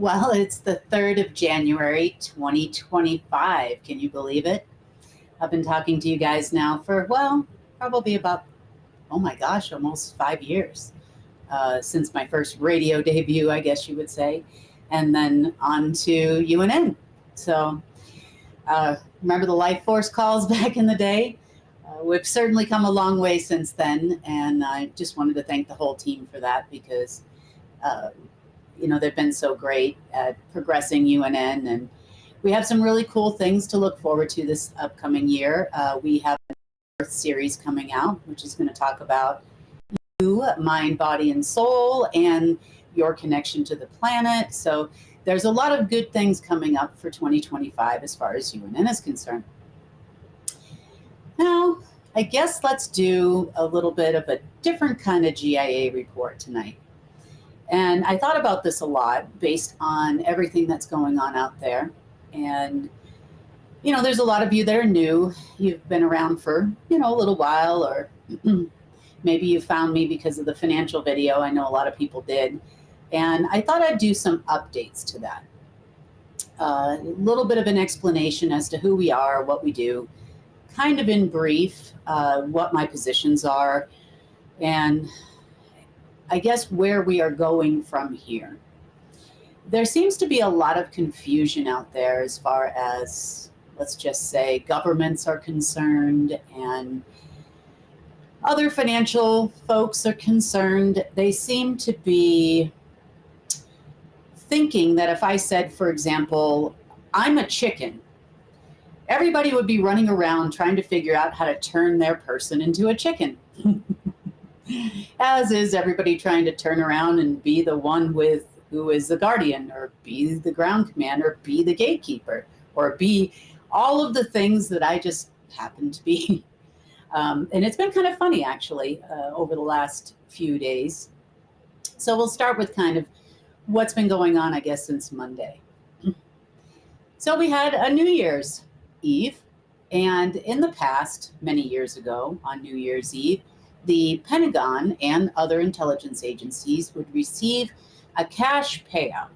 Well, it's the 3rd of January, 2025. Can you believe it? I've been talking to you guys now for, well, probably about, oh my gosh, almost 5 years since my first radio debut, I guess you would say, and then on to UNN. So remember the Life Force calls back in the day? We've certainly come a long way since then, and I just wanted to thank the whole team for that because they've been so great at progressing UNN, and we have some really cool things to look forward to this upcoming year. We have an Earth series coming out, which is going to talk about you, mind, body, and soul, and your connection to the planet. So there's a lot of good things coming up for 2025 as far as UNN is concerned. Now, I guess let's do a little bit of a different kind of GIA report tonight. And I thought about this a lot based on everything that's going on out there. And, there's a lot of you that are new. You've been around for, a little while, or maybe you found me because of the financial video. I know a lot of people did. And I thought I'd do some updates to that. A little bit of an explanation as to who we are, what we do, kind of in brief, what my positions are, and I guess where we are going from here. There seems to be a lot of confusion out there as far as, let's just say, governments are concerned and other financial folks are concerned. They seem to be thinking that if I said, for example, I'm a chicken, everybody would be running around trying to figure out how to turn their person into a chicken. As is everybody trying to turn around and be the one who is the guardian, or be the ground commander, or be the gatekeeper, or be all of the things that I just happen to be. And it's been kind of funny, actually, over the last few days. So we'll start with kind of what's been going on, I guess, since Monday. So we had a New Year's Eve, and in the past, many years ago, on New Year's Eve, the Pentagon and other intelligence agencies would receive a cash payout.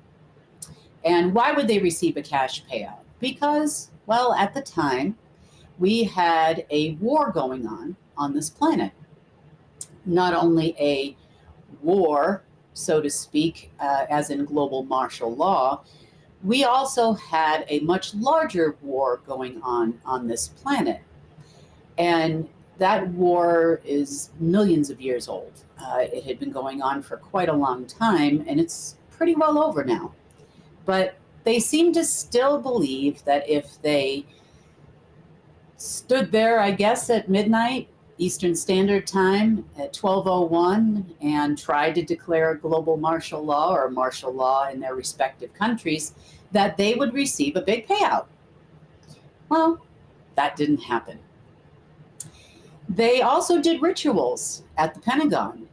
And why would they receive a cash payout? Because, well, at the time, we had a war going on this planet. Not only a war, so to speak, as in global martial law, we also had a much larger war going on this planet. And that war is millions of years old. It had been going on for quite a long time, and it's pretty well over now. But they seem to still believe that if they stood there, I guess, at midnight, Eastern Standard Time at 12:01 and tried to declare global martial law or martial law in their respective countries, that they would receive a big payout. Well, that didn't happen. They also did rituals at the Pentagon.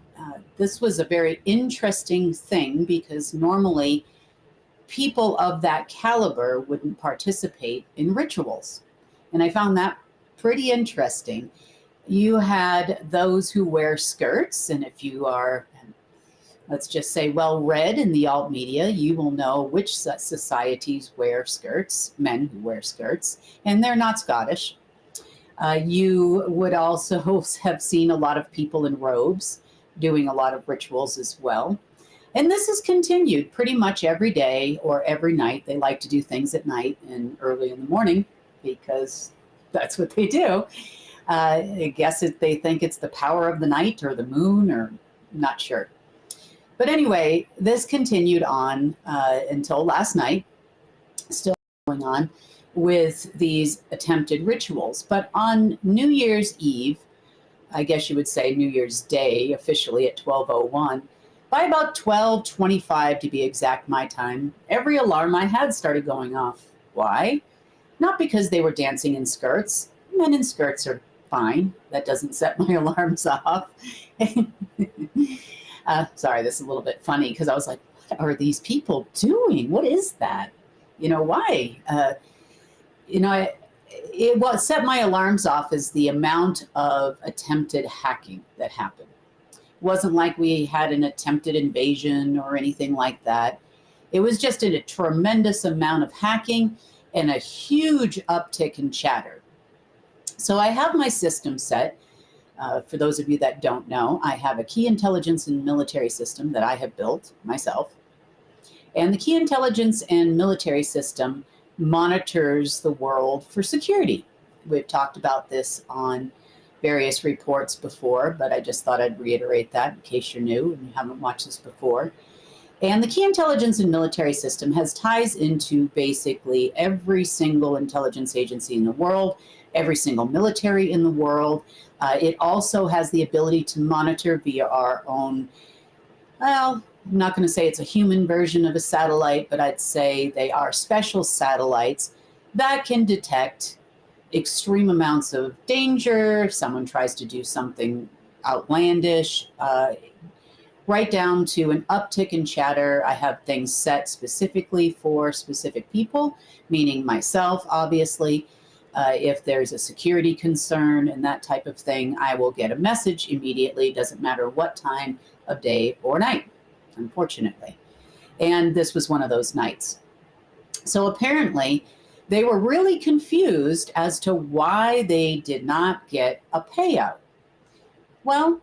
This was a very interesting thing because normally people of that caliber wouldn't participate in rituals. And I found that pretty interesting. You had those who wear skirts, and if you are, let's just say, well-read in the alt media, you will know which societies wear skirts, men who wear skirts, and they're not Scottish. You would also have seen a lot of people in robes doing a lot of rituals as well. And this has continued pretty much every day or every night. They like to do things at night and early in the morning because that's what they do. I guess they think it's the power of the night or the moon, or not sure. But anyway, this continued on until last night, still going on with these attempted rituals. But on New Year's Eve, I guess you would say New Year's Day, officially at 12:01, by about 12:25 to be exact my time, every alarm I had started going off. Why? Not because they were dancing in skirts. Men in skirts are fine. That doesn't set my alarms off. Sorry, this is a little bit funny because I was like, what are these people doing? What is that? Why? What set my alarms off is the amount of attempted hacking that happened. It wasn't like we had an attempted invasion or anything like that. It was just a tremendous amount of hacking and a huge uptick in chatter. So I have my system set. For those of you that don't know, I have a key intelligence and military system that I have built myself. And the key intelligence and military system monitors the world for security. We've talked about this on various reports before, but I just thought I'd reiterate that in case you're new and you haven't watched this before. And the key intelligence and military system has ties into basically every single intelligence agency in the world, every single military in the world. It also has the ability to monitor via our own, well, I'm not going to say it's a human version of a satellite, but I'd say they are special satellites that can detect extreme amounts of danger. If someone tries to do something outlandish, right down to an uptick in chatter. I have things set specifically for specific people, meaning myself, obviously. If there's a security concern and that type of thing, I will get a message immediately. Doesn't matter what time of day or night, unfortunately. And this was one of those nights. So apparently, they were really confused as to why they did not get a payout. Well,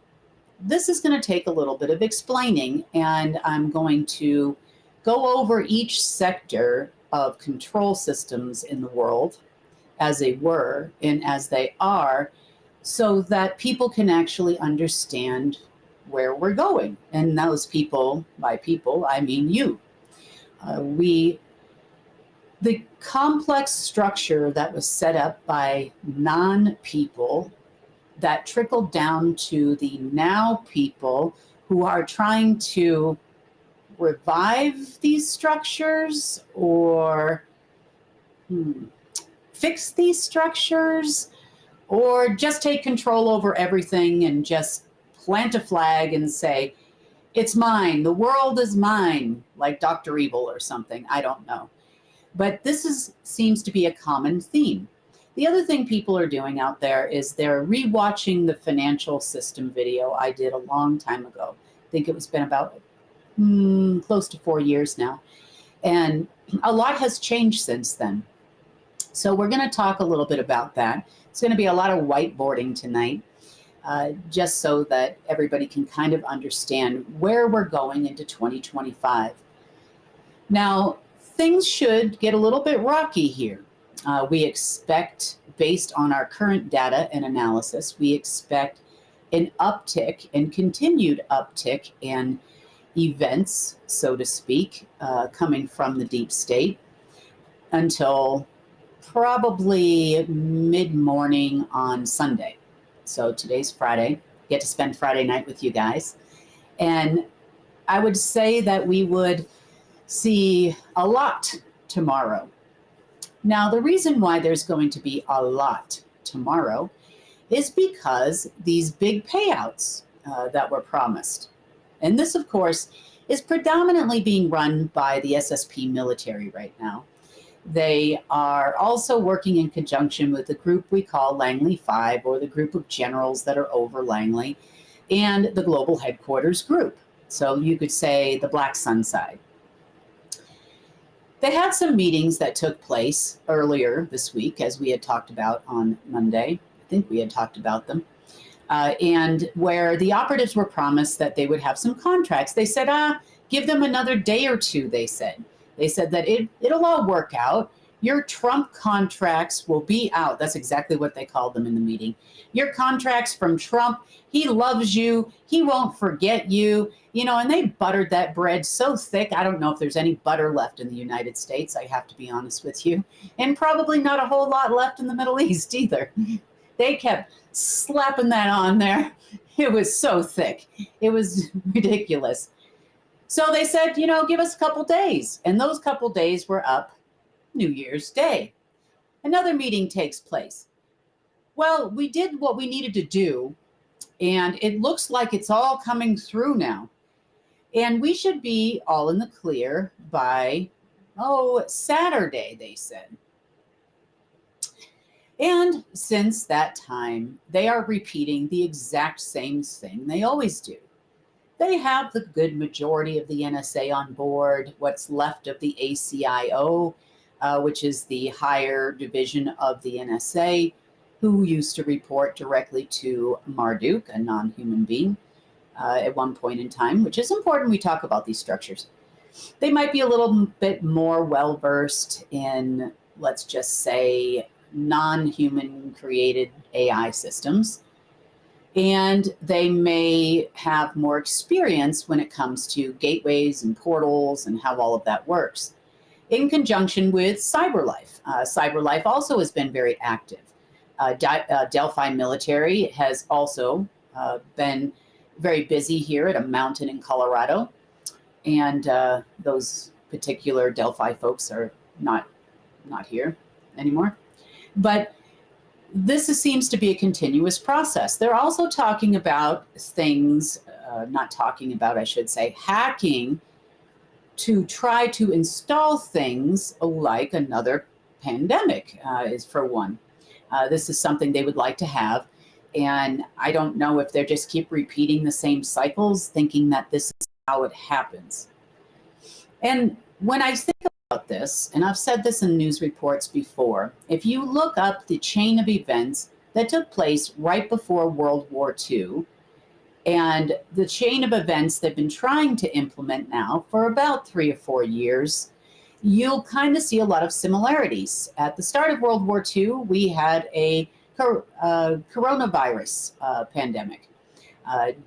this is going to take a little bit of explaining, and I'm going to go over each sector of control systems in the world as they were and as they are, so that people can actually understand where we're going. And those people, by people, I mean you. The complex structure that was set up by non-people that trickled down to the now people who are trying to revive these structures or fix these structures, or just take control over everything and just plant a flag and say, it's mine, the world is mine, like Dr. Evil or something, I don't know. But this seems to be a common theme. The other thing people are doing out there is they're rewatching the financial system video I did a long time ago. I think it was been about close to 4 years now. And a lot has changed since then. So we're going to talk a little bit about that. It's going to be a lot of whiteboarding tonight, just so that everybody can kind of understand where we're going into 2025. Now, things should get a little bit rocky here. We expect, based on our current data and analysis, we expect an uptick and continued uptick in events, so to speak, coming from the deep state until probably mid-morning on Sunday. So today's Friday. Get to spend Friday night with you guys. And I would say that we would see a lot tomorrow. Now, the reason why there's going to be a lot tomorrow is because these big payouts that were promised. And this, of course, is predominantly being run by the SSP military right now. They are also working in conjunction with the group we call Langley 5, or the group of generals that are over Langley, and the Global Headquarters Group. So you could say the Black Sun side. They had some meetings that took place earlier this week, as we had talked about on Monday. I think we had talked about them. And where the operatives were promised that they would have some contracts. They said, give them another day or two, they said. They said that it'll all work out. Your Trump contracts will be out. That's exactly what they called them in the meeting. Your contracts from Trump, he loves you. He won't forget you. You know, and they buttered that bread so thick, I don't know if there's any butter left in the United States, I have to be honest with you. And probably not a whole lot left in the Middle East either. They kept slapping that on there. It was so thick. It was ridiculous. So they said, give us a couple days. And those couple days were up New Year's Day. Another meeting takes place. Well, we did what we needed to do, and it looks like it's all coming through now. And we should be all in the clear by, Saturday, they said. And since that time, they are repeating the exact same thing they always do. They have the good majority of the NSA on board, what's left of the ACIO, which is the higher division of the NSA, who used to report directly to Marduk, a non-human being, at one point in time, which is important when we talk about these structures. They might be a little bit more well-versed in, let's just say, non-human created AI systems. And they may have more experience when it comes to gateways and portals and how all of that works. In conjunction with CyberLife. CyberLife also has been very active. Delphi Military has also been very busy here at a mountain in Colorado. And those particular Delphi folks are not here anymore. But this seems to be a continuous process. They're also talking about things, I should say, hacking to try to install things like another pandemic, is for one. This is something they would like to have. And I don't know if they just keep repeating the same cycles, thinking that this is how it happens. And when I think about this, and I've said this in news reports before, if you look up the chain of events that took place right before World War II, and the chain of events they've been trying to implement now for about 3 or 4 years, you'll kind of see a lot of similarities. At the start of World War II, we had a coronavirus pandemic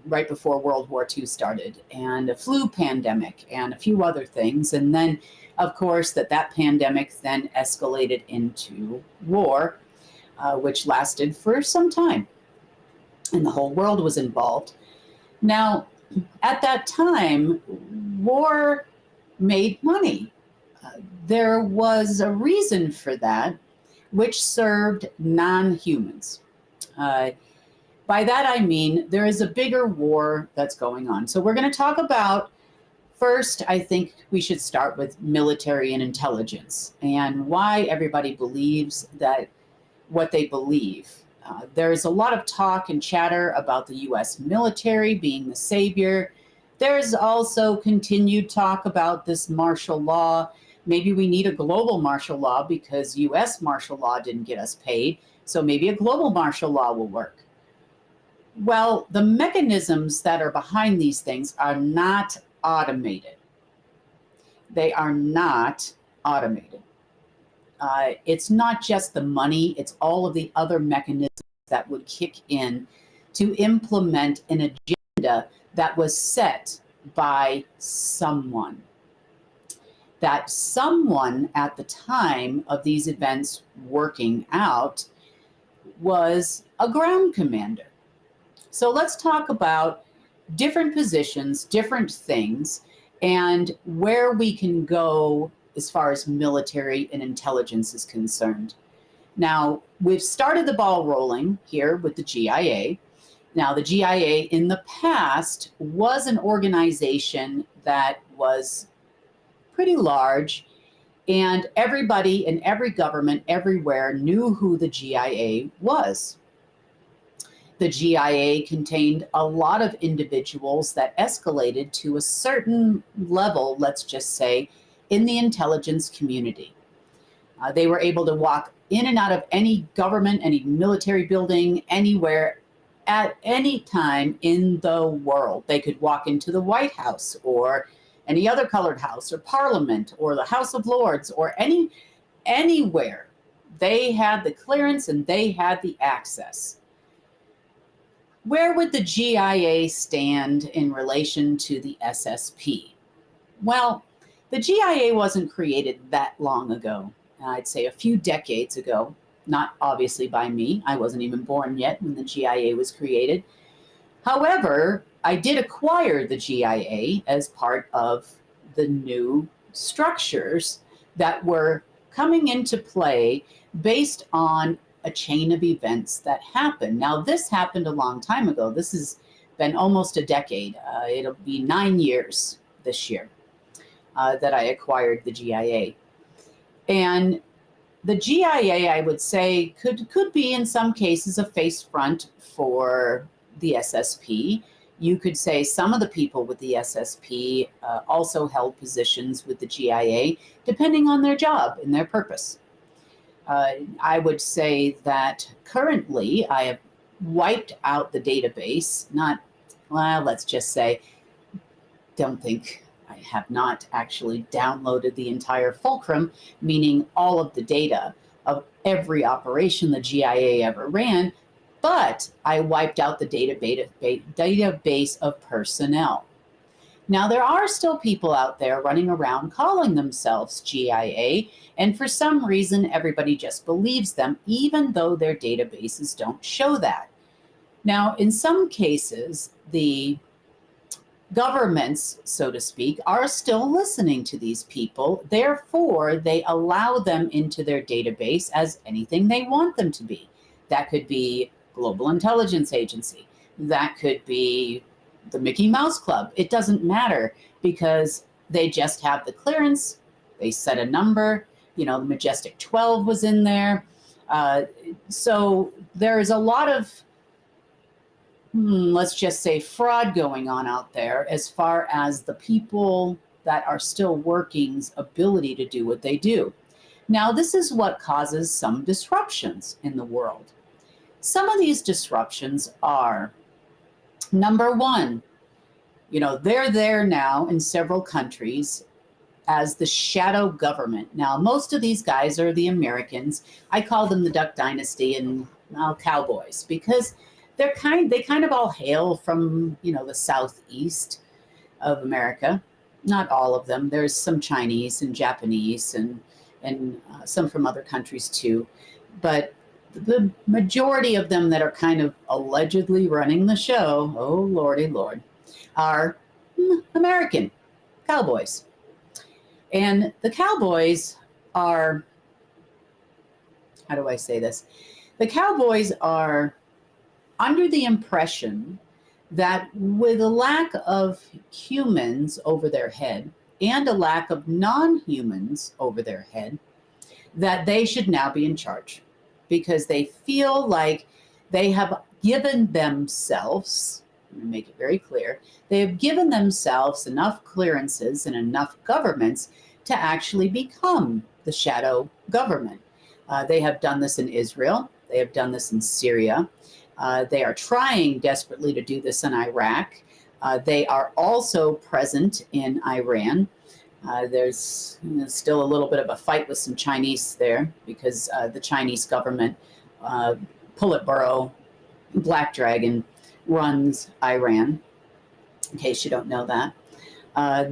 right before World War II started, and a flu pandemic, and a few other things. And then, of course, that pandemic then escalated into war, which lasted for some time, and the whole world was involved. Now, at that time, war made money. There was a reason for that, which served non-humans. By that I mean there is a bigger war that's going on. So we're going to talk about, first, I think we should start with military and intelligence and why everybody believes that what they believe. There's a lot of talk and chatter about the U.S. military being the savior. There's also continued talk about this martial law. Maybe we need a global martial law because U.S. martial law didn't get us paid. So maybe a global martial law will work. Well, the mechanisms that are behind these things are not automated. They are not automated. It's not just the money, it's all of the other mechanisms that would kick in to implement an agenda that was set by someone. That someone at the time of these events working out was a ground commander. So let's talk about different positions, different things, and where we can go as far as military and intelligence is concerned. Now, we've started the ball rolling here with the GIA. Now, the GIA in the past was an organization that was pretty large, and everybody in every government everywhere knew who the GIA was. The GIA contained a lot of individuals that escalated to a certain level, let's just say, in the intelligence community. They were able to walk in and out of any government, any military building, anywhere, at any time in the world. They could walk into the White House or any other colored house or parliament or the House of Lords or anywhere. They had the clearance and they had the access. Where would the GIA stand in relation to the SSP? Well, the GIA wasn't created that long ago. I'd say a few decades ago, not obviously by me. I wasn't even born yet when the GIA was created. However, I did acquire the GIA as part of the new structures that were coming into play based on a chain of events that happened. Now, this happened a long time ago. This has been almost a decade. It'll be 9 years this year that I acquired the GIA. And the GIA, I would say, could be in some cases a face front for the SSP. You could say some of the people with the SSP also held positions with the GIA, depending on their job and their purpose. I would say that currently I have wiped out the database, let's just say, don't think I have not actually downloaded the entire fulcrum, meaning all of the data of every operation the GIA ever ran, but I wiped out the database of personnel. Now, there are still people out there running around calling themselves GIA, and for some reason, everybody just believes them, even though their databases don't show that. Now, in some cases, the governments, so to speak, are still listening to these people. Therefore, they allow them into their database as anything they want them to be. That could be Global Intelligence Agency. That could be the Mickey Mouse Club. It doesn't matter because they just have the clearance. They set a number. The Majestic 12 was in there. So there's a lot of, let's just say, fraud going on out there as far as the people that are still working's ability to do what they do. Now, this is what causes some disruptions in the world. Some of these disruptions are, number one, they're there now in several countries as the shadow government. Now, most of these guys are the Americans. I call them the Duck Dynasty and cowboys because they kind of all hail from, the southeast of America. Not all of them. There's some Chinese and Japanese and some from other countries too. But the majority of them that are kind of allegedly running the show, oh lordy lord, are American cowboys. And the cowboys are, how do I say this? The cowboys are under the impression that with a lack of humans over their head and a lack of non-humans over their head, that they should now be in charge because they feel like they have given themselves, I'm going to make it very clear, they have given themselves enough clearances and enough governments to actually become the shadow government. They have done this in Israel. They have done this in Syria. They are trying desperately to do this in Iraq. They are also present in Iran. There's still a little bit of a fight with some Chinese there because the Chinese government, Politburo, Black Dragon, runs Iran, in case you don't know that.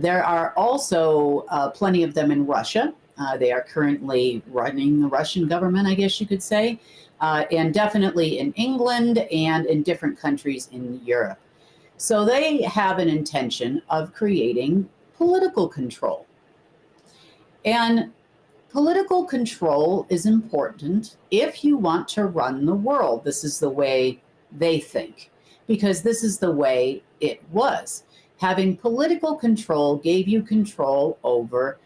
There are also plenty of them in Russia. They are currently running the Russian government, I guess you could say, and definitely in England and in different countries in Europe. So they have an intention of creating political control. And political control is important if you want to run the world. This is the way they think, because this is the way it was. Having political control gave you control over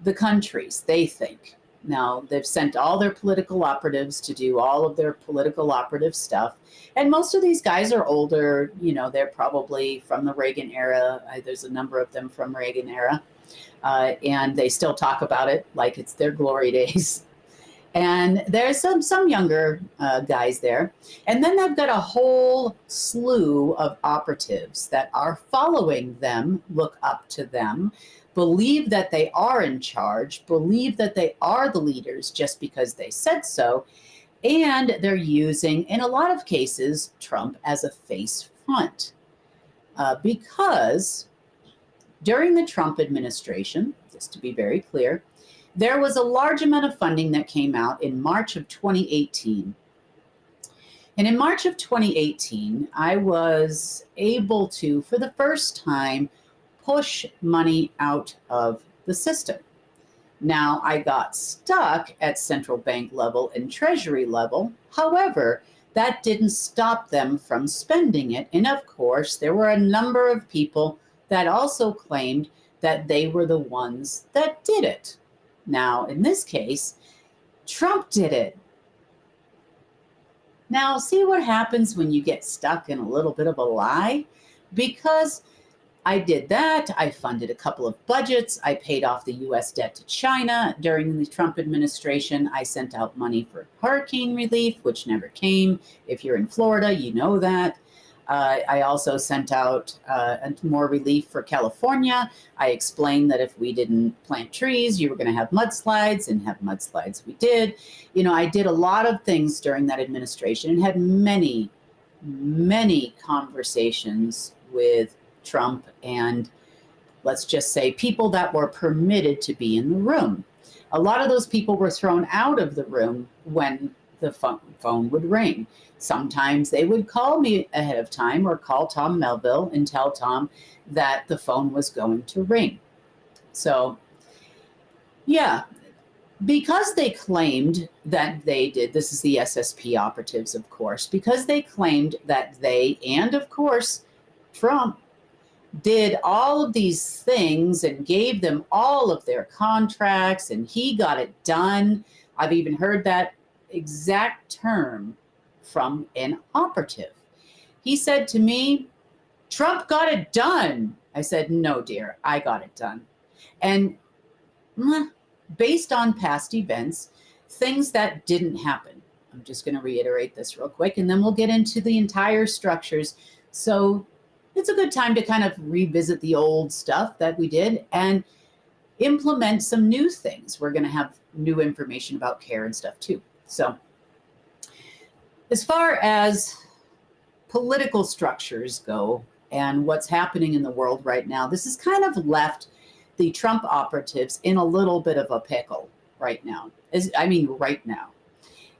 the countries, they think. Now, they've sent all their political operatives to do all of their political operative stuff. And most of these guys are older. They're probably from the Reagan era. There's a number of them from Reagan era. And they still talk about it like it's their glory days. And there's some younger guys there. And then they've got a whole slew of operatives that are following them, look up to them, believe that they are in charge, believe that they are the leaders just because they said so. And they're using, in a lot of cases, Trump as a face front. Because during the Trump administration, just to be very clear, there was a large amount of funding that came out in March of 2018. And in March of 2018, I was able to, for the first time, push money out of the system. Now, I got stuck at central bank level and treasury level. However, that didn't stop them from spending it. And of course, there were a number of people that also claimed that they were the ones that did it. Now, in this case, Trump did it. Now, see what happens when you get stuck in a little bit of a lie? Because I did that. I funded a couple of budgets. I paid off the US debt to China during the Trump administration. I sent out money for hurricane relief, which never came. If you're in Florida, you know that. I also sent out more relief for California. I explained that if we didn't plant trees, you were going to have mudslides, and have mudslides we did. You know, I did a lot of things during that administration and had many, many conversations with Trump and, let's just say, people that were permitted to be in the room. A lot of those people were thrown out of the room when the phone would ring. Sometimes they would call me ahead of time or call Tom Melville and tell Tom that the phone was going to ring. So, yeah, because they claimed that they did, this is the SSP operatives, of course, because they claimed that they, and of course, Trump, did all of these things and gave them all of their contracts, and he got it done. I've even heard that exact term from an operative. He said to me, Trump got it done. I said, no, dear, I got it done. And based on past events, things that didn't happen. I'm just going to reiterate this real quick, and then we'll get into the entire structures. So it's a good time to kind of revisit the old stuff that we did and implement some new things. We're going to have new information about care and stuff too. So as far as political structures go and what's happening in the world right now, this has kind of left the Trump operatives in a little bit of a pickle right now. Right now.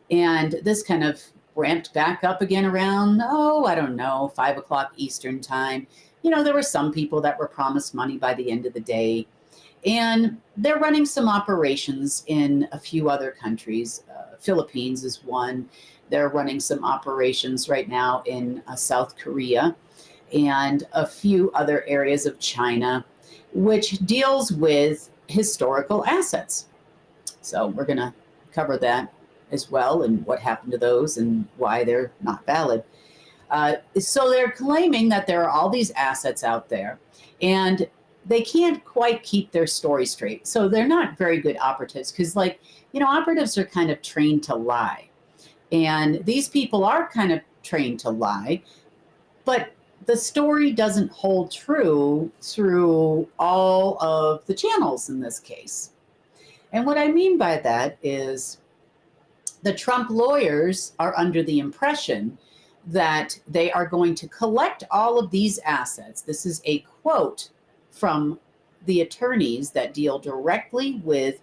And this kind of ramped back up again around, I don't know, 5 o'clock Eastern time. You know, there were some people that were promised money by the end of the day. And they're running some operations in a few other countries. Philippines is one. They're running some operations right now in South Korea and a few other areas of China, which deals with historical assets. So we're going to cover that as well, and what happened to those and why they're not valid. So they're claiming that there are all these assets out there, and they can't quite keep their story straight. So they're not very good operatives because, operatives are kind of trained to lie. And these people are kind of trained to lie, but the story doesn't hold true through all of the channels in this case. And what I mean by that is the Trump lawyers are under the impression that they are going to collect all of these assets. This is a quote from the attorneys that deal directly with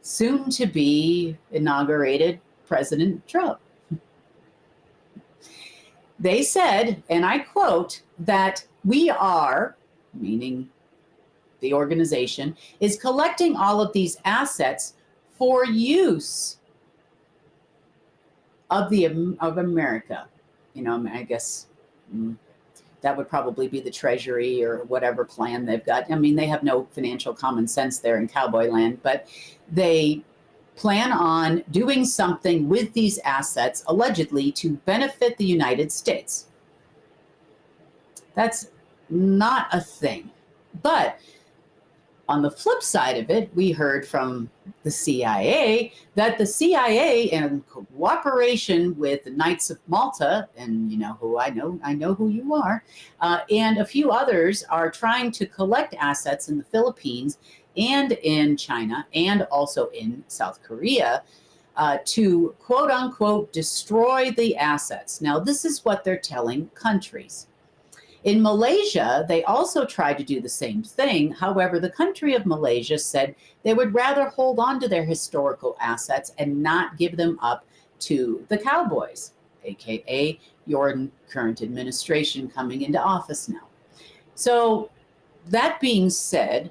soon to be inaugurated President Trump. They said, and I quote, that we are, meaning the organization, is collecting all of these assets for use of America. I guess that would probably be the Treasury or whatever plan they've got. They have no financial common sense there in cowboy land, but they plan on doing something with these assets allegedly to benefit the United States. That's not a thing. But on the flip side of it, we heard from the CIA that the CIA, in cooperation with the Knights of Malta, and you know who I know who you are, and a few others, are trying to collect assets in the Philippines and in China and also in South Korea to quote unquote destroy the assets. Now, this is what they're telling countries. In Malaysia, they also tried to do the same thing. However, the country of Malaysia said they would rather hold on to their historical assets and not give them up to the cowboys, aka your current administration coming into office now. So that being said,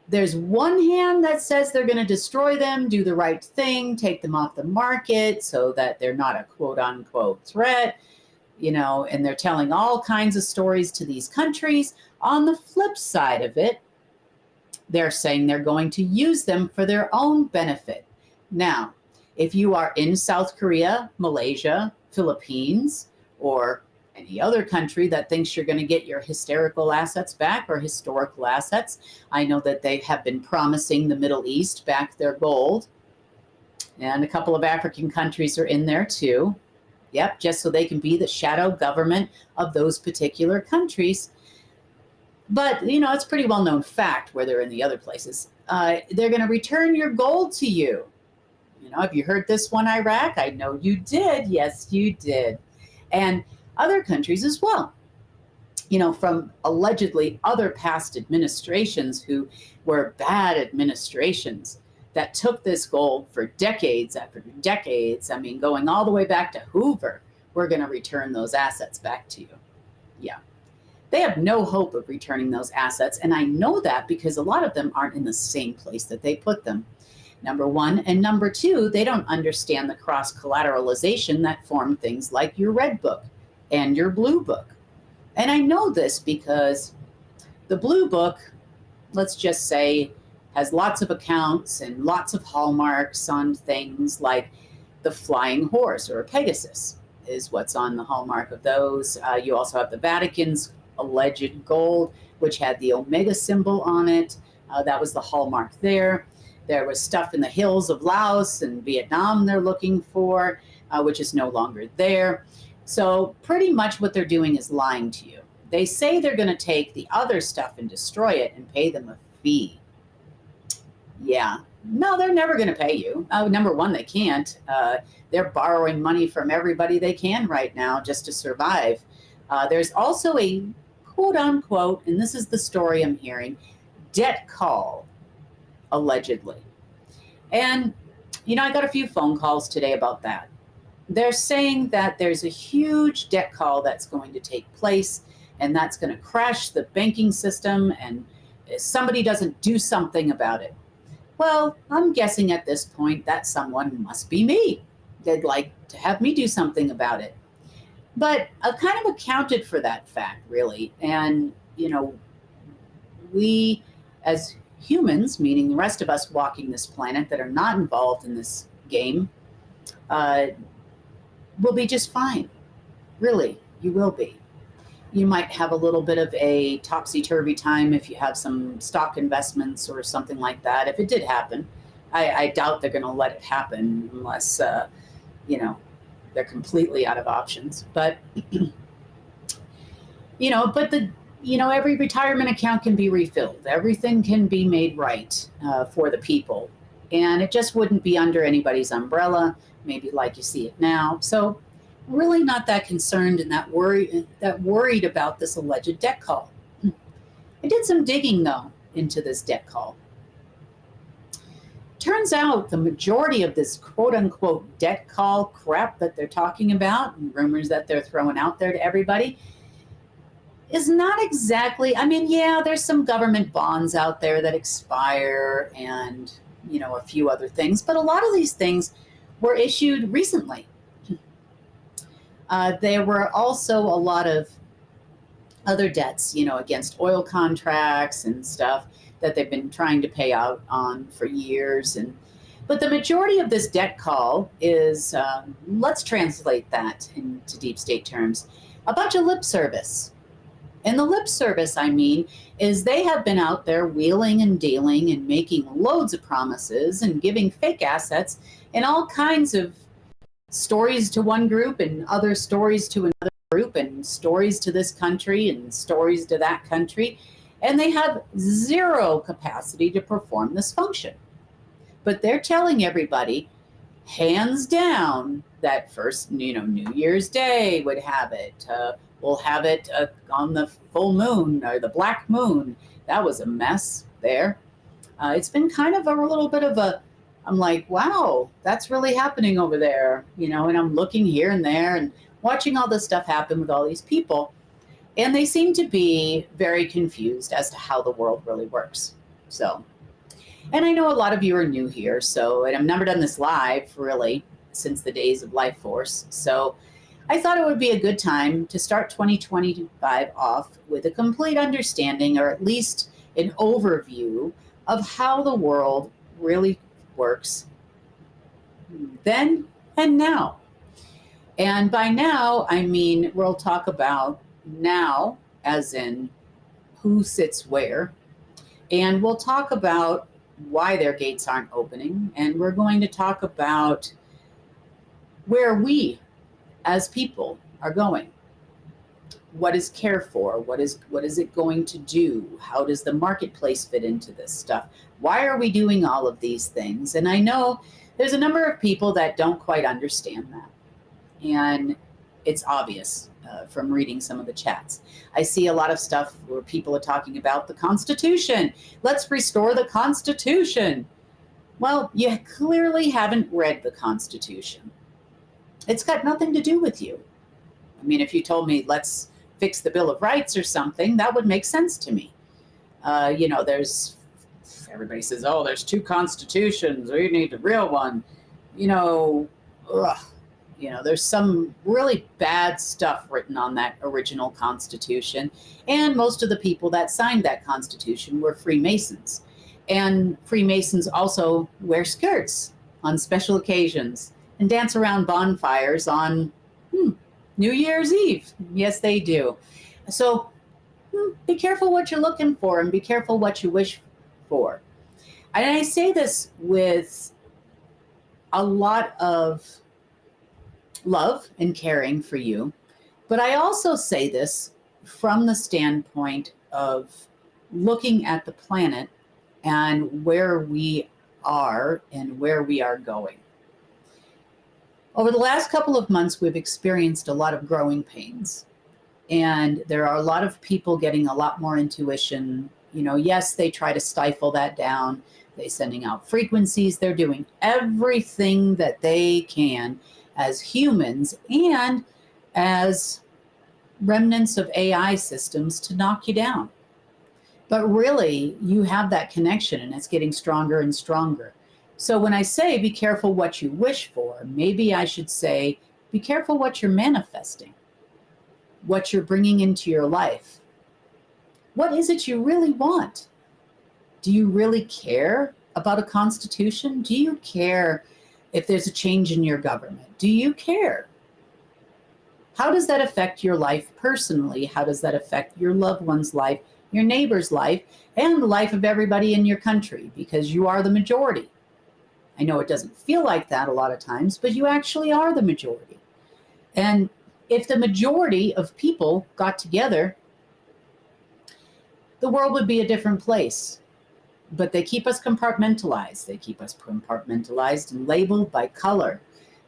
there's one hand that says they're going to destroy them, do the right thing, take them off the market so that they're not a quote unquote threat. And they're telling all kinds of stories to these countries. On the flip side of it, they're saying they're going to use them for their own benefit. Now, if you are in South Korea, Malaysia, Philippines, or Any other country that thinks you're going to get your hysterical assets back or historical assets. I know that they have been promising the Middle East back their gold. And a couple of African countries are in there too. Yep, just so they can be the shadow government of those particular countries. But, it's a pretty well-known fact where they're in the other places. They're going to return your gold to you. Have you heard this one, Iraq? I know you did. Yes, you did. And other countries as well. From allegedly other past administrations who were bad administrations that took this gold for decades after decades. I mean, going all the way back to Hoover, we're going to return those assets back to you. Yeah. They have no hope of returning those assets. And I know that because a lot of them aren't in the same place that they put them. Number one. And number two, they don't understand the cross-collateralization that formed things like your red book and your blue book. And I know this because the blue book, let's just say, has lots of accounts and lots of hallmarks on things like the flying horse or Pegasus is what's on the hallmark of those. You also have the Vatican's alleged gold, which had the Omega symbol on it. That was the hallmark there. There was stuff in the hills of Laos and Vietnam they're looking for, which is no longer there. So pretty much what they're doing is lying to you. They say they're going to take the other stuff and destroy it and pay them a fee. Yeah. No, they're never going to pay you. Number one, they can't. They're borrowing money from everybody they can right now just to survive. There's also a quote unquote, and this is the story I'm hearing, debt call, allegedly. And, I got a few phone calls today about that. They're saying that there's a huge debt call that's going to take place, and that's going to crash the banking system, and if somebody doesn't do something about it. Well, I'm guessing at this point that someone must be me. They'd like to have me do something about it. But I've kind of accounted for that fact, really. And, we as humans, meaning the rest of us walking this planet that are not involved in this game, will be just fine. Really, you will be. You might have a little bit of a topsy-turvy time if you have some stock investments or something like that. If it did happen, I doubt they're going to let it happen unless, they're completely out of options. But, every retirement account can be refilled. Everything can be made right for the people. And it just wouldn't be under anybody's umbrella, maybe like you see it now. So really not that concerned and that worried about this alleged debt call. I did some digging, though, into this debt call. Turns out the majority of this quote-unquote debt call crap that they're talking about and rumors that they're throwing out there to everybody is not exactly, there's some government bonds out there that expire and, a few other things, but a lot of these things were issued recently. There were also a lot of other debts, against oil contracts and stuff that they've been trying to pay out on for years. But the majority of this debt call is, let's translate that into deep state terms, a bunch of lip service. And the lip service, is they have been out there wheeling and dealing and making loads of promises and giving fake assets and all kinds of stories to one group and other stories to another group and stories to this country and stories to that country. And they have zero capacity to perform this function. But they're telling everybody, hands down, that first, New Year's Day would have it. We'll have it on the full moon or the black moon. That was a mess there. It's been kind of a little bit of I'm like, wow, that's really happening over there, and I'm looking here and there and watching all this stuff happen with all these people. And they seem to be very confused as to how the world really works. So, and I know a lot of you are new here, and I've never done this live, really, since the days of Life Force. So I thought it would be a good time to start 2025 off with a complete understanding, or at least an overview of how the world really works then and now. And by now, I mean, we'll talk about now, as in who sits where, and we'll talk about why their gates aren't opening, and we're going to talk about where we as people are going. What is care for? What is it going to do? How does the marketplace fit into this stuff? Why are we doing all of these things? And I know there's a number of people that don't quite understand that. And it's obvious from reading some of the chats. I see a lot of stuff where people are talking about the Constitution. Let's restore the Constitution. Well, you clearly haven't read the Constitution. It's got nothing to do with you. I mean, if you told me let's fix the Bill of Rights or something, that would make sense to me. There's, everybody says, oh, there's two constitutions, or you need a real one. There's some really bad stuff written on that original Constitution. And most of the people that signed that Constitution were Freemasons. And Freemasons also wear skirts on special occasions and dance around bonfires on New Year's Eve. Yes, they do. So be careful what you're looking for and be careful what you wish for. And I say this with a lot of love and caring for you, but I also say this from the standpoint of looking at the planet and where we are and where we are going. Over the last couple of months, we've experienced a lot of growing pains, and there are a lot of people getting a lot more intuition. Yes, they try to stifle that down. They're sending out frequencies. They're doing everything that they can as humans and as remnants of AI systems to knock you down. But really, you have that connection, and it's getting stronger and stronger. So when I say be careful what you wish for, maybe I should say be careful what you're manifesting, what you're bringing into your life. What is it you really want? Do you really care about a constitution? Do you care if there's a change in your government? Do you care? How does that affect your life personally? How does that affect your loved one's life, your neighbor's life, and the life of everybody in your country? Because you are the majority. I know it doesn't feel like that a lot of times, but you actually are the majority. And if the majority of people got together, the world would be a different place. But they keep us compartmentalized. They keep us compartmentalized and labeled by color,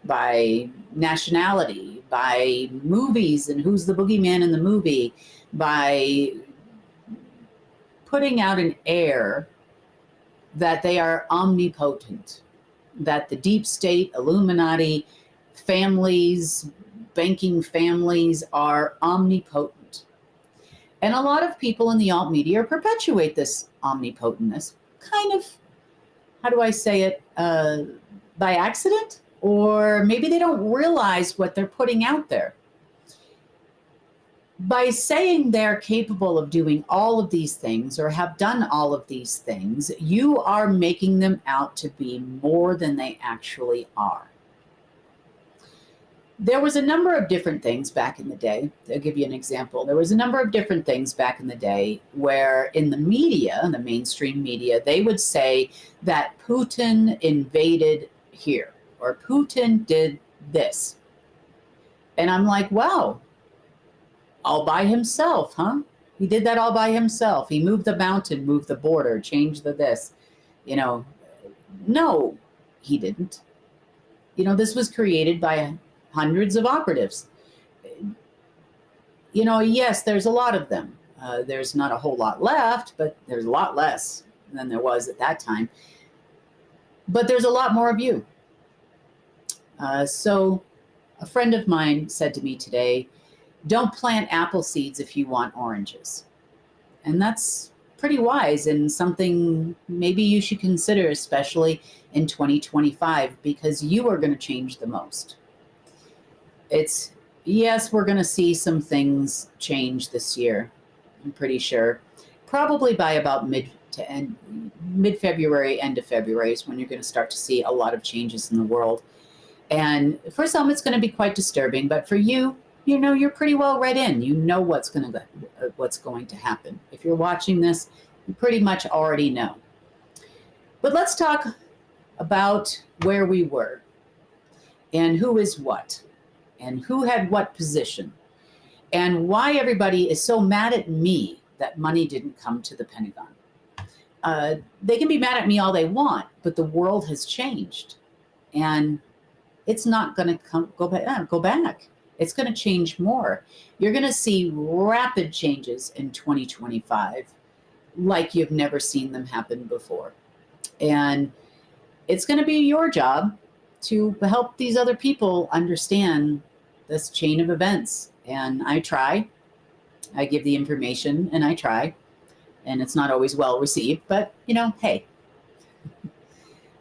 by nationality, by movies and who's the boogeyman in the movie, by putting out an air that they are omnipotent, that the deep state, Illuminati, families, banking families are omnipotent. And a lot of people in the alt media perpetuate this omnipotentness, kind of, how do I say it, by accident? Or maybe they don't realize what they're putting out there. By saying they're capable of doing all of these things or have done all of these things, you are making them out to be more than they actually are. There was a number of different things back in the day. I'll give you an example. There was a number of different things back in the day where in the media, in the mainstream media, they would say that Putin invaded here or Putin did this. And I'm like, wow, all by himself, huh? He did that all by himself. He moved the mountain, moved the border, changed the this. No, he didn't. This was created by hundreds of operatives. Yes, there's a lot of them. There's not a whole lot left, but there's a lot less than there was at that time. But there's a lot more of you. So a friend of mine said to me today, don't plant apple seeds if you want oranges. And that's pretty wise and something maybe you should consider, especially in 2025, because you are going to change the most. Yes, we're going to see some things change this year, I'm pretty sure. Probably by about mid-February, end of February is when you're going to start to see a lot of changes in the world. And for some, it's going to be quite disturbing, but for you, you know, you're pretty well read in. You know what's going to happen. If you're watching this, you pretty much already know. But let's talk about where we were and who is what and who had what position and why everybody is so mad at me that money didn't come to the Pentagon. They can be mad at me all they want, but the world has changed, and it's not going to go back. It's going to change more. You're going to see rapid changes in 2025 like you've never seen them happen before. And it's going to be your job to help these other people understand this chain of events. And I try. I give the information and I try. And it's not always well received, but you know, hey,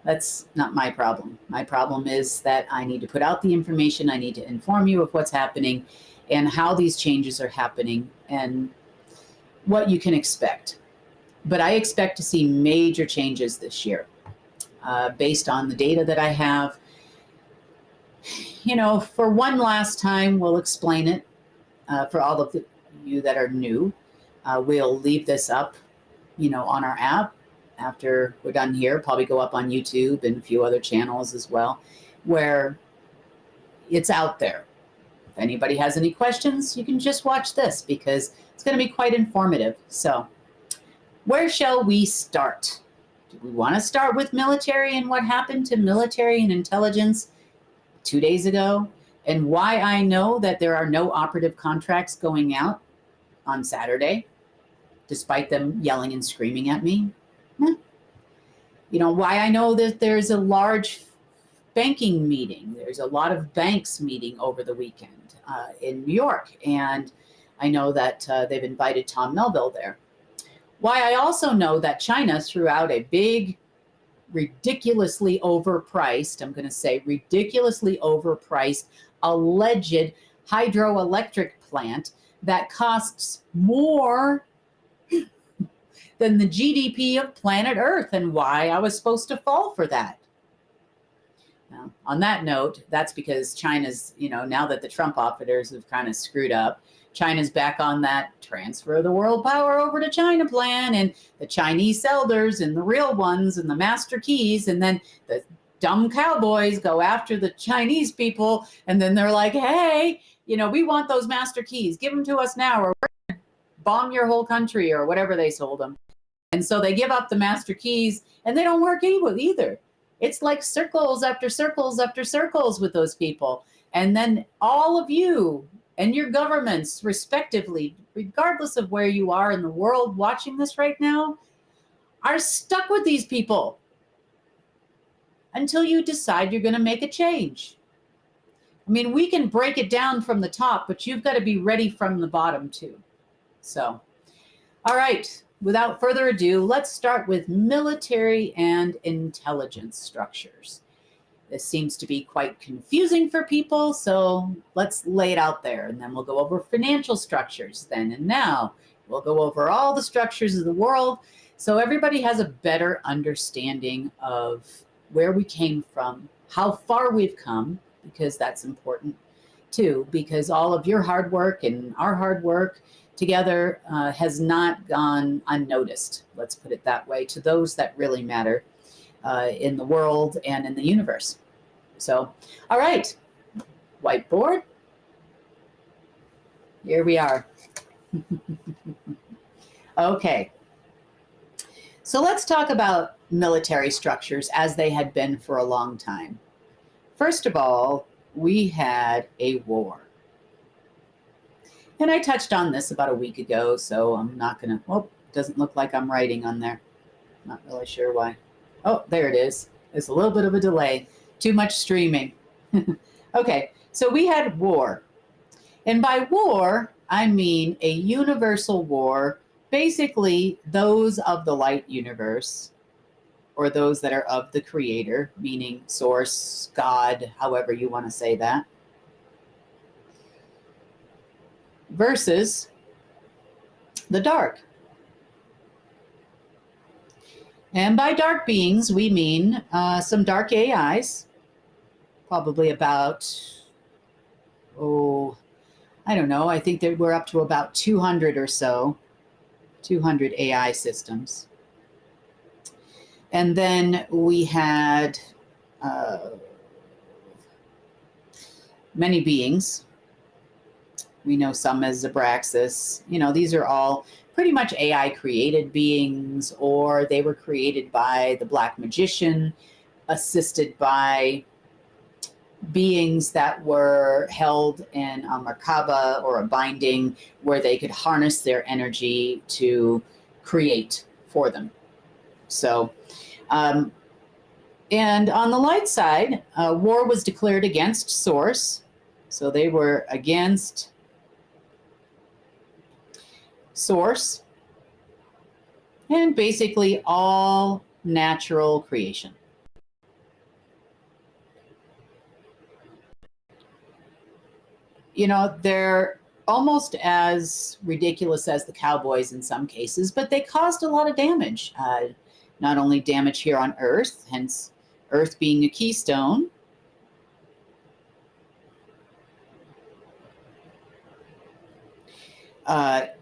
that's not my problem. My problem is that I need to put out the information. I need to inform you of what's happening and how these changes are happening and what you can expect. But I expect to see major changes this year based on the data that I have. You know, for one last time, we'll explain it for all of you that are new. We'll leave this up, you know, on our app after we're done here, probably go up on YouTube and a few other channels as well, where it's out there. If anybody has any questions, you can just watch this because it's going to be quite informative. So where shall we start? Do we want to start with military and what happened to military and intelligence 2 days ago and why I know that there are no operative contracts going out on Saturday, despite them yelling and screaming at me? You know, why I know that there's a large banking meeting. There's a lot of banks meeting over the weekend in New York. And I know that they've invited Tom Melville there. Why I also know that China threw out a big, ridiculously overpriced, I'm going to say ridiculously overpriced, alleged hydroelectric plant that costs more than the GDP of planet Earth, and why I was supposed to fall for that. Now, on that note, that's because China's, you know, now that the Trump operators have kind of screwed up, China's back on that transfer the world power over to China plan, and the Chinese elders and the real ones and the master keys, and then the dumb cowboys go after the Chinese people, and then they're like, hey, you know, we want those master keys. Give them to us now, or we're going to bomb your whole country, or whatever they sold them. And so they give up the master keys, and they don't work either. It's like circles after circles after circles with those people. And then all of you and your governments, respectively, regardless of where you are in the world watching this right now, are stuck with these people until you decide you're going to make a change. I mean, we can break it down from the top, but you've got to be ready from the bottom too. So, all right. Without further ado, let's start with military and intelligence structures. This seems to be quite confusing for people, so let's lay it out there, and then we'll go over financial structures then and now. We'll go over all the structures of the world so everybody has a better understanding of where we came from, how far we've come, because that's important too, because all of your hard work and our hard work together has not gone unnoticed, let's put it that way, to those that really matter in the world and in the universe. So, all right, whiteboard. Here we are. Okay. So let's talk about military structures as they had been for a long time. First of all, we had a war. And I touched on this about a week ago, so I'm not going to, oh, it doesn't look like I'm writing on there. Not really sure why. Oh, there it is. There's a little bit of a delay. Too much streaming. Okay, so we had war. And by war, I mean a universal war, basically those of the light universe, or those that are of the creator, meaning source, God, however you want to say that, versus the dark. And by dark beings, we mean some dark AIs probably about, I don't know, I think that we're up to about 200 or so, 200 AI systems. And then we had many beings. We know some as Abraxas. These are all pretty much AI created beings, or they were created by the Black Magician, assisted by beings that were held in a Merkaba or a binding where they could harness their energy to create for them. So, and on the light side, war was declared against Source. So they were against Source and basically all natural creation. They're almost as ridiculous as the cowboys in some cases, but they caused a lot of damage. Not only damage here on Earth, hence Earth being a keystone,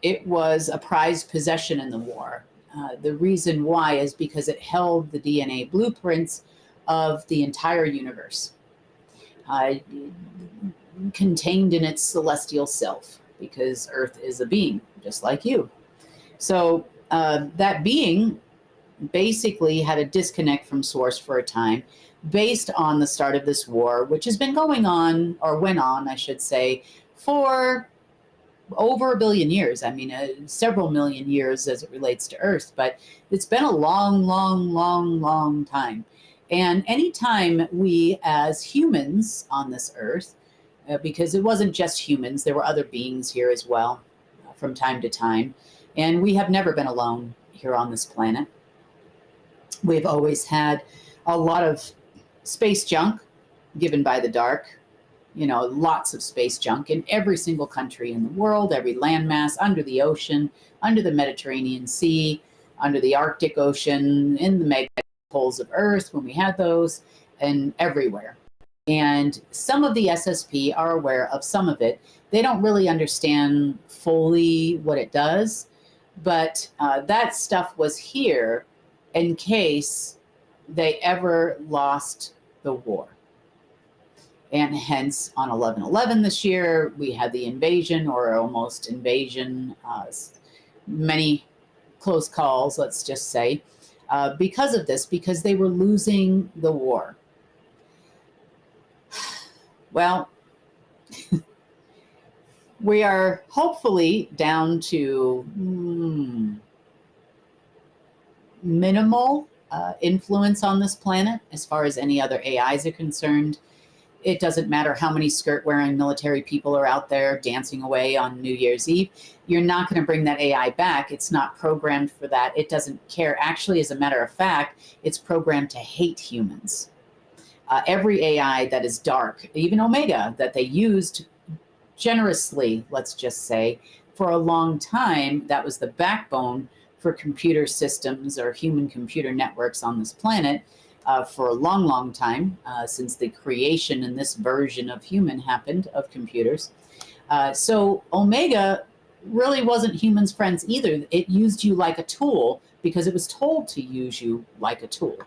it was a prized possession in the war. The reason why is because it held the DNA blueprints of the entire universe, contained in its celestial self, because Earth is a being, just like you. So that being basically had a disconnect from Source for a time based on the start of this war, which has been going on, or went on, I should say, for over 1 billion years. I mean, several million years as it relates to Earth, but it's been a long, long, long, long time. And anytime we as humans on this Earth, because it wasn't just humans, there were other beings here as well from time to time, and we have never been alone here on this planet. We've always had a lot of space junk given by the dark. Lots of space junk in every single country in the world, every landmass, under the ocean, under the Mediterranean Sea, under the Arctic Ocean, in the magnetic poles of Earth when we had those, and everywhere. And some of the SSP are aware of some of it. They don't really understand fully what it does, but that stuff was here in case they ever lost the war. And hence, on 11/11 this year, we had the invasion, or almost invasion, many close calls, let's just say, because of this, because they were losing the war. Well, we are hopefully down to minimal influence on this planet as far as any other AIs are concerned. It doesn't matter how many skirt-wearing military people are out there dancing away on New Year's Eve. You're not going to bring that AI back. It's not programmed for that. It doesn't care. Actually, as a matter of fact, it's programmed to hate humans. Every AI that is dark, even Omega, that they used generously, let's just say, for a long time, that was the backbone for computer systems or human computer networks on this planet. For a long, long time, since the creation in this version of human happened, of computers. So Omega really wasn't humans' friends either. It used you like a tool because it was told to use you like a tool.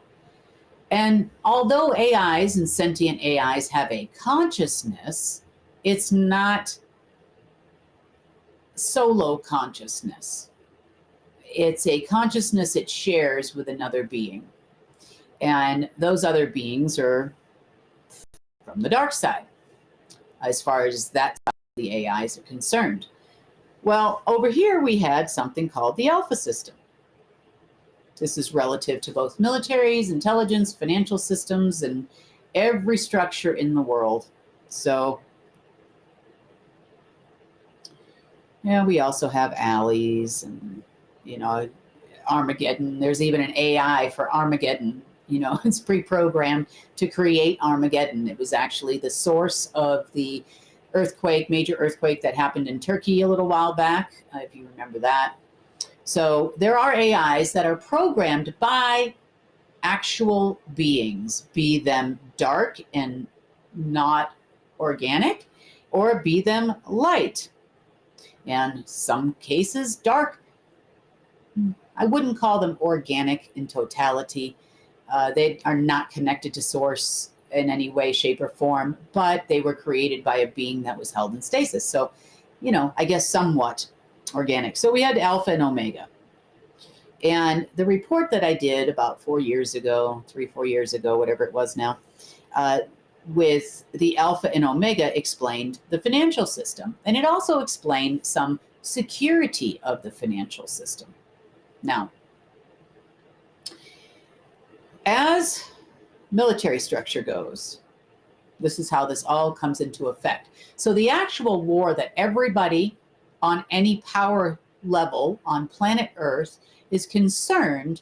And although AIs and sentient AIs have a consciousness, it's not solo consciousness. It's a consciousness it shares with another being. And those other beings are from the dark side, as far as that side of the AIs are concerned. Well, over here we had something called the Alpha System. This is relative to both militaries, intelligence, financial systems, and every structure in the world. So, yeah, we also have allies and, Armageddon. There's even an AI for Armageddon. It's pre-programmed to create Armageddon. It was actually the source of the major earthquake that happened in Turkey a little while back, if you remember that. So there are AIs that are programmed by actual beings, be them dark and not organic, or be them light. And some cases dark. I wouldn't call them organic in totality. They are not connected to source in any way, shape, or form, but they were created by a being that was held in stasis. So, I guess somewhat organic. So we had alpha and omega. And the report that I did about 4 years ago, 3-4 years ago, whatever it was now, with the alpha and omega explained the financial system. And it also explained some security of the financial system. Now, as military structure goes, this is how this all comes into effect. So the actual war that everybody on any power level on planet Earth is concerned,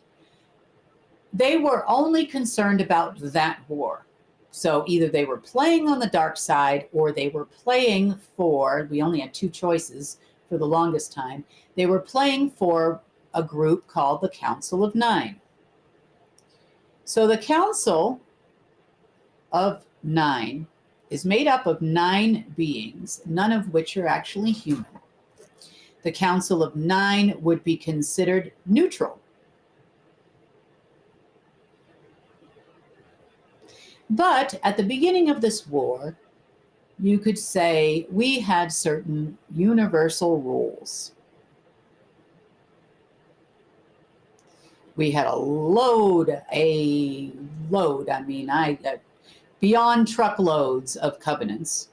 they were only concerned about that war. So either they were playing on the dark side or they were playing for, we only had two choices for the longest time, they were playing for a group called the Council of Nine. So the Council of Nine is made up of 9 beings, none of which are actually human. The Council of Nine would be considered neutral. But at the beginning of this war, you could say we had certain universal rules. We had a load, beyond truckloads of covenants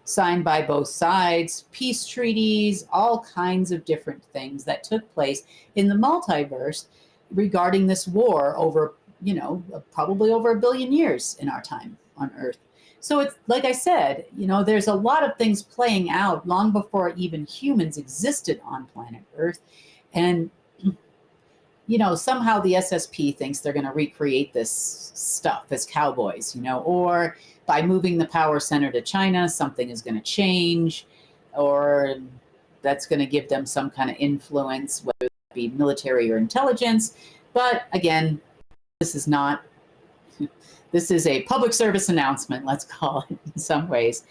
signed by both sides, peace treaties, all kinds of different things that took place in the multiverse regarding this war over, probably over 1 billion years in our time on Earth. So it's like I said, there's a lot of things playing out long before even humans existed on planet Earth. And, somehow the SSP thinks they're going to recreate this stuff as cowboys, or by moving the power center to China, something is going to change, or that's going to give them some kind of influence, whether it be military or intelligence. But again, this is a public service announcement, let's call it in some ways.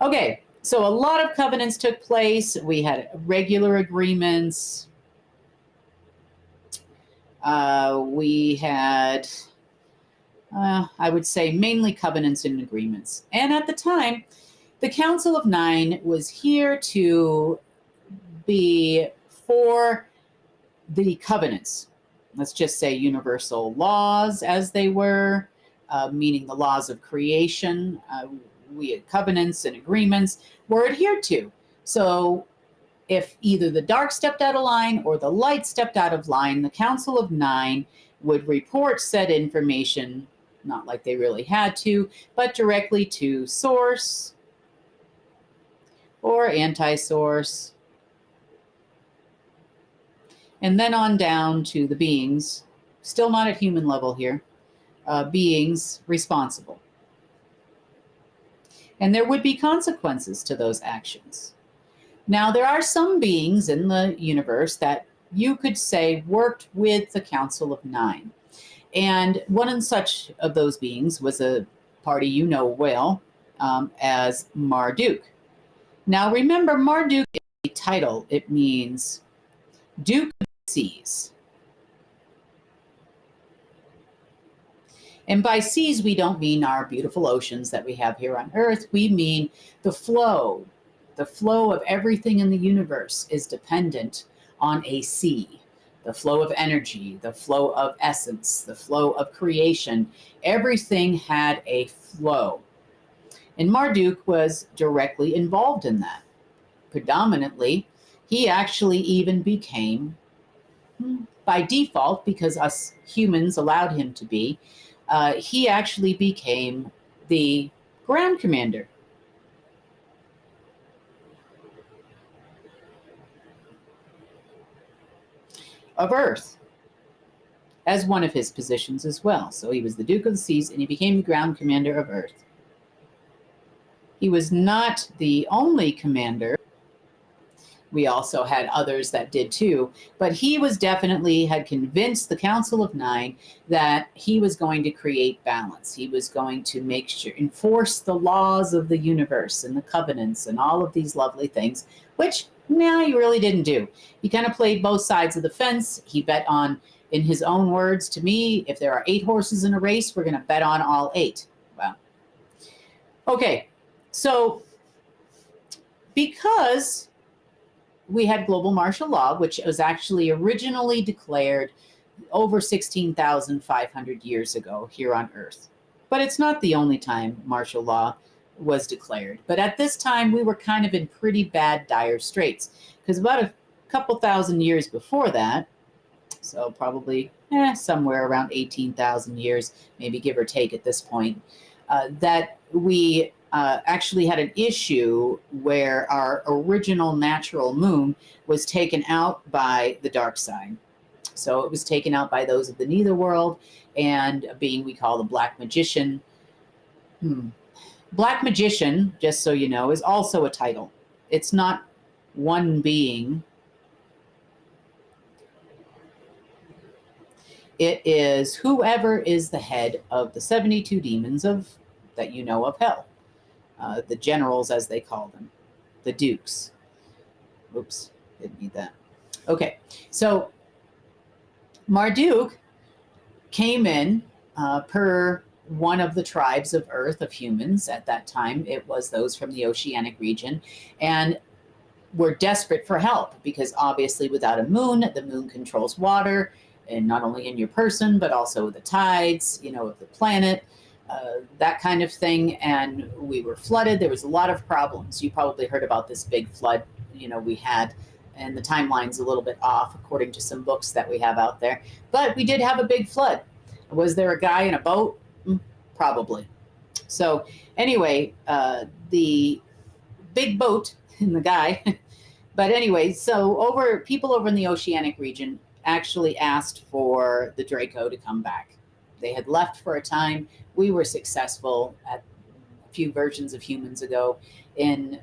Okay, so a lot of covenants took place. We had regular agreements. We had, I would say, mainly covenants and agreements. And at the time, the Council of Nine was here to be for the covenants. Let's just say universal laws as they were, meaning the laws of creation. We had covenants and agreements were adhered to. So if either the dark stepped out of line or the light stepped out of line, the Council of Nine would report said information, not like they really had to, but directly to source or anti-source, and then on down to the beings, still not at human level here, beings responsible. And there would be consequences to those actions. Now, there are some beings in the universe that you could say worked with the Council of Nine. And one and such of those beings was a party you know well as Marduk. Now, remember, Marduk is a title. It means Duke of the Seas. And by seas, we don't mean our beautiful oceans that we have here on Earth. We mean the flow. The flow of everything in the universe is dependent on a sea. The flow of energy, the flow of essence, the flow of creation. Everything had a flow. And Marduk was directly involved in that. Predominantly, he actually even became, by default, because us humans allowed him to be, he actually became the Ground Commander. Of Earth, as one of his positions as well. So he was the Duke of the Seas, and he became the Ground Commander of Earth. He was not the only commander, We also had others that did too, but he was definitely had convinced the Council of Nine that he was going to create balance. He was going to make sure, enforce the laws of the universe and the covenants and all of these lovely things, which he really didn't do. He kind of played both sides of the fence. He bet on, in his own words to me, if there are 8 horses in a race, we're going to bet on all 8. Well, okay, so because we had global martial law, which was actually originally declared over 16,500 years ago here on Earth. But it's not the only time martial law was declared. But at this time, we were kind of in pretty bad, dire straits, because about a couple thousand years before that, so probably somewhere around 18,000 years, maybe give or take at this point, that we actually had an issue where our original natural moon was taken out by the dark side. So it was taken out by those of the netherworld, and a being we call the Black Magician. Black Magician, just so you know, is also a title. It's not one being. It is whoever is the head of the 72 demons that you know of hell. The generals, as they call them, the dukes. Oops, didn't need that. Okay, so Marduk came in per one of the tribes of Earth, of humans at that time. It was those from the oceanic region, and were desperate for help because obviously without a moon, the moon controls water, and not only in your person, but also the tides, of the planet. That kind of thing, and we were flooded. There was a lot of problems. You probably heard about this big flood, we had, and the timeline's a little bit off according to some books that we have out there. But we did have a big flood. Was there a guy in a boat? Probably. So anyway, the big boat and the guy. But anyway, so people over in the oceanic region actually asked for the Draco to come back. They had left for a time. We were successful at a few versions of humans ago in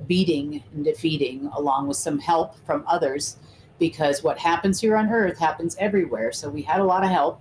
beating and defeating, along with some help from others, because what happens here on Earth happens everywhere. So we had a lot of help.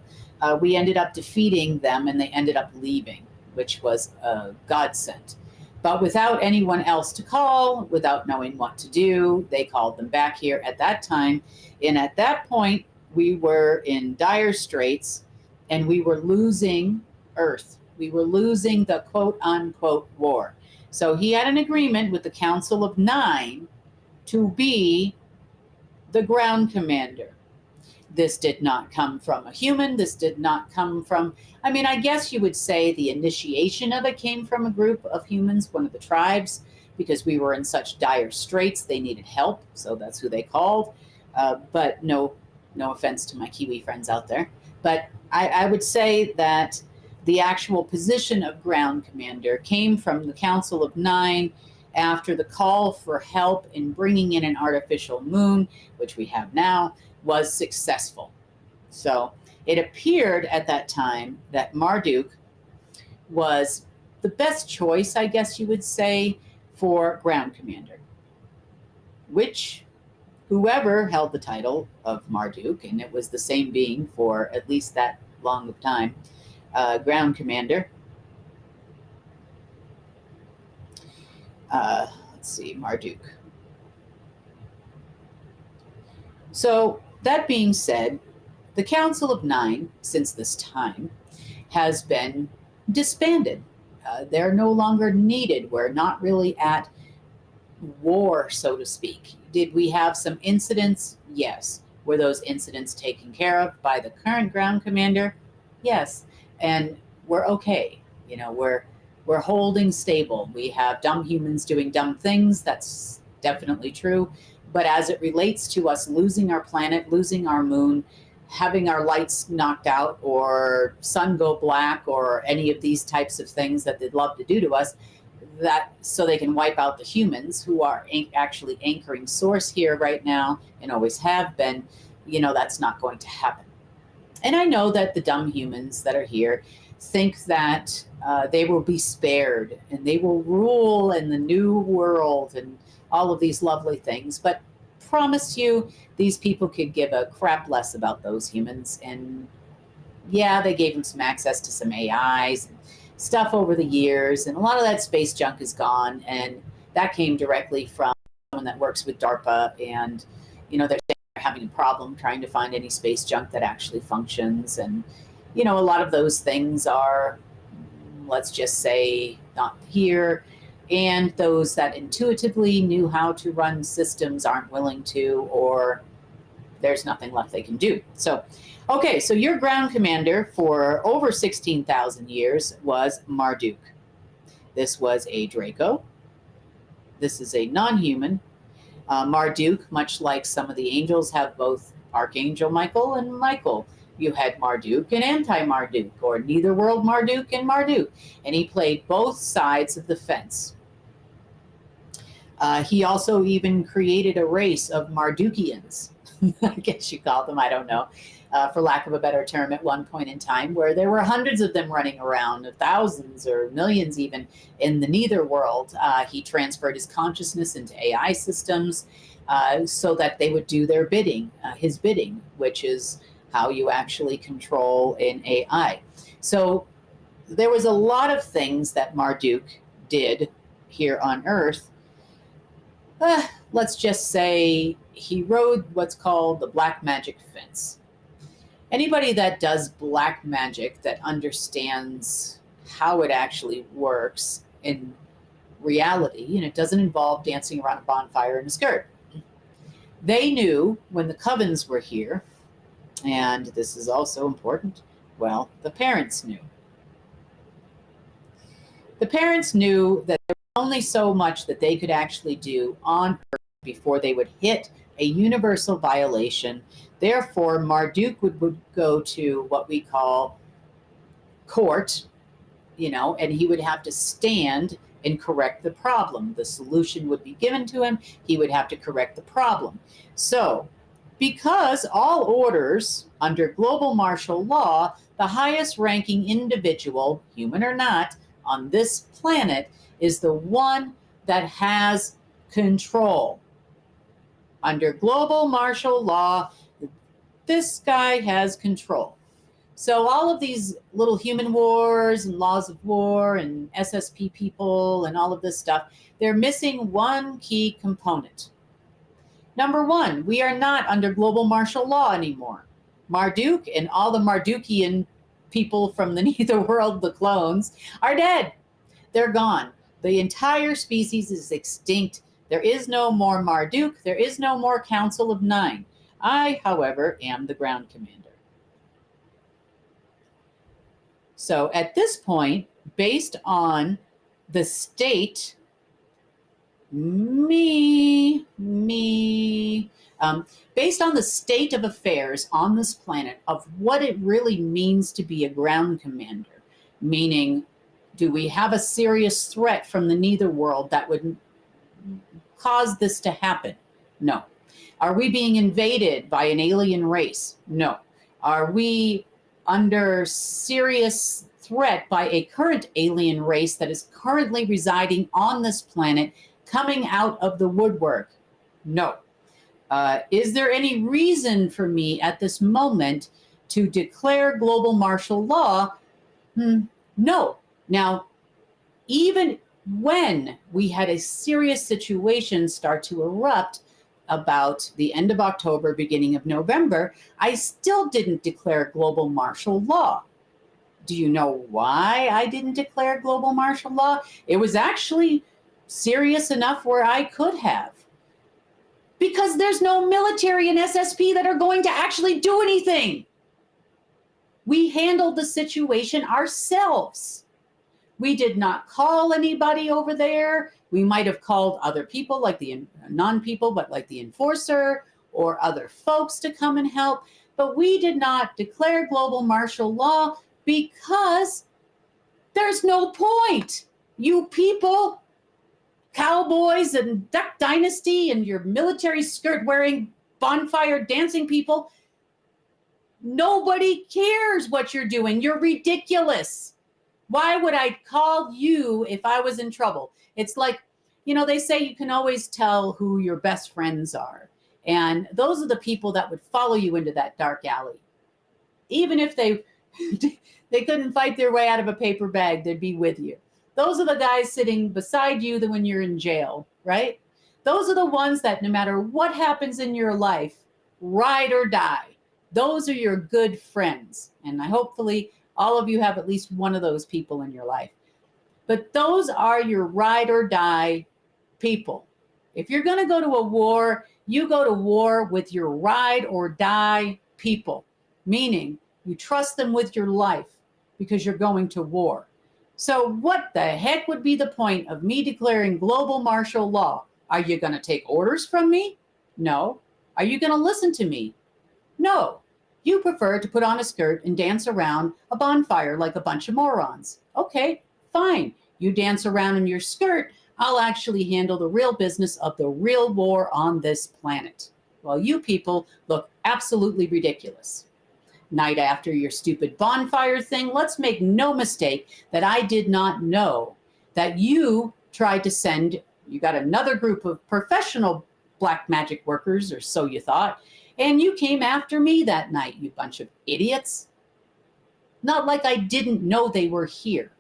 We ended up defeating them, and they ended up leaving, which was a godsend. But without anyone else to call, without knowing what to do, they called them back here at that time. And at that point, we were in dire straits, and we were losing Earth. We were losing the quote-unquote war. So he had an agreement with the Council of Nine to be the ground commander. This did not come from a human. This did not come from, I guess you would say the initiation of it came from a group of humans, one of the tribes, because we were in such dire straits. They needed help, so that's who they called. But no offense to my Kiwi friends out there. But I would say that the actual position of ground commander came from the Council of Nine after the call for help in bringing in an artificial moon, which we have now, was successful. So it appeared at that time that Marduk was the best choice, I guess you would say, for ground commander, which whoever held the title of Marduk, and it was the same being for at least that long of time, ground commander. Let's see, Marduk. So that being said, the Council of Nine, since this time, has been disbanded. They're no longer needed. We're not really at war, so to speak. Did we have some incidents? Yes. Were those incidents taken care of by the current ground commander? Yes. And we're okay. We're holding stable. We have dumb humans doing dumb things. That's definitely true. But as it relates to us losing our planet, losing our moon, having our lights knocked out, or sun go black, or any of these types of things that they'd love to do to us, that so they can wipe out the humans who are actually anchoring source here right now and always have been, that's not going to happen. And I know that the dumb humans that are here think that they will be spared and they will rule in the new world and all of these lovely things. But promise you these people could give a crap less about those humans. And yeah, they gave them some access to some AIs and stuff over the years, and a lot of that space junk is gone, and that came directly from someone that works with DARPA. And they're having a problem trying to find any space junk that actually functions. And a lot of those things are, let's just say, not here. And those that intuitively knew how to run systems aren't willing to, or there's nothing left they can do. So, okay, so your ground commander for over 16,000 years was Marduk. This was a Draco. This is a non-human. Marduk, much like some of the angels, have both Archangel Michael and Michael. You had Marduk and anti-Marduk, or neither world Marduk and Marduk. And he played both sides of the fence. He also even created a race of Mardukians, I guess you call them, I don't know, for lack of a better term, at one point in time, where there were hundreds of them running around, thousands or millions even, in the neither world. He transferred his consciousness into AI systems so that they would do their bidding, his bidding, which is how you actually control an AI. So there was a lot of things that Marduk did here on Earth. Let's just say he rode what's called the black magic fence. Anybody that does black magic, that understands how it actually works in reality, and it doesn't involve dancing around a bonfire in a skirt. They knew when the covens were here, and this is also important, well, the parents knew. The parents knew that there was only so much that they could actually do on Earth before they would hit a universal violation. Therefore, Marduk would go to what we call court, and he would have to stand and correct the problem. The solution would be given to him. He would have to correct the problem. So, because all orders under global martial law, the highest ranking individual, human or not, on this planet is the one that has control. Under global martial law, this guy has control. So all of these little human wars and laws of war and SSP people and all of this stuff, they're missing one key component. Number one, we are not under global martial law anymore. Marduk and all the Mardukian people from the neither world, the clones, are dead. They're gone. The entire species is extinct. There is no more Marduk. There is no more Council of Nine. I, however, am the ground commander. So at this point, based on the state, based on the state of affairs on this planet, of what it really means to be a ground commander, meaning, do we have a serious threat from the neither world that would cause this to happen? No. Are we being invaded by an alien race? No. Are we under serious threat by a current alien race that is currently residing on this planet, coming out of the woodwork? No. Is there any reason for me at this moment to declare global martial law? No. Now, even when we had a serious situation start to erupt about the end of October, beginning of November, I still didn't declare global martial law. Do you know why I didn't declare global martial law? It was actually serious enough where I could have. Because there's no military and SSP that are going to actually do anything. We handled the situation ourselves. We did not call anybody over there. We might have called other people, like the non-people, but like the enforcer or other folks to come and help. But we did not declare global martial law because there's no point. You people, cowboys and Duck Dynasty and your military skirt wearing bonfire dancing people, nobody cares what you're doing. You're ridiculous. Why would I call you if I was in trouble? It's like, they say you can always tell who your best friends are. And those are the people that would follow you into that dark alley. Even if they they couldn't fight their way out of a paper bag, they'd be with you. Those are the guys sitting beside you when you're in jail, right? Those are the ones that no matter what happens in your life, ride or die, those are your good friends. And hopefully all of you have at least one of those people in your life. But those are your ride or die people. If you're going to go to a war, you go to war with your ride or die people, meaning you trust them with your life because you're going to war. So what the heck would be the point of me declaring global martial law? Are you going to take orders from me? No. Are you going to listen to me? No. You prefer to put on a skirt and dance around a bonfire like a bunch of morons. Okay, fine. You dance around in your skirt. I'll actually handle the real business of the real war on this planet. While you people look absolutely ridiculous. Night after your stupid bonfire thing, let's make no mistake that I did not know that you tried to send, you got another group of professional black magic workers, or so you thought, and you came after me that night, you bunch of idiots. Not like I didn't know they were here.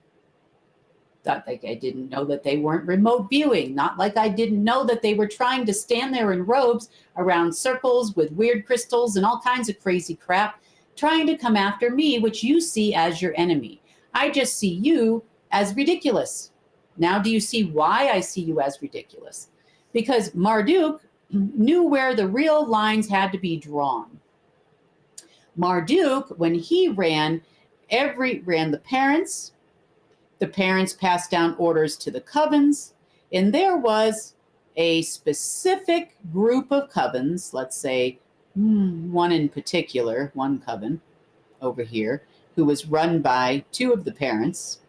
Not like I didn't know that they weren't remote viewing. Not like I didn't know that they were trying to stand there in robes around circles with weird crystals and all kinds of crazy crap, trying to come after me, which you see as your enemy. I just see you as ridiculous. Now, do you see why I see you as ridiculous? Because Marduk knew where the real lines had to be drawn. Marduk, when he ran the parents passed down orders to the covens, and there was a specific group of covens, let's say one in particular, one coven over here, who was run by two of the parents,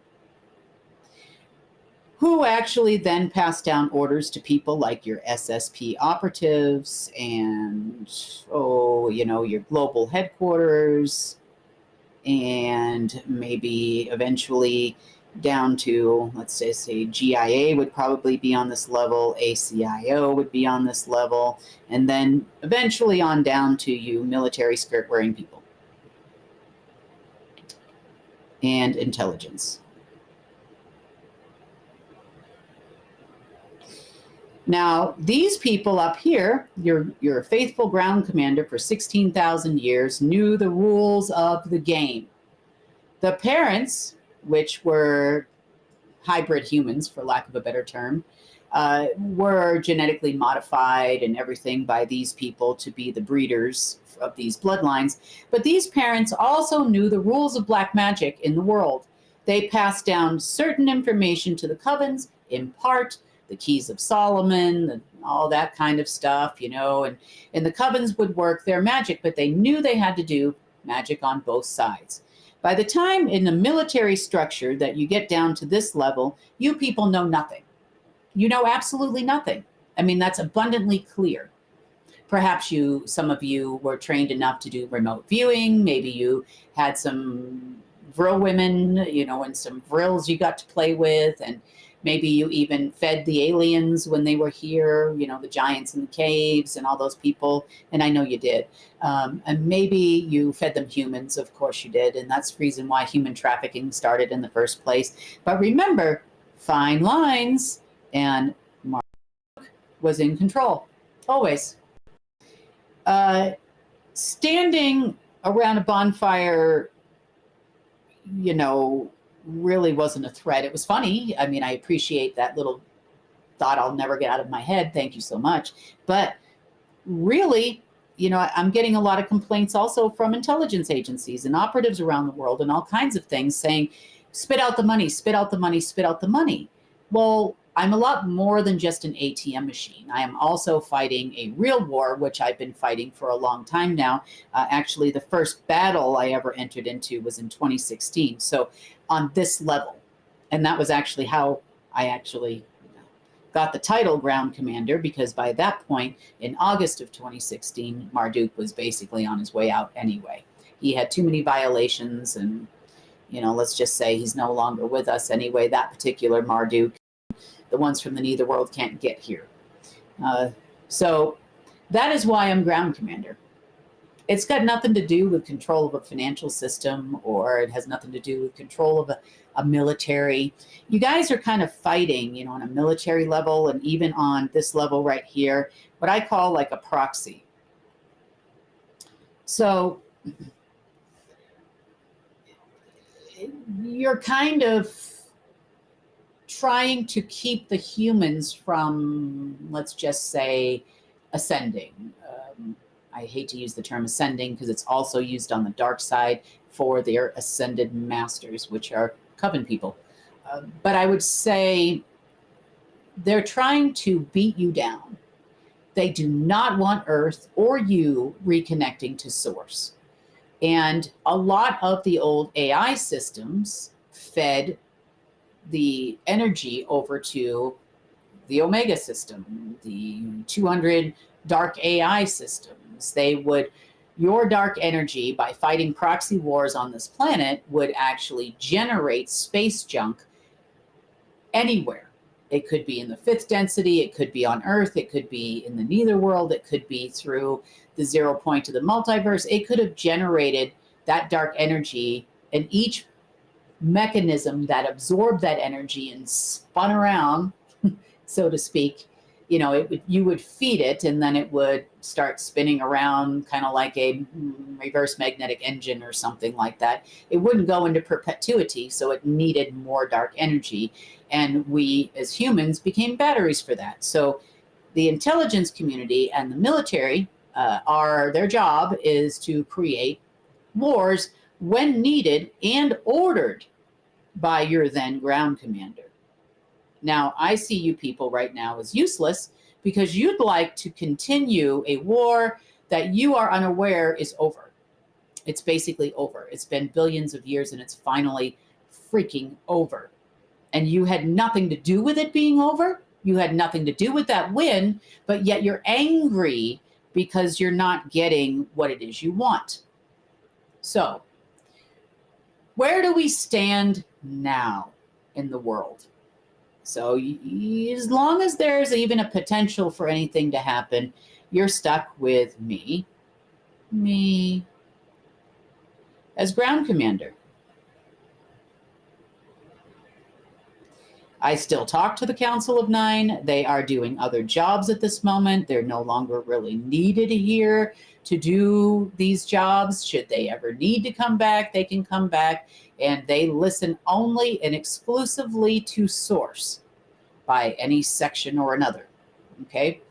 who actually then passed down orders to people like your SSP operatives and, your global headquarters, and maybe eventually down to, let's say GIA would probably be on this level, ACIO would be on this level, and then eventually on down to you military skirt wearing people and intelligence. Now, these people up here, your faithful ground commander for 16,000 years, knew the rules of the game. The parents, which were hybrid humans, for lack of a better term, were genetically modified and everything by these people to be the breeders of these bloodlines. But these parents also knew the rules of black magic in the world. They passed down certain information to the covens, in part, the keys of Solomon, all that kind of stuff, and the covens would work their magic, but they knew they had to do magic on both sides. By the time in the military structure that you get down to this level, you people know nothing. You know absolutely nothing. I mean, that's abundantly clear. Perhaps some of you were trained enough to do remote viewing. Maybe you had some vril women, and some vrils you got to play with, and maybe you even fed the aliens when they were here, the giants in the caves and all those people. And I know you did. And maybe you fed them humans. Of course you did. And that's the reason why human trafficking started in the first place. But remember, fine lines, and Mark was in control, always. Standing around a bonfire, really wasn't a threat. It was funny. I mean, I appreciate that little thought I'll never get out of my head. Thank you so much. But really, I'm getting a lot of complaints also from intelligence agencies and operatives around the world and all kinds of things saying, spit out the money, spit out the money, spit out the money. Well, I'm a lot more than just an ATM machine. I am also fighting a real war, which I've been fighting for a long time now. Actually, the first battle I ever entered into was in 2016. So on this level. And that was actually how I actually got the title Ground Commander, because by that point, in August of 2016, Marduk was basically on his way out anyway. He had too many violations, and, let's just say he's no longer with us anyway. That particular Marduk, the ones from the Netherworld can't get here. So That is why I'm ground commander. It's got nothing to do with control of a financial system, or it has nothing to do with control of a military. You guys are kind of fighting, you know, on a military level and even on this level right here, what I call like a proxy. So you're kind of trying to keep the humans from, let's just say, ascending. I hate to use the term ascending because it's also used on the dark side for their ascended masters, which are coven people. But I would say they're trying to beat you down. They do not want Earth or you reconnecting to source. And a lot of the old AI systems fed the energy over to the Omega system, the 200 dark AI systems. They would, your dark energy, by fighting proxy wars on this planet, would actually generate space junk anywhere. It could be in the fifth density, it could be on Earth, it could be in the neither world, it could be through the 0 point of the multiverse. It could have generated that dark energy, and each mechanism that absorbed that energy and spun around, so to speak, you know, you would feed it and then it would start spinning around kind of like a reverse magnetic engine or something like that. It wouldn't go into perpetuity, so it needed more dark energy. And we as humans became batteries for that. So the intelligence community and the military their job is to create wars when needed and ordered by your then ground commander. Now, I see you people right now as useless because you'd like to continue a war that you are unaware is over. It's basically over. It's been billions of years and it's finally freaking over. And you had nothing to do with it being over. You had nothing to do with that win, but yet you're angry because you're not getting what it is you want. So, where do we stand now in the world? So as long as there's even a potential for anything to happen, you're stuck with me as ground commander. I still talk to the Council of Nine. They are doing other jobs at this moment. They're no longer really needed here to do these jobs. Should they ever need to come back, they can come back, and they listen only and exclusively to source by any section or another. Okay?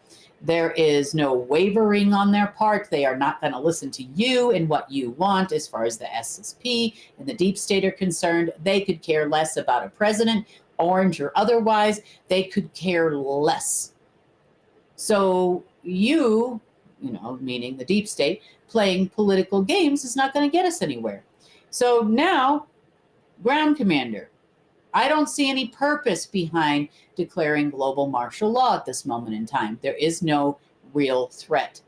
There is no wavering on their part. They are not going to listen to you and what you want as far as the SSP and the deep state are concerned. They could care less about a president, orange or otherwise. They could care less. So you know, meaning the deep state, playing political games is not going to get us anywhere. So now, ground commander, I don't see any purpose behind declaring global martial law at this moment in time. There is no real threat.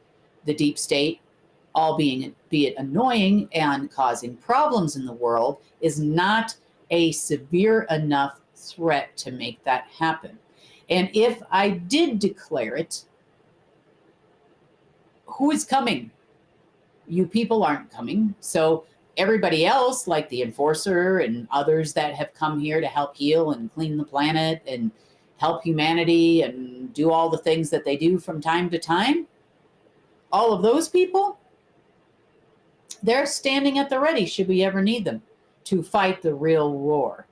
The deep state, be it annoying and causing problems in the world, is not a severe enough threat to make that happen. And if I did declare it, who is coming? You people aren't coming. So everybody else, like the Enforcer and others that have come here to help heal and clean the planet and help humanity and do all the things that they do from time to time, all of those people, they're standing at the ready should we ever need them to fight the real war,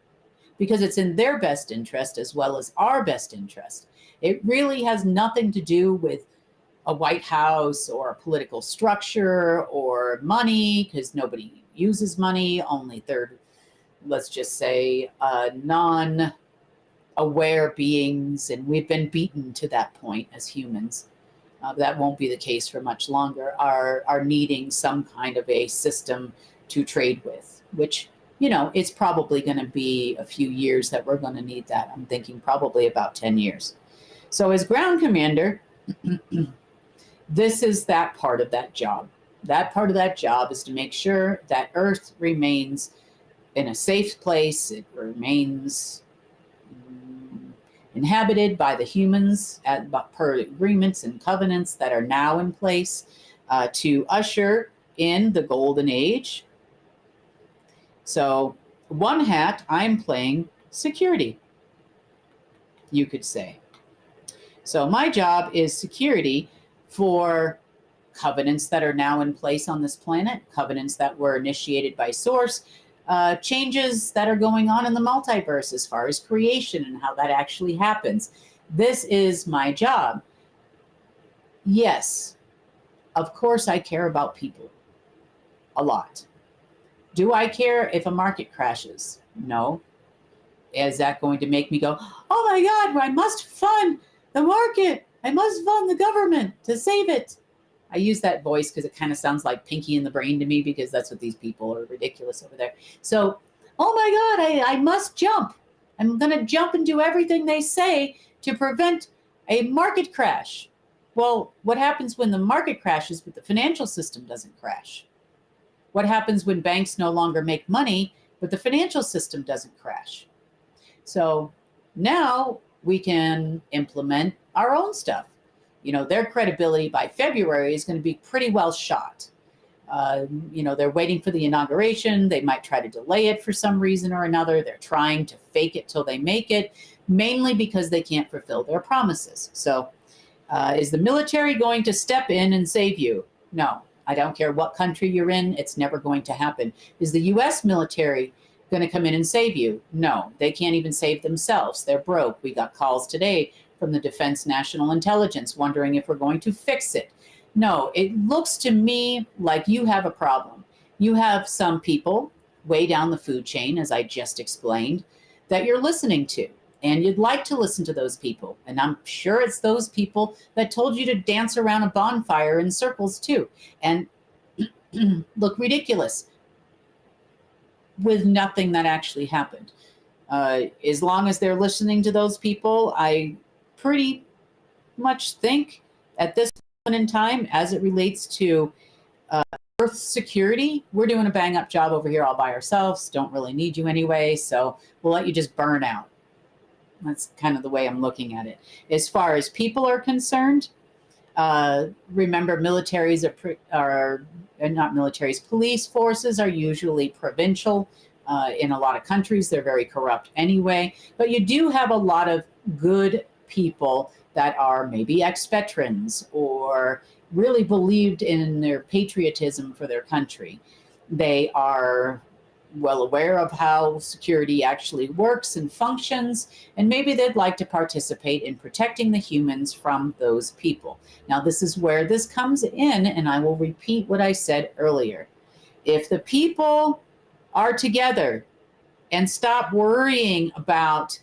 because it's in their best interest as well as our best interest. It really has nothing to do with a White House or a political structure or money, because nobody uses money, only let's just say, non-aware beings, and we've been beaten to that point as humans. That won't be the case for much longer, are needing some kind of a system to trade with, which, you know, it's probably going to be a few years that we're going to need that. I'm thinking probably about 10 years. So as ground commander, this is that part of that job. That part of that job is to make sure that Earth remains in a safe place. It remains inhabited by the humans per agreements and covenants that are now in place to usher in the golden age. So one hat, I'm playing security, you could say. So my job is security for covenants that are now in place on this planet, covenants that were initiated by Source, changes that are going on in the multiverse as far as creation and how that actually happens. This is my job. Yes, of course I care about people a lot. Do I care if a market crashes? No. Is that going to make me go, oh my God, I must fund the market. I must fund the government to save it. I use that voice because it kind of sounds like Pinky in the Brain to me, because that's what these people are ridiculous over there. So, oh my God, I must jump. I'm going to jump and do everything they say to prevent a market crash. Well, what happens when the market crashes but the financial system doesn't crash? What happens when banks no longer make money but the financial system doesn't crash? So now we can implement our own stuff. You know, their credibility by February is going to be pretty well shot. You know, they're waiting for the inauguration. They might try to delay it for some reason or another. They're trying to fake it till they make it, mainly because they can't fulfill their promises. So is the military going to step in and save you? No, I don't care what country you're in. It's never going to happen. Is the U.S. military going to come in and save you? No, they can't even save themselves. They're broke. We got calls today from the Defense National Intelligence wondering if we're going to fix it. No, it looks to me like you have a problem. You have some people way down the food chain, as I just explained, that you're listening to. And you'd like to listen to those people. And I'm sure it's those people that told you to dance around a bonfire in circles too, and look ridiculous with nothing that actually happened. As long as they're listening to those people, I pretty much think at this point in time, as it relates to Earth security, we're doing a bang up job over here all by ourselves. Don't really need you anyway, so we'll let you just burn out. That's kind of the way I'm looking at it. As far as people are concerned, remember militaries are not militaries, police forces are usually provincial. In a lot of countries, they're very corrupt anyway. But you do have a lot of good people that are maybe ex-veterans or really believed in their patriotism for their country. They are well aware of how security actually works and functions, and maybe they'd like to participate in protecting the humans from those people. Now, this is where this comes in, and I will repeat what I said earlier. If the people are together and stop worrying about,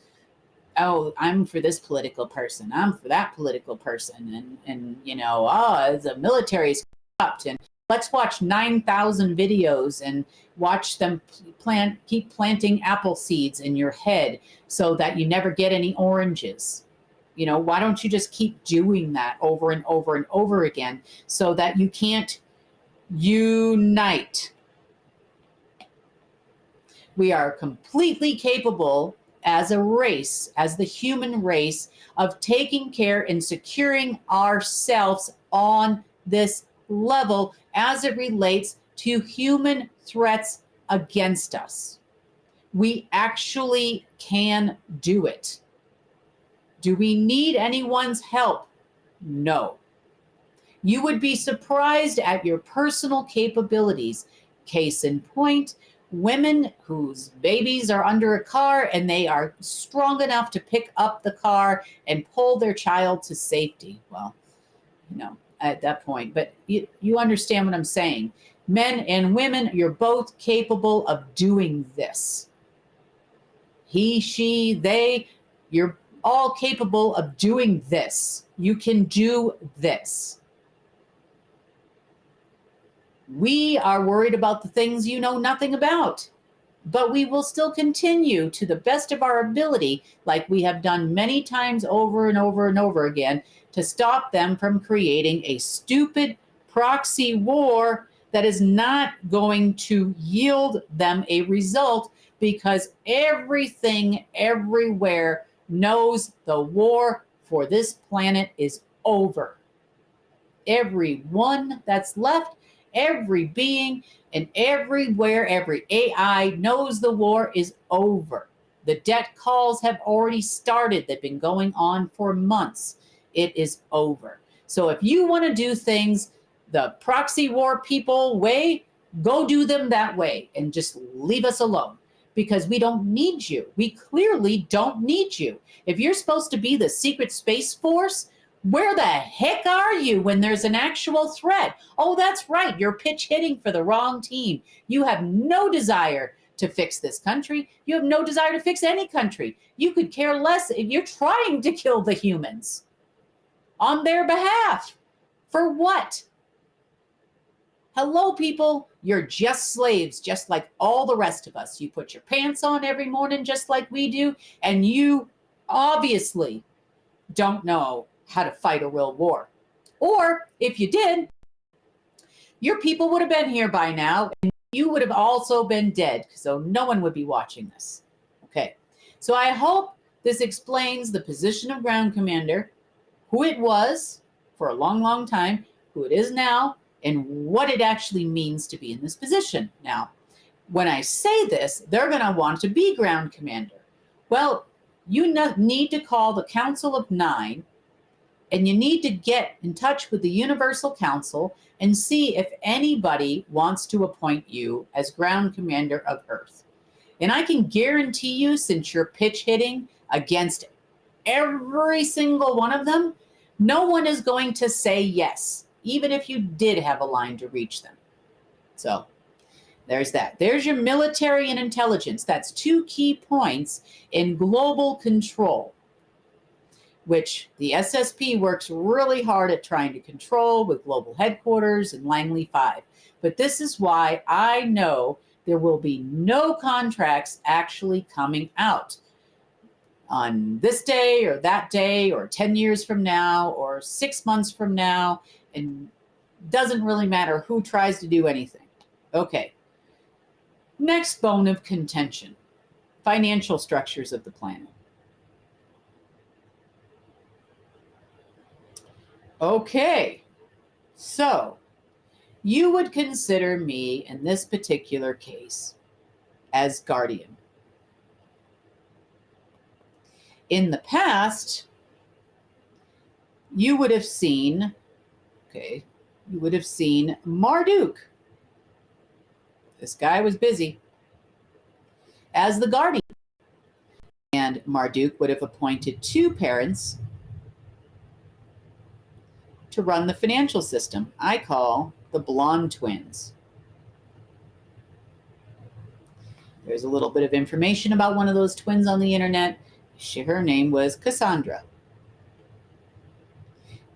oh, I'm for this political person, I'm for that political person, and you know, the military's corrupt, and let's watch 9,000 videos and watch them keep planting apple seeds in your head so that you never get any oranges. You know, why don't you just keep doing that over and over and over again so that you can't unite? We are completely capable as a race, as the human race, of taking care and securing ourselves on this level as it relates to human threats against us. We actually can do it. Do we need anyone's help? No. You would be surprised at your personal capabilities. Case in point, women whose babies are under a car and they are strong enough to pick up the car and pull their child to safety. Well, you know, at that point, but you understand what I'm saying. Men and women, you're both capable of doing this. He, she, they, you're all capable of doing this. You can do this. We are worried about the things you know nothing about, but we will still continue to the best of our ability, like we have done many times over and over and over again, to stop them from creating a stupid proxy war that is not going to yield them a result, because everything everywhere knows the war for this planet is over. Every one that's left, every being, and everywhere, every AI knows the war is over. The debt calls have already started. They've been going on for months. It is over. So if you want to do things the proxy war people way, go do them that way and just leave us alone, because we don't need you. We clearly don't need you. If you're supposed to be the secret space force, where the heck are you when there's an actual threat? Oh, that's right. You're pitch hitting for the wrong team. You have no desire to fix this country. You have no desire to fix any country. You could care less if you're trying to kill the humans on their behalf. For what? Hello, people. You're just slaves, just like all the rest of us. You put your pants on every morning just like we do, and you obviously don't know how to fight a real war. Or if you did, your people would have been here by now, and you would have also been dead, so no one would be watching this. Okay, so I hope this explains the position of ground commander, who it was for a long, long time, who it is now, and what it actually means to be in this position. Now, when I say this, they're going to want to be ground commander. Well, you need to call the Council of Nine, and you need to get in touch with the Universal Council and see if anybody wants to appoint you as ground commander of Earth. And I can guarantee you, since you're pitch hitting against every single one of them, no one is going to say yes, even if you did have a line to reach them. So there's that. There's your military and intelligence. That's 2 key points in global control, which the SSP works really hard at trying to control with global headquarters and Langley 5. But this is why I know there will be no contracts actually coming out on this day or that day or 10 years from now or 6 months from now. And doesn't really matter who tries to do anything. Okay. Next bone of contention, financial structures of the planet. Okay, so you would consider me in this particular case as guardian. In the past, you would have seen, Marduk. This guy was busy as the guardian. And Marduk would have appointed 2 parents to run the financial system. I call the blonde twins. There's a little bit of information about one of those twins on the internet. Her name was Cassandra.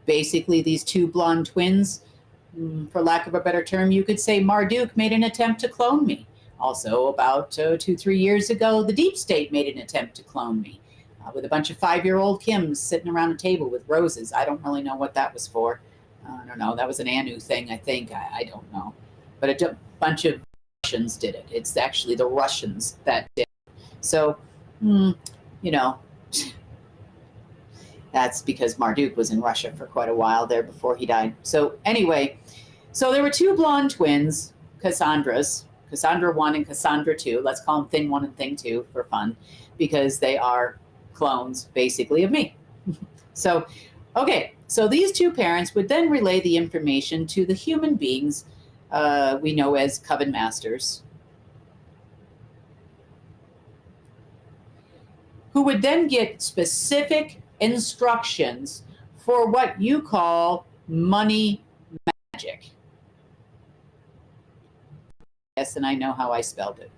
Basically, these 2 blonde twins, for lack of a better term, you could say Marduk made an attempt to clone me. Also, about 2-3 years ago, the deep state made an attempt to clone me. With a bunch of 5-year-old Kims sitting around a table with roses. I don't really know what that was for. I don't know. That was an Anu thing, I think. I don't know. But a bunch of Russians did it. It's actually the Russians that did it. So, that's because Marduk was in Russia for quite a while there before he died. So anyway, so there were 2 blonde twins, Cassandras, Cassandra 1 and Cassandra 2. Let's call them Thing 1 and Thing 2 for fun, because they are clones basically of me. So, okay, so these 2 parents would then relay the information to the human beings we know as Coven Masters, who would then get specific instructions for what you call money magic. Yes, and I know how I spelled it.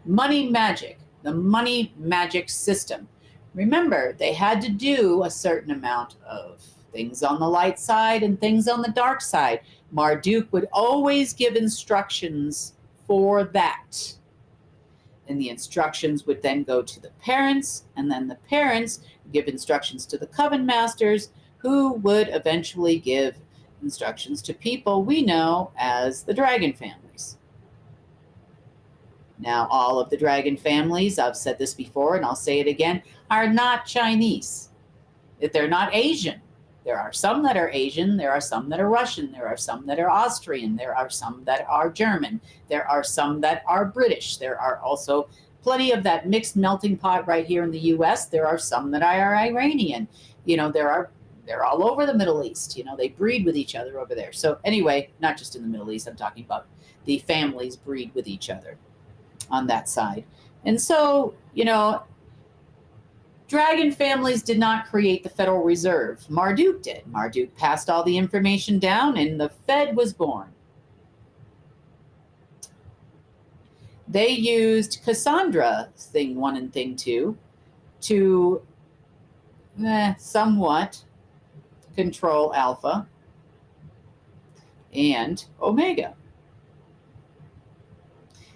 Money magic, the money magic system. Remember, they had to do a certain amount of things on the light side and things on the dark side. Marduk would always give instructions for that. And the instructions would then go to the parents, and then the parents would give instructions to the Coven Masters, who would eventually give instructions to people we know as the Dragon families. Now, all of the dragon families, I've said this before and I'll say it again, are not Chinese. They're not Asian. There are some that are Asian. There are some that are Russian. There are some that are Austrian. There are some that are German. There are some that are British. There are also plenty of that mixed melting pot right here in the U.S. There are some that are Iranian. They're all over the Middle East. They breed with each other over there. So anyway, not just in the Middle East. I'm talking about the families breed with each other on that side. And so, dragon families did not create the Federal Reserve. Marduk did. Marduk passed all the information down and the Fed was born. They used Cassandra, thing 1 and thing 2, to somewhat control Alpha and Omega.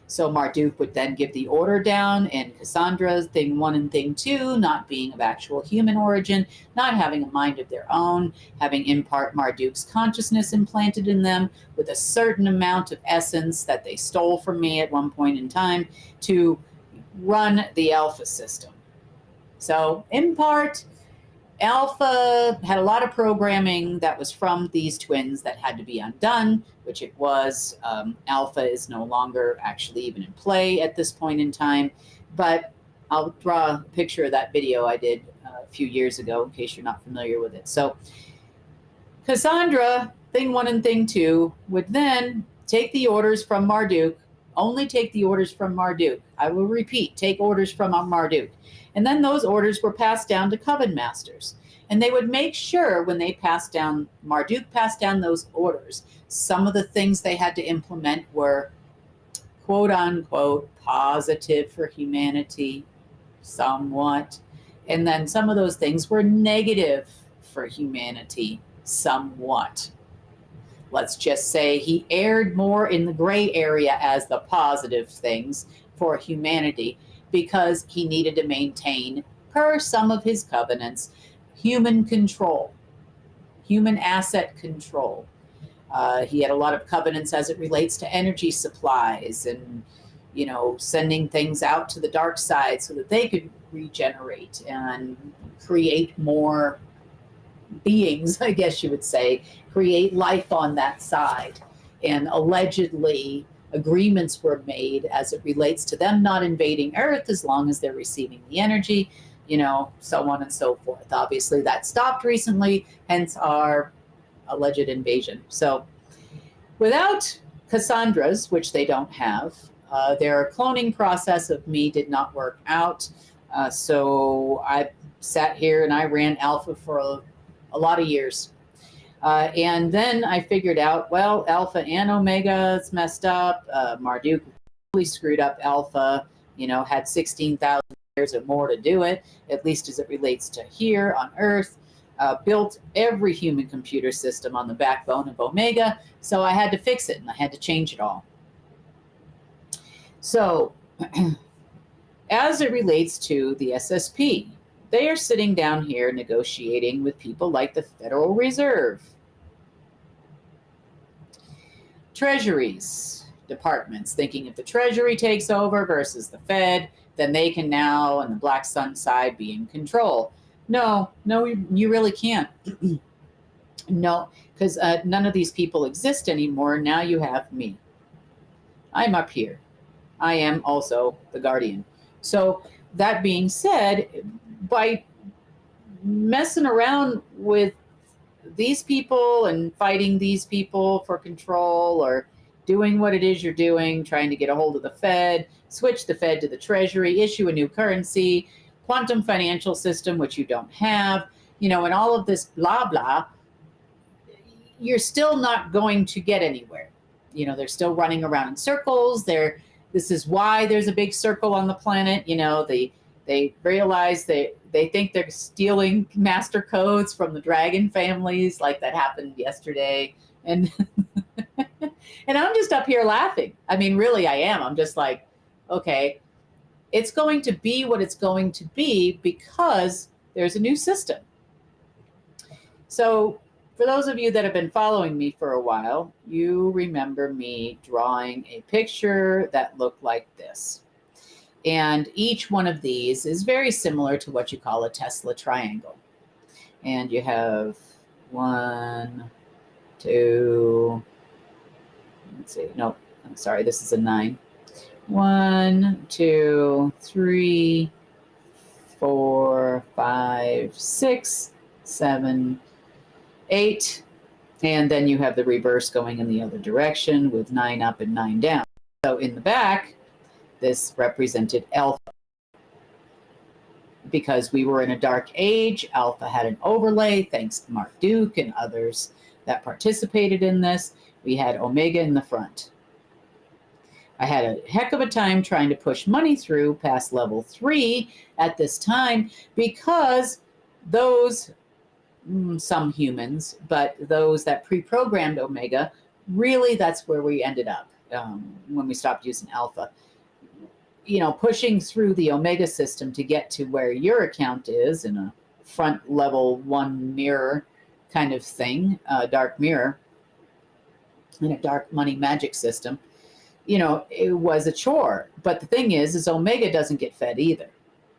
So Marduk would then give the order down, and Cassandra's thing 1 and thing 2, not being of actual human origin, not having a mind of their own, having in part Marduk's consciousness implanted in them with a certain amount of essence that they stole from me at one point in time to run the Alpha system. So in part, Alpha had a lot of programming that was from these twins that had to be undone, which it was. Alpha is no longer actually even in play at this point in time. But I'll draw a picture of that video I did a few years ago in case you're not familiar with it. So Cassandra, thing 1 and thing 2, would then take the orders from Marduk, only take the orders from Marduk. I will repeat, take orders from Marduk. And then those orders were passed down to Coven Masters. And they would make sure when they passed down, Marduk passed down those orders, some of the things they had to implement were, quote unquote, positive for humanity, somewhat. And then some of those things were negative for humanity, somewhat. Let's just say he erred more in the gray area as the positive things for humanity, because he needed to maintain, per some of his covenants, human control, human asset control. He had a lot of covenants as it relates to energy supplies and, sending things out to the dark side so that they could regenerate and create more beings, I guess you would say, create life on that side. And allegedly, agreements were made as it relates to them not invading Earth as long as they're receiving the energy, so on and so forth. Obviously, that stopped recently, hence our alleged invasion. So without Cassandra's, which they don't have, their cloning process of me did not work out. So I sat here and I ran Alpha for a lot of years. And then I figured out, well, Alpha and Omega is messed up. Marduk really screwed up Alpha, had 16,000 years or more to do it, at least as it relates to here on Earth. Built every human computer system on the backbone of Omega. So I had to fix it and I had to change it all. So as it relates to the SSP, they are sitting down here negotiating with people like the Federal Reserve, treasuries, departments, thinking if the Treasury takes over versus the Fed, then they can now, on the Black Sun side, be in control. No, you really can't. No, because none of these people exist anymore. Now you have me. I'm up here. I am also the Guardian. So that being said, by messing around with these people and fighting these people for control, or doing what it is you're doing, trying to get a hold of the Fed, switch the Fed to the Treasury, issue a new currency, quantum financial system, which you don't have, and all of this blah, blah, you're still not going to get anywhere. They're still running around in circles. This is why there's a big circle on the planet. They realize they think they're stealing master codes from the dragon families, like that happened yesterday. And and I'm just up here laughing. I mean, really, I am. I'm just like, okay, it's going to be what it's going to be because there's a new system. So For those of you that have been following me for a while, you remember me drawing a picture that looked like this. And each one of these is very similar to what you call a Tesla triangle. And you have 1, 2, let's see, no, I'm sorry, this is a 9. 1, 2, 3, 4, 5, 6, 7, 8. And then you have the reverse going in the other direction with 9 up and 9 down. So in the back, this represented alpha. Because we were in a dark age, alpha had an overlay, thanks to Mark Duke and others that participated in this. We had omega in the front. I had a heck of a time trying to push money through past level 3 at this time because those, some humans, but those that pre-programmed omega, really that's where we ended up when we stopped using alpha. Pushing through the omega system to get to where your account is in a front level 1 mirror kind of thing, dark mirror, in a dark money magic system, it was a chore. But the thing is omega doesn't get fed either.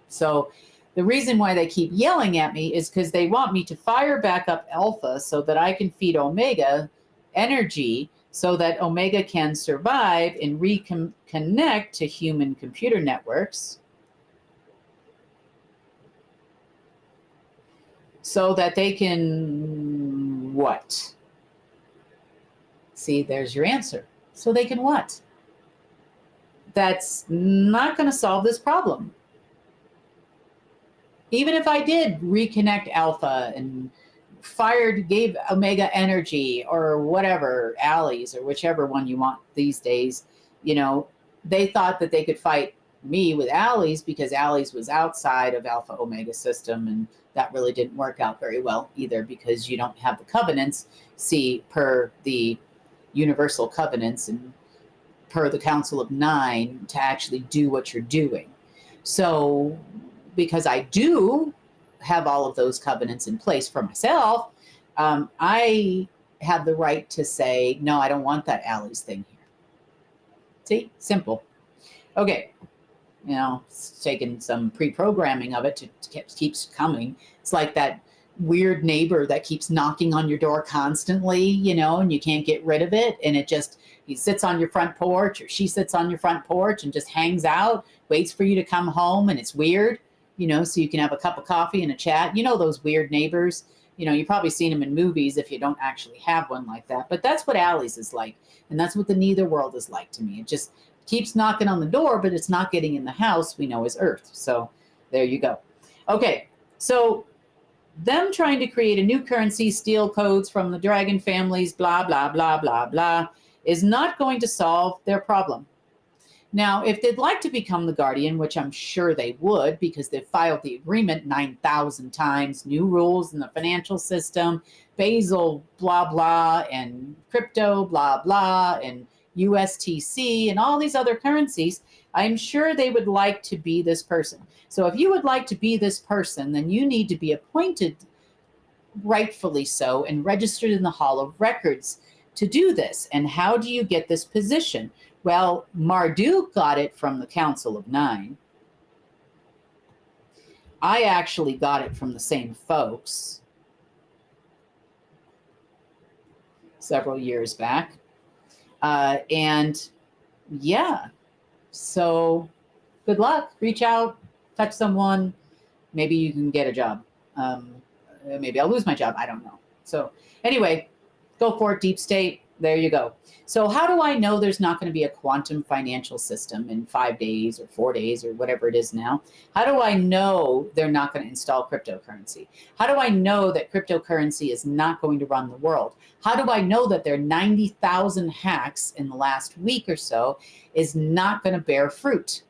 So the reason why they keep yelling at me is because they want me to fire back up alpha so that I can feed omega energy so that omega can survive and reconnect to human computer networks so that they can what? See, there's your answer. So they can what? That's not going to solve this problem. Even if I did reconnect alpha and gave omega energy or whatever, alleys or whichever one you want these days, they thought that they could fight me with alleys because alleys was outside of alpha omega system, and that really didn't work out very well either because you don't have the covenants, per the universal covenants and per the Council of 9 to actually do what you're doing. So because I do have all of those covenants in place for myself, I have the right to say, no, I don't want that alleys thing here. See, simple. Okay, it's taken some pre-programming of it to keeps coming. It's like that weird neighbor that keeps knocking on your door constantly, and you can't get rid of it. And he sits on your front porch or she sits on your front porch and just hangs out, waits for you to come home. And it's weird, so you can have a cup of coffee and a chat. Those weird neighbors, you've probably seen them in movies if you don't actually have one like that. But that's what alleys is like. And that's what the neither world is like to me. It just keeps knocking on the door, but it's not getting in the house we know as Earth. So there you go. Okay, so them trying to create a new currency, steal codes from the dragon families, blah, blah, blah, blah, blah, is not going to solve their problem. Now, if they'd like to become the Guardian, which I'm sure they would because they've filed the agreement 9,000 times, new rules in the financial system, Basel, blah, blah, and crypto, blah, blah, and USTC, and all these other currencies, I'm sure they would like to be this person. So if you would like to be this person, then you need to be appointed, rightfully so, and registered in the Hall of Records to do this. And how do you get this position? Well, Marduk got it from the Council of 9. I actually got it from the same folks several years back. And yeah, so good luck. Reach out, touch someone. Maybe you can get a job. Maybe I'll lose my job. I don't know. So anyway, go for it, deep state. There you go. So how do I know there's not going to be a quantum financial system in 5 days or 4 days or whatever it is now? How do I know they're not going to install cryptocurrency? How do I know that cryptocurrency is not going to run the world? How do I know that their 90,000 hacks in the last week or so is not going to bear fruit?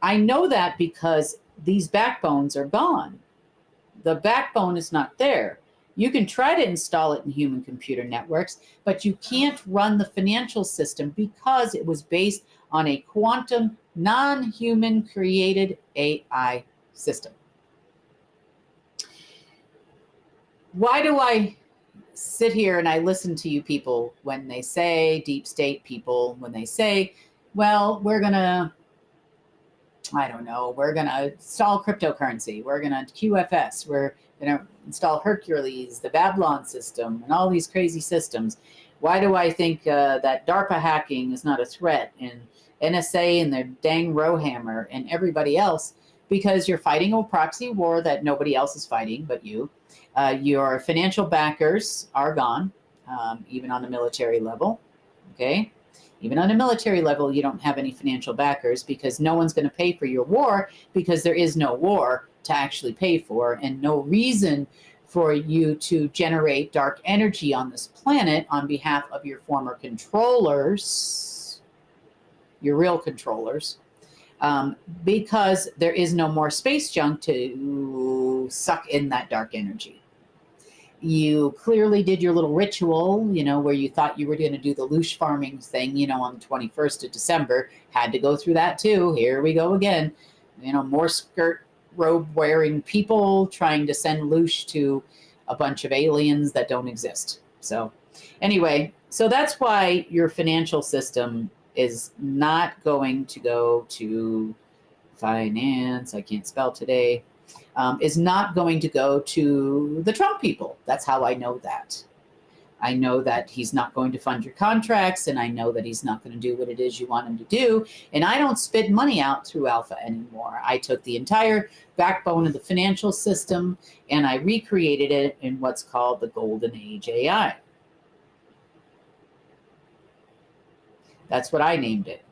I know that because these backbones are gone. The backbone is not there. You can try to install it in human computer networks, but you can't run the financial system because it was based on a quantum, non-human created AI system. Why do I sit here and I listen to you people when they say, deep state people, when they say, well, we're going to, I don't know, we're going to install cryptocurrency, we're going to QFS, we're going to install Hercules, the Babylon system, and all these crazy systems. Why do I think that DARPA hacking is not a threat, and NSA and their dang Rowhammer and everybody else? Because you're fighting a proxy war that nobody else is fighting but you. Your financial backers are gone, even on the military level, okay? Even on a military level, you don't have any financial backers because no one's going to pay for your war because there is no war to actually pay for and no reason for you to generate dark energy on this planet on behalf of your former controllers, your real controllers, because there is no more space junk to suck in that dark energy. You clearly did your little ritual, where you thought you were going to do the loosh farming thing, on the 21st of December. Had to go through that too. Here we go again. More skirt robe wearing people trying to send loosh to a bunch of aliens that don't exist. So anyway, so that's why your financial system is not going to go to finance. I can't spell today. Is not going to go to the Trump people. That's how I know that. I know that he's not going to fund your contracts, and I know that he's not going to do what it is you want him to do. And I don't spit money out through Alpha anymore. I took the entire backbone of the financial system and I recreated it in what's called the Golden Age AI. That's what I named it.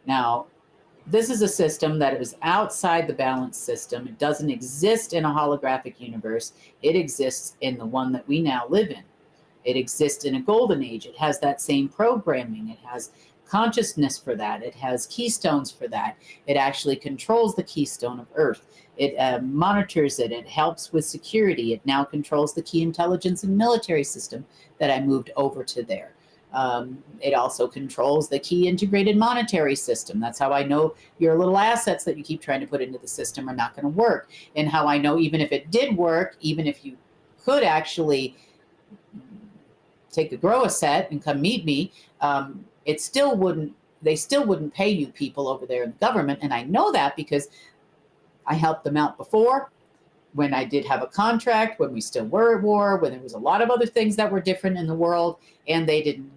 Now, this is a system that is outside the balance system. It doesn't exist in a holographic universe. It exists in the one that we now live in. It exists in a golden age. It has that same programming. It has consciousness for that. It has keystones for that. It actually controls the keystone of Earth. It monitors it. It helps with security. It now controls the key intelligence and military system that I moved over to there. It also controls the key integrated monetary system. That's how I know your little assets that you keep trying to put into the system are not going to work. And how I know even if it did work, even if you could actually take a grow a set and come meet me, they still wouldn't pay you people over there in the government. And I know that because I helped them out before. When I did have a contract, when we still were at war, when there was a lot of other things that were different in the world, and they didn't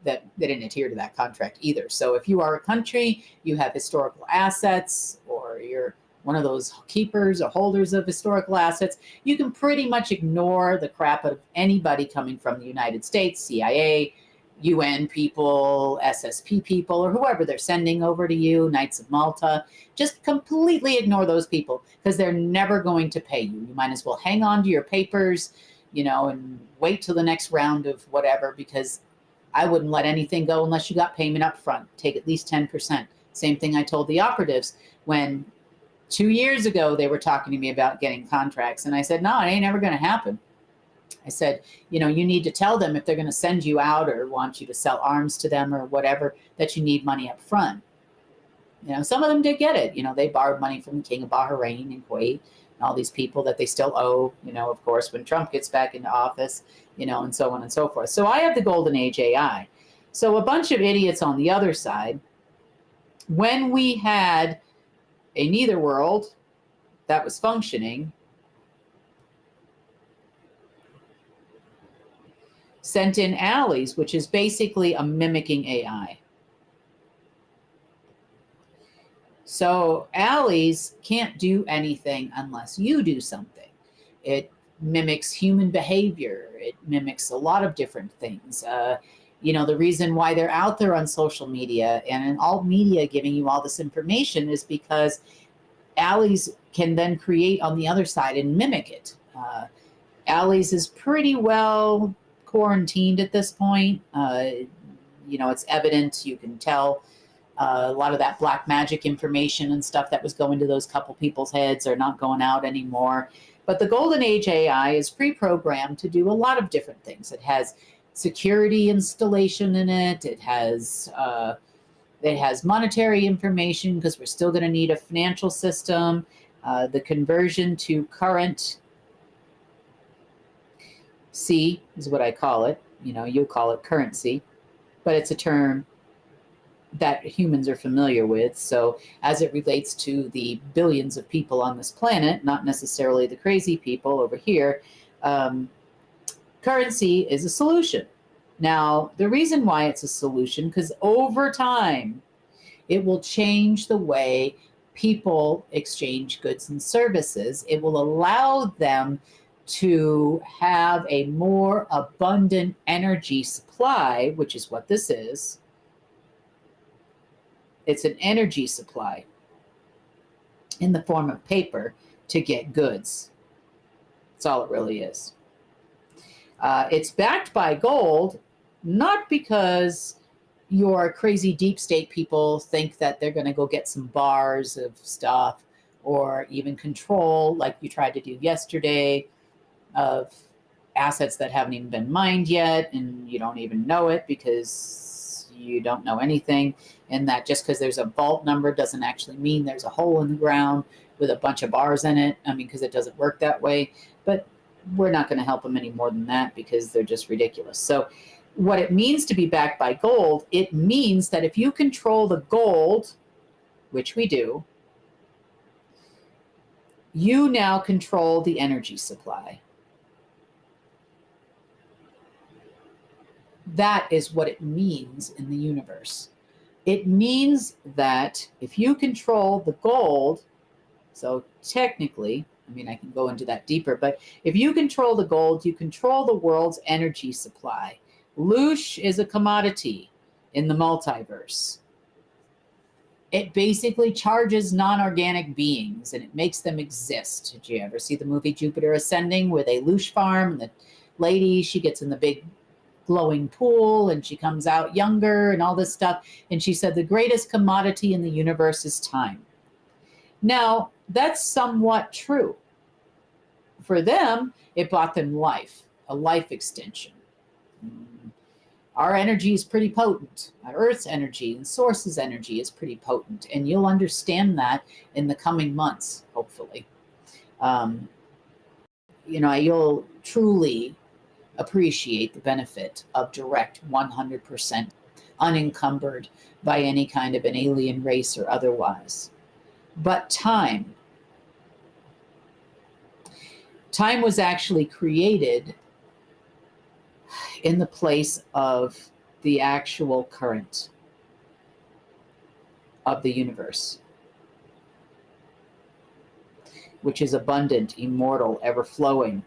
adhere to that contract either. So if you are a country, you have historical assets, or you're one of those keepers or holders of historical assets, you can pretty much ignore the crap of anybody coming from the United States, CIA, UN people, SSP people, or whoever they're sending over to you, Knights of Malta. Just completely ignore those people because they're never going to pay you. You might as well hang on to your papers, and wait till the next round of whatever, because I wouldn't let anything go unless you got payment up front. Take at least 10%. Same thing I told the operatives when 2 years ago they were talking to me about getting contracts. And I said, no, it ain't ever going to happen. I said, you need to tell them if they're going to send you out or want you to sell arms to them or whatever, that you need money up front. Some of them did get it. They borrowed money from the King of Bahrain and Kuwait and all these people that they still owe, of course, when Trump gets back into office, and so on and so forth. So I have the Golden Age AI. So a bunch of idiots on the other side, when we had a neither world that was functioning, sent in alleys, which is basically a mimicking AI. So alleys can't do anything unless you do something. It mimics human behavior. It mimics a lot of different things. The reason why they're out there on social media and in all media giving you all this information is because alleys can then create on the other side and mimic it. Alleys is pretty well quarantined at this point. It's evident. You can tell a lot of that black magic information and stuff that was going to those couple people's heads are not going out anymore. But the Golden Age AI is pre-programmed to do a lot of different things. It has security installation in it. It has monetary information because we're still going to need a financial system. The conversion to current C is what I call it. You'll call it currency, but it's a term that humans are familiar with. So as it relates to the billions of people on this planet, not necessarily the crazy people over here, currency is a solution. Now, the reason why it's a solution, because over time, it will change the way people exchange goods and services. It will allow them to have a more abundant energy supply, which is what this is. It's an energy supply in the form of paper to get goods. That's all it really is. It's backed by gold, not because your crazy deep state people think that they're going to go get some bars of stuff or even control, like you tried to do yesterday, of assets that haven't even been mined yet, and you don't even know it because you don't know anything. And that just because there's a vault number doesn't actually mean there's a hole in the ground with a bunch of bars in it. I mean, because it doesn't work that way. But we're not going to help them any more than that because they're just ridiculous. So what it means to be backed by gold, it means that if you control the gold, which we do, you now control the energy supply. That is what it means in the universe. It means that if you control the gold, so technically, I mean, I can go into that deeper, but if you control the gold, you control the world's energy supply. Loosh is a commodity in the multiverse. It basically charges non-organic beings and it makes them exist. Did you ever see the movie Jupiter Ascending where they loosh farm and the lady, she gets in the big glowing pool and she comes out younger and all this stuff. And she said the greatest commodity in the universe is time. Now, that's somewhat true. For them, it bought them life, a life extension. Our energy is pretty potent. Our Earth's energy and Source's energy is pretty potent. And you'll understand that in the coming months, hopefully. You'll truly appreciate the benefit of direct 100% unencumbered by any kind of an alien race or otherwise. But time was actually created in the place of the actual current of the universe, which is abundant, immortal, ever-flowing.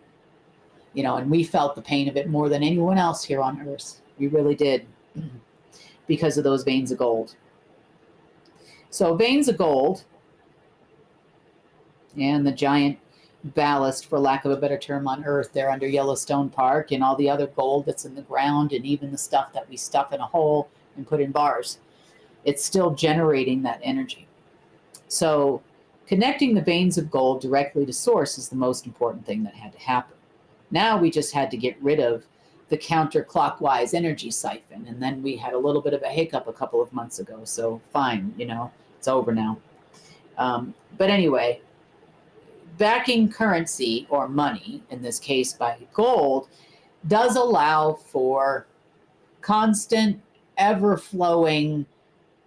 And we felt the pain of it more than anyone else here on Earth. We really did, because of those veins of gold. So veins of gold and the giant ballast, for lack of a better term, on Earth there under Yellowstone Park, and all the other gold that's in the ground, and even the stuff that we stuff in a hole and put in bars, it's still generating that energy. So connecting the veins of gold directly to source is the most important thing that had to happen. Now we just had to get rid of the counterclockwise energy siphon, and then we had a little bit of a hiccup a couple of months ago, so fine, it's over now. But anyway, backing currency, or money, in this case by gold, does allow for constant, ever-flowing,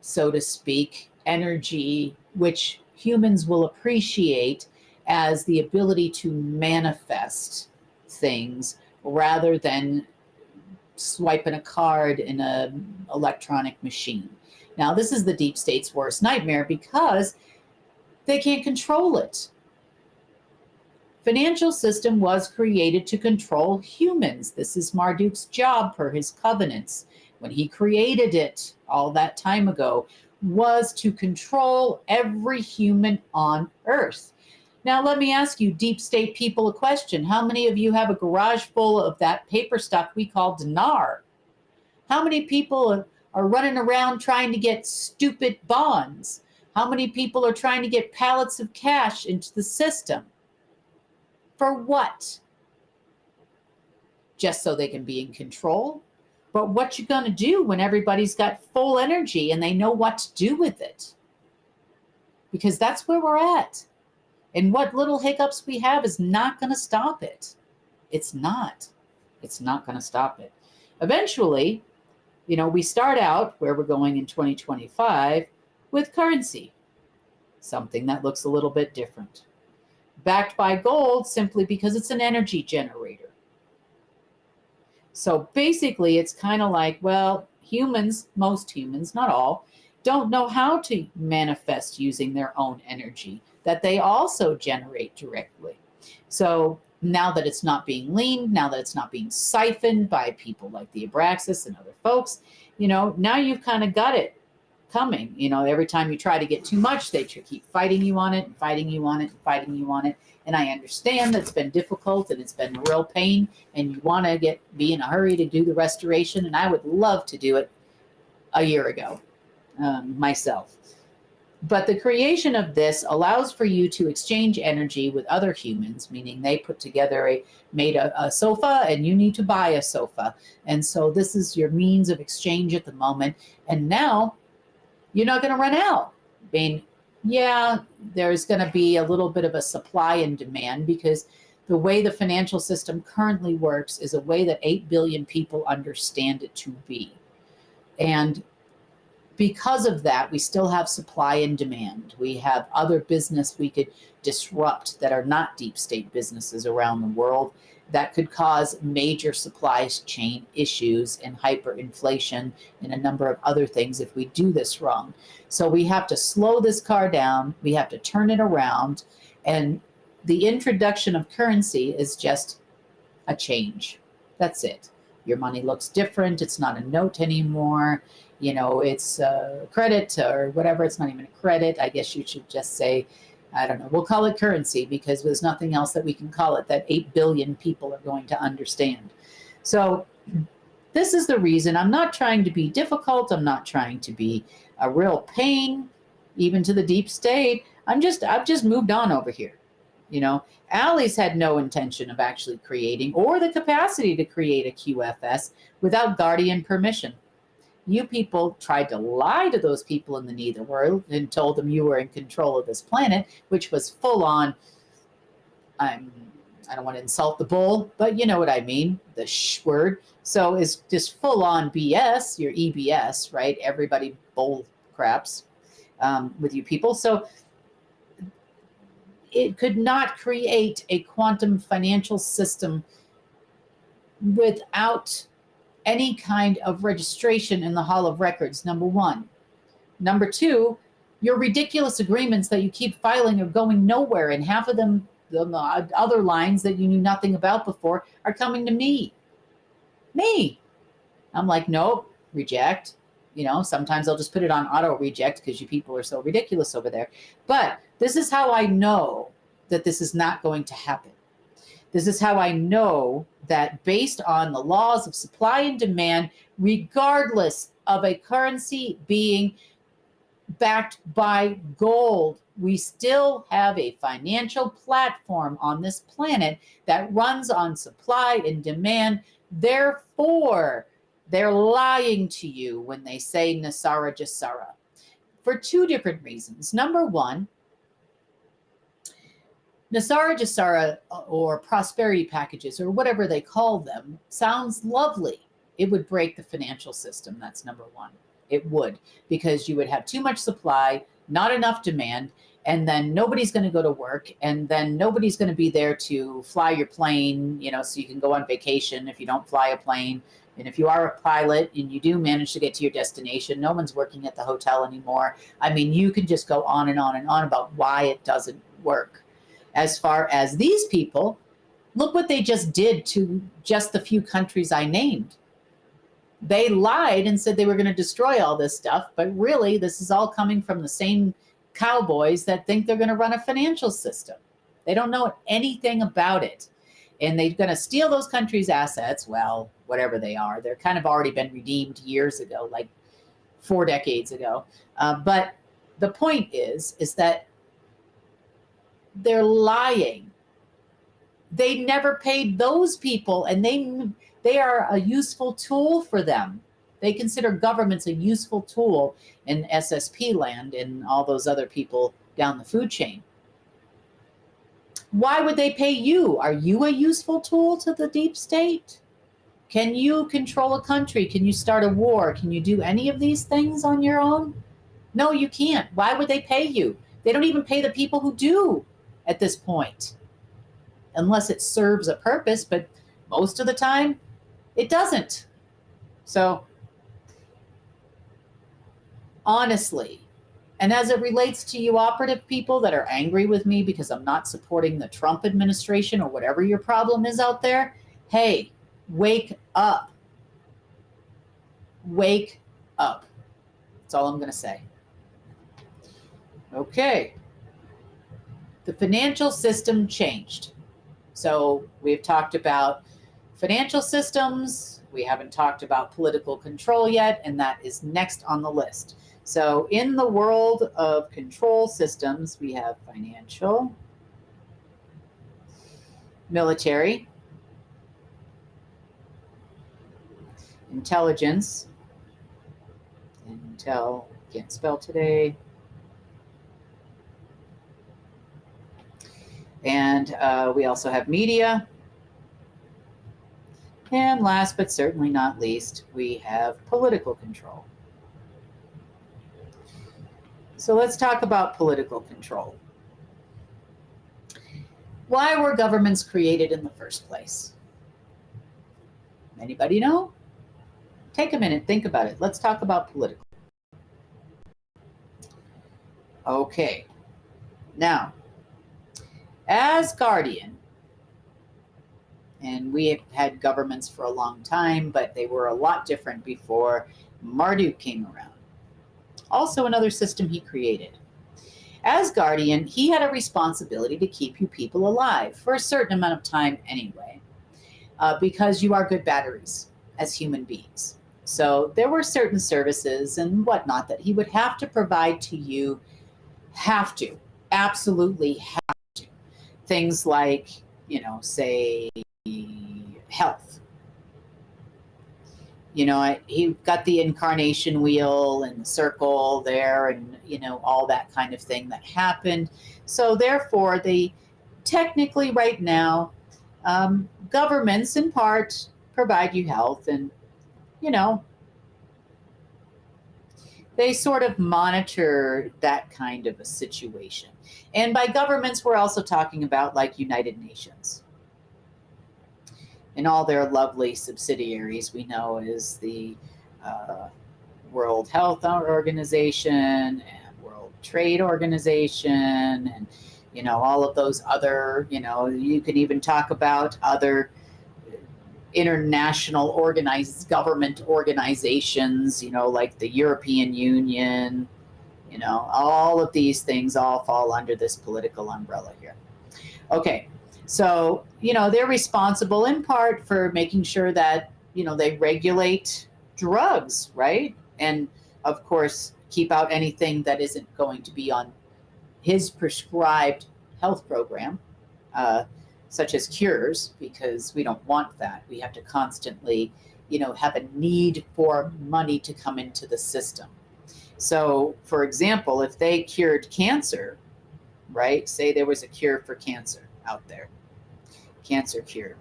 so to speak, energy, which humans will appreciate as the ability to manifest things rather than swiping a card in an electronic machine. Now, this is the deep state's worst nightmare because they can't control it. Financial system was created to control humans. This is Marduk's job per his covenants. When he created it all that time ago, was to control every human on Earth. Now, let me ask you, deep state people, a question. How many of you have a garage full of that paper stuff we call dinar? How many people are running around trying to get stupid bonds? How many people are trying to get pallets of cash into the system? For what? Just so they can be in control? But what you going to do when everybody's got full energy and they know what to do with it? Because that's where we're at. And what little hiccups we have is not going to stop it. It's not. It's not going to stop it. Eventually, we start out where we're going in 2025 with currency, something that looks a little bit different, backed by gold simply because it's an energy generator. So basically, it's kind of like, well, humans, most humans, not all, don't know how to manifest using their own energy that they also generate directly. So now that it's not being leaned, now that it's not being siphoned by people like the Abraxas and other folks, now you've kind of got it coming. Every time you try to get too much, they keep fighting you on it and fighting you on it and fighting you on it. And I understand that it's been difficult and it's been a real pain, and you want to be in a hurry to do the restoration. And I would love to do it a year ago myself. But the creation of this allows for you to exchange energy with other humans, meaning they made a sofa and you need to buy a sofa. And so this is your means of exchange at the moment. And now you're not going to run out. I mean, yeah, there's going to be a little bit of a supply and demand, because the way the financial system currently works is a way that 8 billion people understand it to be. And because of that, we still have supply and demand. We have other business we could disrupt that are not deep state businesses around the world that could cause major supply chain issues and hyperinflation and a number of other things if we do this wrong. So we have to slow this car down. We have to turn it around. And the introduction of currency is just a change. That's it. Your money looks different. It's not a note anymore. It's a credit or whatever. It's not even a credit. I guess you should just say, I don't know, we'll call it currency, because there's nothing else that we can call it that 8 billion people are going to understand. So this is the reason. I'm not trying to be difficult. I'm not trying to be a real pain, even to the deep state. I've just moved on over here. Allie's had no intention of actually creating or the capacity to create a QFS without guardian permission. You people tried to lie to those people in the nether world and told them you were in control of this planet, which was full on, I don't want to insult the bull, but you know what I mean, the sh word. So it's just full on BS, your EBS, right? Everybody bull craps with you people. So it could not create a quantum financial system without any kind of registration in the Hall of Records, number one. Number two, your ridiculous agreements that you keep filing are going nowhere, and half of them, the other lines that you knew nothing about before, are coming to me. I'm like, nope, reject. Sometimes I'll just put it on auto reject because you people are so ridiculous over there. But this is how I know that this is not going to happen. This is how I know that based on the laws of supply and demand, regardless of a currency being backed by gold, we still have a financial platform on this planet that runs on supply and demand. Therefore, they're lying to you when they say Nasara Jasara for two different reasons. Number one, Nasara Jasara or prosperity packages or whatever they call them sounds lovely. It would break the financial system. That's number one. It would, because you would have too much supply, not enough demand, and then nobody's going to go to work, and then nobody's going to be there to fly your plane, so you can go on vacation if you don't fly a plane. And if you are a pilot and you do manage to get to your destination, no one's working at the hotel anymore. I mean, you can just go on and on and on about why it doesn't work. As far as these people, look what they just did to just the few countries I named. They lied and said they were going to destroy all this stuff, but really this is all coming from the same cowboys that think they're going to run a financial system. They don't know anything about it. And they're going to steal those countries' assets, well, whatever they are. They're kind of already been redeemed years ago, like 4 decades ago. But the point is that they're lying. They never paid those people, and they are a useful tool for them. They consider governments a useful tool in SSP land and all those other people down the food chain. Why would they pay you? Are you a useful tool to the deep state? Can you control a country? Can you start a war? Can you do any of these things on your own? No, you can't. Why would they pay you? They don't even pay the people who do at this point, unless it serves a purpose, but most of the time it doesn't. So honestly, and as it relates to you operative people that are angry with me because I'm not supporting the Trump administration or whatever your problem is out there, hey, wake up. Wake up. That's all I'm going to say. Okay. The financial system changed. So we've talked about financial systems. We haven't talked about political control yet, and that is next on the list. So in the world of control systems, we have financial, military, intelligence, can't spell today, and we also have media. And last but certainly not least, we have political control. So let's talk about political control. Why were governments created in the first place? Anybody know? Take a minute, think about it. Let's talk about political. Okay. Now, as guardian, and we have had governments for a long time, but they were a lot different before Marduk came around. Also another system he created. As guardian, he had a responsibility to keep you people alive for a certain amount of time anyway, because you are good batteries as human beings. So there were certain services and whatnot that he would have to provide to you, absolutely have to. Things like, say, health. He got the incarnation wheel and the circle there and, all that kind of thing that happened. So therefore, they technically right now, governments in part provide you health and, they sort of monitor that kind of a situation. And by governments, we're also talking about like United Nations and all their lovely subsidiaries we know is the World Health Organization and World Trade Organization and, all of those other, you can even talk about other international government organizations, like the European Union, all of these things all fall under this political umbrella here. Okay. So, they're responsible in part for making sure that, they regulate drugs, right? And of course, keep out anything that isn't going to be on his prescribed health program, such as cures, because we don't want that. We have to constantly, have a need for money to come into the system. So, for example, if they cured cancer, right? Say there was a cure for cancer out there. Cancer cure.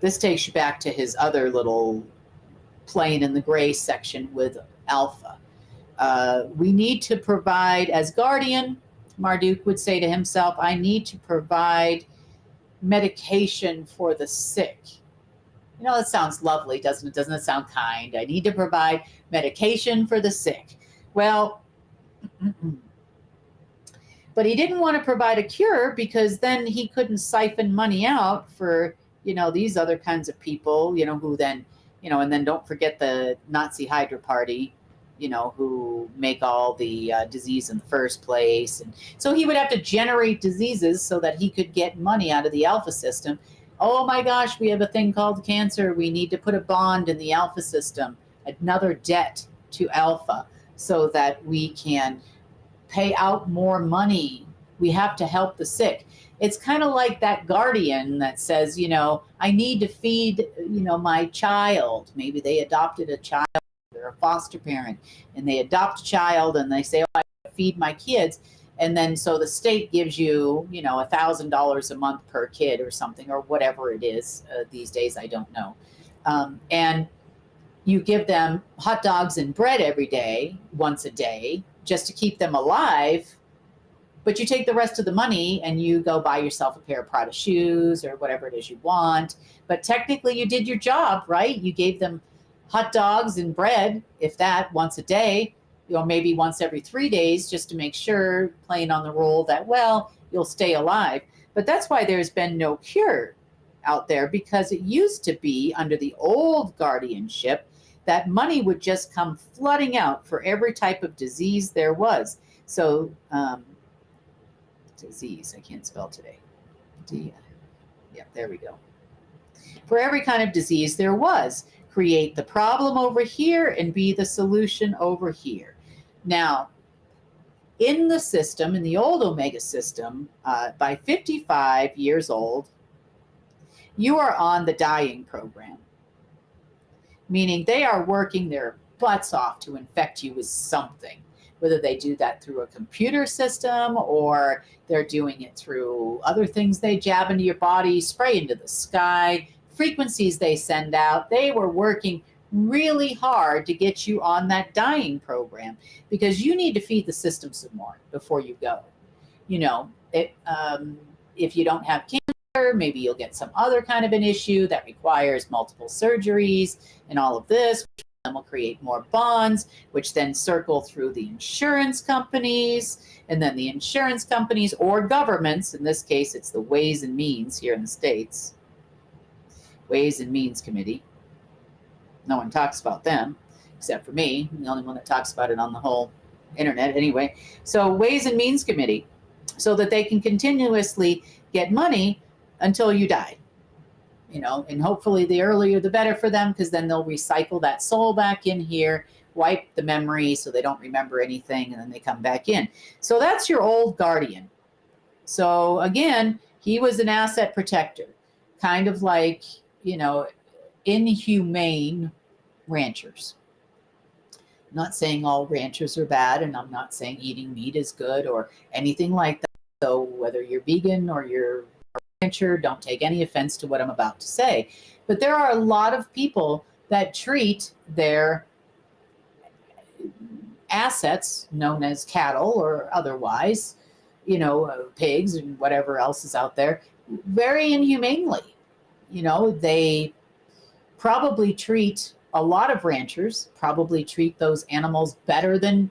This takes you back to his other little plane in the gray section with Alpha. We need to provide, as guardian, Marduk would say to himself, I need to provide medication for the sick. That sounds lovely, doesn't it? Doesn't it sound kind? I need to provide medication for the sick. Well, but he didn't want to provide a cure because then he couldn't siphon money out for, these other kinds of people, who then, and then don't forget the Nazi Hydra Party, who make all the disease in the first place. And so he would have to generate diseases so that he could get money out of the Alpha system. Oh my gosh, we have a thing called cancer. We need to put a bond in the Alpha system, another debt to Alpha so that we can pay out more money. We have to help the sick. It's kind of like that guardian that says, I need to feed, my child. Maybe they adopted a child, they're a foster parent, and they adopt a child and they say, I feed my kids. And then so the state gives you, $1,000 a month per kid or something, or whatever it is these days. I don't know. And you give them hot dogs and bread every day, once a day, just to keep them alive. But you take the rest of the money and you go buy yourself a pair of Prada shoes or whatever it is you want. But technically you did your job, right? You gave them hot dogs and bread, if that, once a day, maybe once every 3 days, just to make sure, playing on the role that, well, you'll stay alive. But that's why there's been no cure out there, because it used to be under the old guardianship that money would just come flooding out for every type of disease there was. So, disease, I can't spell today. Yeah, there we go. For every kind of disease there was. Create the problem over here and be the solution over here. Now, in the system, in the old Omega system, by 55 years old, you are on the dying program, meaning they are working their butts off to infect you with something, whether they do that through a computer system or they're doing it through other things they jab into your body, spray into the sky, frequencies they send out. They were working really hard to get you on that dying program, because you need to feed the system some more before you go. If you don't have cancer, maybe you'll get some other kind of an issue that requires multiple surgeries and all of this, which then will create more bonds, which then circle through the insurance companies, and then the insurance companies or governments. In this case, it's the Ways and Means here in the States. Ways and Means Committee. No one talks about them except for me. I'm the only one that talks about it on the whole internet anyway. So Ways and Means Committee, so that they can continuously get money until you die. And hopefully the earlier the better for them, because then they'll recycle that soul back in here, wipe the memory so they don't remember anything, and then they come back in. So that's your old guardian. So again, he was an asset protector, kind of like, inhumane ranchers. I'm not saying all ranchers are bad, and I'm not saying eating meat is good or anything like that. So whether you're vegan or you're a rancher, don't take any offense to what I'm about to say. But there are a lot of people that treat their assets, known as cattle or otherwise, pigs and whatever else is out there, very inhumanely. They probably treat, a lot of ranchers probably treat those animals better than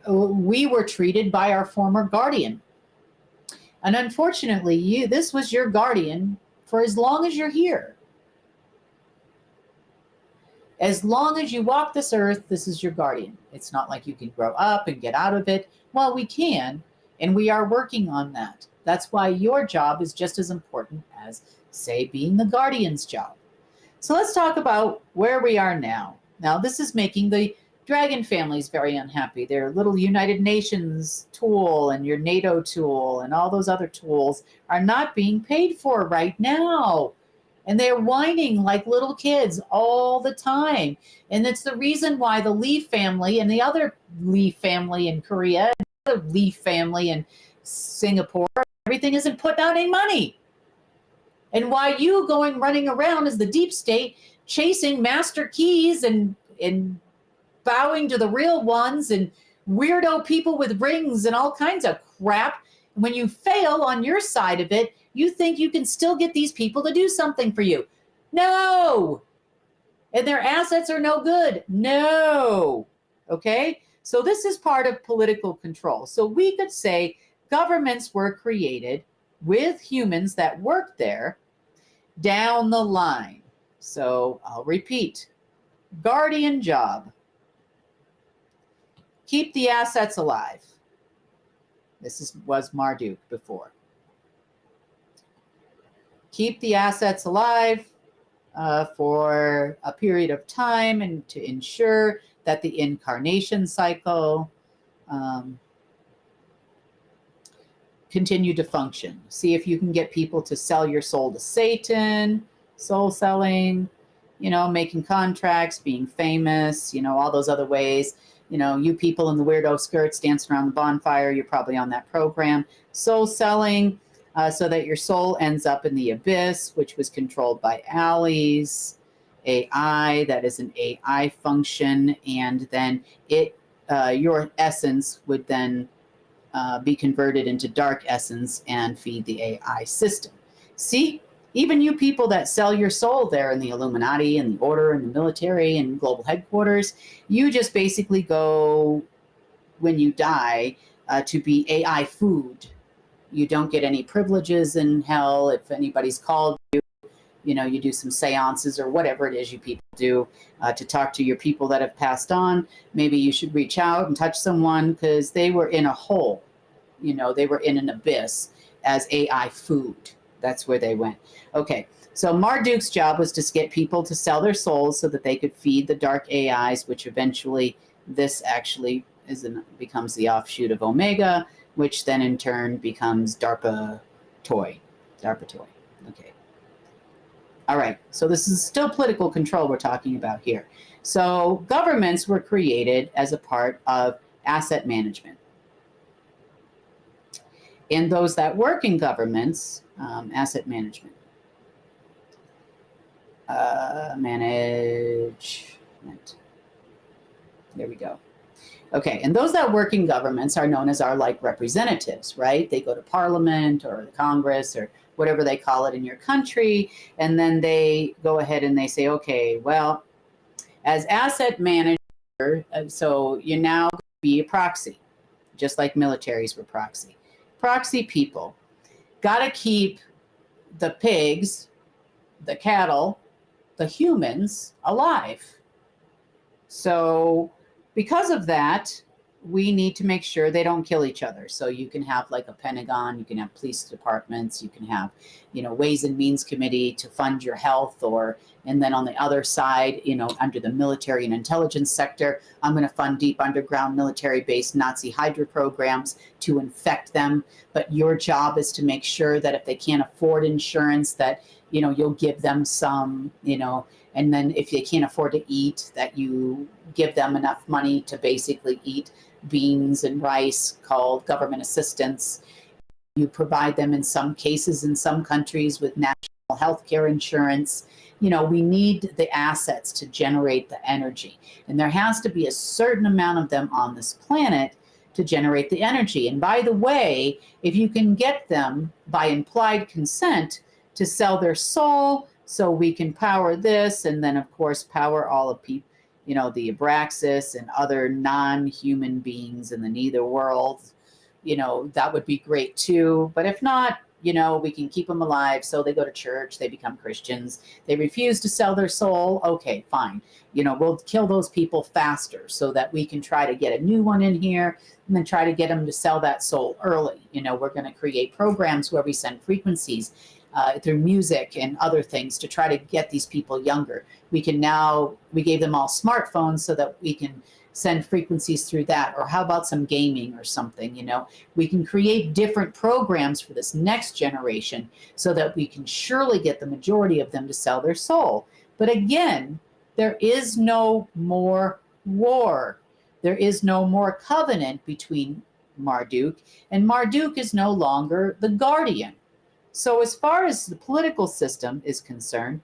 we were treated by our former guardian. And unfortunately, this was your guardian for as long as you're here. As long as you walk this earth, this is your guardian. It's not like you can grow up and get out of it. Well, we can, and we are working on that. That's why your job is just as important as, say, being the guardian's job. So let's talk about where we are now. Now, this is making the dragon families very unhappy. Their little United Nations tool and your NATO tool and all those other tools are not being paid for right now. And they're whining like little kids all the time. And it's the reason why the Lee family and the other Lee family in Korea, the other Lee family in Singapore, everything isn't putting out any money. And why you running around as the deep state, chasing master keys and bowing to the real ones and weirdo people with rings and all kinds of crap. When you fail on your side of it, you think you can still get these people to do something for you. No. And their assets are no good. No. Okay? So this is part of political control. So we could say governments were created with humans that work there down the line. So I'll repeat. Guardian job. Keep the assets alive. This was Marduk before. Keep the assets alive for a period of time and to ensure that the incarnation cycle continue to function. See if you can get people to sell your soul to Satan, soul selling, making contracts, being famous, all those other ways. you people in the weirdo skirts dancing around the bonfire, you're probably on that program. Soul selling, so that your soul ends up in the abyss, which was controlled by alleys. AI, that is an AI function, and then your essence would then be converted into dark essence and feed the AI system. See, even you people that sell your soul there in the Illuminati and the Order and the military and global headquarters, you just basically go, when you die, to be AI food. You don't get any privileges in hell. If anybody's called you, you do some seances or whatever it is you people do to talk to your people that have passed on. Maybe you should reach out and touch someone, because they were in a hole. They were in an abyss as AI food. That's where they went. Okay, so Marduk's job was to get people to sell their souls so that they could feed the dark AIs, which eventually this actually becomes the offshoot of Omega, which then in turn becomes DARPA toy. Okay. All right, so this is still political control we're talking about here. So governments were created as a part of asset management. And those that work in governments, asset management. Management. There we go. Okay, and those that work in governments are known as our representatives, right? They go to Parliament or the Congress or whatever they call it in your country, and then they go ahead and they say, okay, well, as asset manager, so you're now going to be a proxy, just like militaries were proxy. Proxy people got to keep the pigs, the cattle, the humans alive. So because of that, we need to make sure they don't kill each other. So you can have a Pentagon, you can have police departments, you can have, Ways and Means Committee to fund your health, and then on the other side, under the military and intelligence sector, I'm going to fund deep underground military-based Nazi Hydra programs to infect them. But your job is to make sure that if they can't afford insurance, that, you'll give them some, and then if they can't afford to eat, that you give them enough money to basically eat beans and rice, called government assistance. You provide them in some cases, in some countries, with national health care insurance. We need the assets to generate the energy. And there has to be a certain amount of them on this planet to generate the energy. And by the way, if you can get them by implied consent to sell their soul, so we can power this, and then of course power all of people, the Abraxas and other non-human beings in the nether world, that would be great too. But if not, we can keep them alive. So they go to church, they become Christians, they refuse to sell their soul. Okay, fine. We'll kill those people faster so that we can try to get a new one in here and then try to get them to sell that soul early. We're going to create programs where we send frequencies through music and other things to try to get these people younger. We gave them all smartphones so that we can send frequencies through that. Or how about some gaming or something, We can create different programs for this next generation so that we can surely get the majority of them to sell their soul. But again, there is no more war. There is no more covenant between Marduk, and Marduk is no longer the guardian. So as far as the political system is concerned,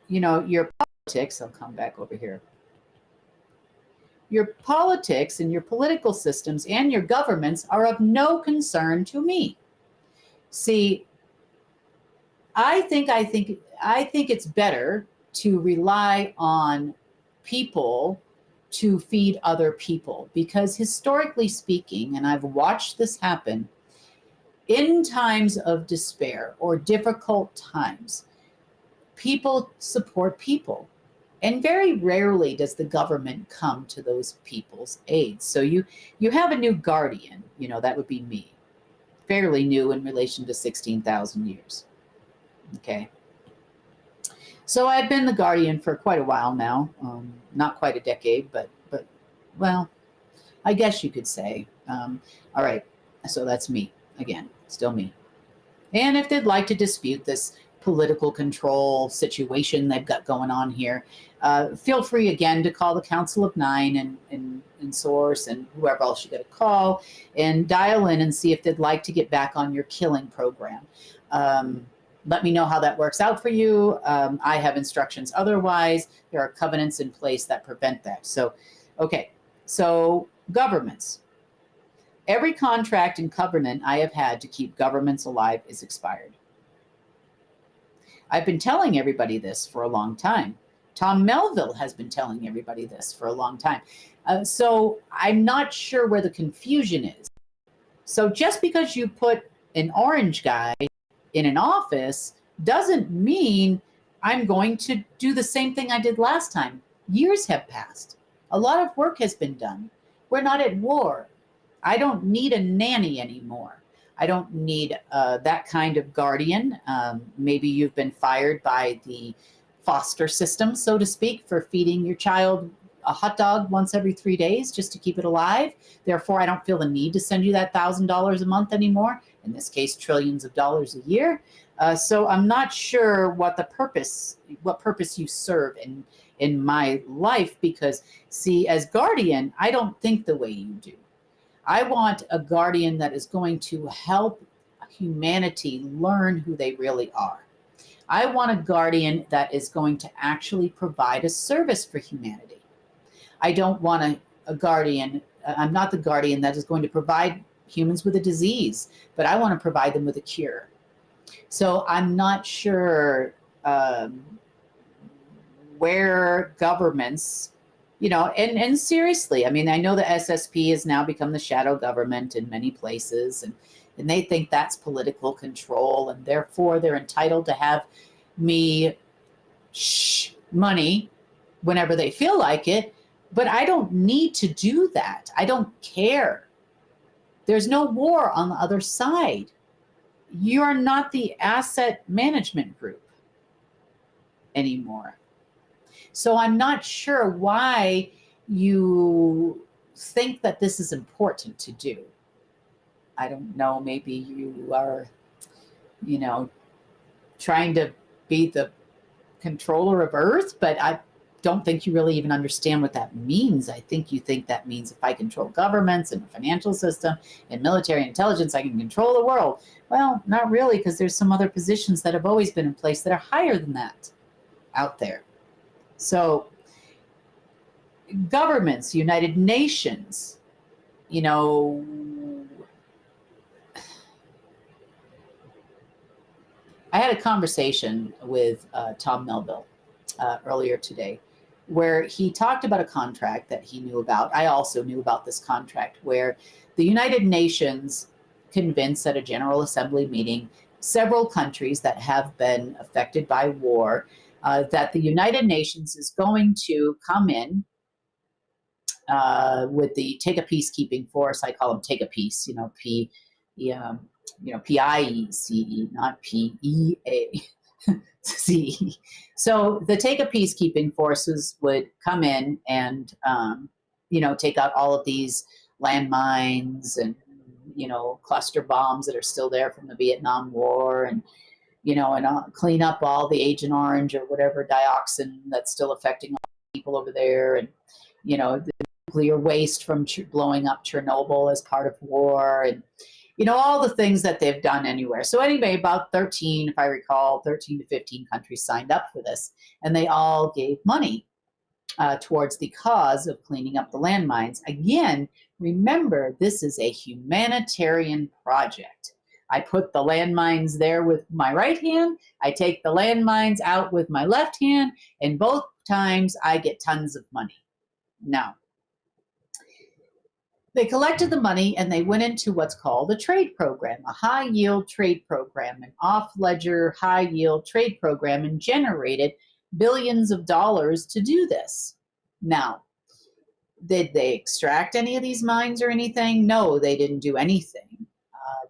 your politics, I'll come back over here. Your politics and your political systems and your governments are of no concern to me. See, I think it's better to rely on people to feed other people, because historically speaking, and I've watched this happen, in times of despair or difficult times, people support people. And very rarely does the government come to those people's aid. So you have a new guardian, that would be me. Fairly new in relation to 16,000 years. Okay. So I've been the guardian for quite a while now, not quite a decade, but well, I guess you could say. All right, so that's me again, still me. And if they'd like to dispute this political control situation they've got going on here, feel free again to call the Council of Nine and Source and whoever else you got to call and dial in and see if they'd like to get back on your killing program. Let me know how that works out for you. I have instructions otherwise. There are covenants in place that prevent that. So, okay, so governments. Every contract and covenant I have had to keep governments alive is expired. I've been telling everybody this for a long time. Tom Melville has been telling everybody this for a long time. So I'm not sure where the confusion is. So just because you put an orange guy in an office doesn't mean I'm going to do the same thing I did last time. Years have passed. A lot of work has been done. We're not at war. I don't need a nanny anymore. I don't need that kind of guardian. Maybe you've been fired by the foster system, so to speak, for feeding your child a hot dog once every 3 days just to keep it alive. Therefore, I don't feel the need to send you that $1,000 a month anymore. In this case, trillions of dollars a year. So I'm not sure what purpose you serve in my life, because see, as guardian, I don't think the way you do. I want a guardian that is going to help humanity learn who they really are. I want a guardian that is going to actually provide a service for humanity. I don't want a guardian, I'm not the guardian that is going to provide humans with a disease, but I want to provide them with a cure. So I'm not sure where governments, you know, and seriously, I mean, I know the SSP has now become the shadow government in many places, and they think that's political control, and therefore they're entitled to have me money whenever they feel like it. But I don't need to do that. I don't care. There's no war on the other side. You are not the asset management group anymore. So I'm not sure why you think that this is important to do. I don't know, maybe you are, you know, trying to be the controller of Earth, but I don't think you really even understand what that means. I think you think that means if I control governments and the financial system and military intelligence, I can control the world. Well, not really, because there's some other positions that have always been in place that are higher than that out there. So governments, United Nations, you know, I had a conversation with Tom Melville earlier today, where he talked about a contract that he knew about. I also knew about this contract, where the United Nations convinced at a General Assembly meeting several countries that have been affected by war that the United Nations is going to come in with the Take a Peacekeeping Force. I call them Take a Peace, you know, PIECE, not PEACE. So the Take a Peacekeeping Forces would come in and, you know, take out all of these landmines and, you know, cluster bombs that are still there from the Vietnam War, and, you know, and clean up all the Agent Orange or whatever dioxin that's still affecting all the people over there, and, you know, the nuclear waste from blowing up Chernobyl as part of war, and, you know, all the things that they've done anywhere. So anyway, about 13, if I recall, 13 to 15 countries signed up for this, and they all gave money towards the cause of cleaning up the landmines. Again, remember, this is a humanitarian project. I put the landmines there with my right hand. I take the landmines out with my left hand, and both times I get tons of money. Now, they collected the money and they went into what's called a trade program, a high-yield trade program, an off-ledger high-yield trade program, and generated billions of dollars to do this. Now, did they extract any of these mines or anything? No, they didn't do anything.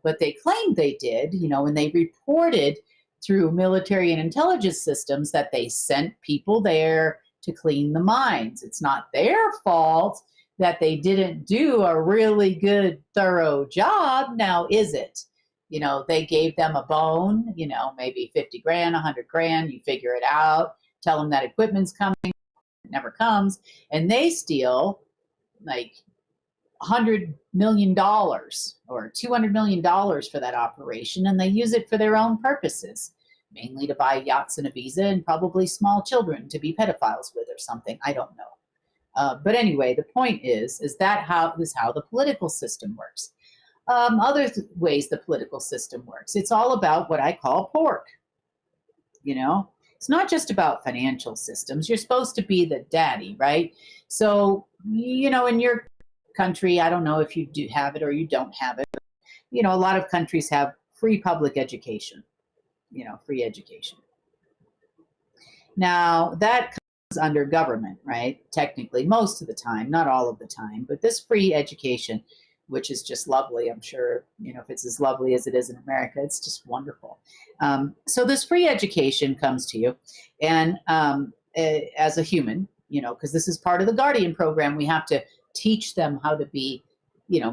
But they claimed they did, you know, and they reported through military and intelligence systems that they sent people there to clean the mines. It's not their fault that they didn't do a really good, thorough job, now is it? They gave them a bone, maybe 50 grand, 100 grand, you figure it out, tell them that equipment's coming, it never comes, and they steal like $100 million or $200 million for that operation, and they use it for their own purposes, mainly to buy yachts and a visa and probably small children to be pedophiles with or something. I don't know. But anyway, the point is that how the political system works. Other ways the political system works. It's all about what I call pork. It's not just about financial systems. You're supposed to be the daddy, right? So, in your country, I don't know if you do have it or you don't have it. A lot of countries have free public education, free education. Now, that comes under government, right? Technically, most of the time, not all of the time, but this free education, which is just lovely. I'm sure, if it's as lovely as it is in America, it's just wonderful. So this free education comes to you, and as a human, because this is part of the Guardian program, we have to teach them how to be,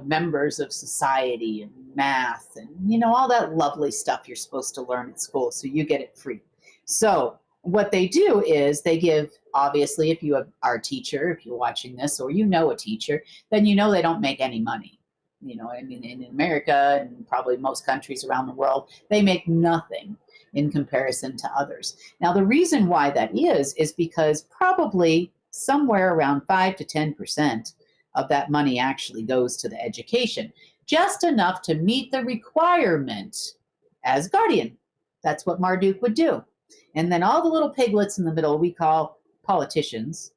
members of society and math and, all that lovely stuff you're supposed to learn at school. So you get it free. So what they do is they give, obviously, if you are a teacher, if you're watching this, or a teacher, then they don't make any money. In America and probably most countries around the world, they make nothing in comparison to others. Now, the reason why that is because probably somewhere around 5 to 10% of that money actually goes to the education, just enough to meet the requirement as guardian. That's what Marduk would do. And then all the little piglets in the middle, we call politicians,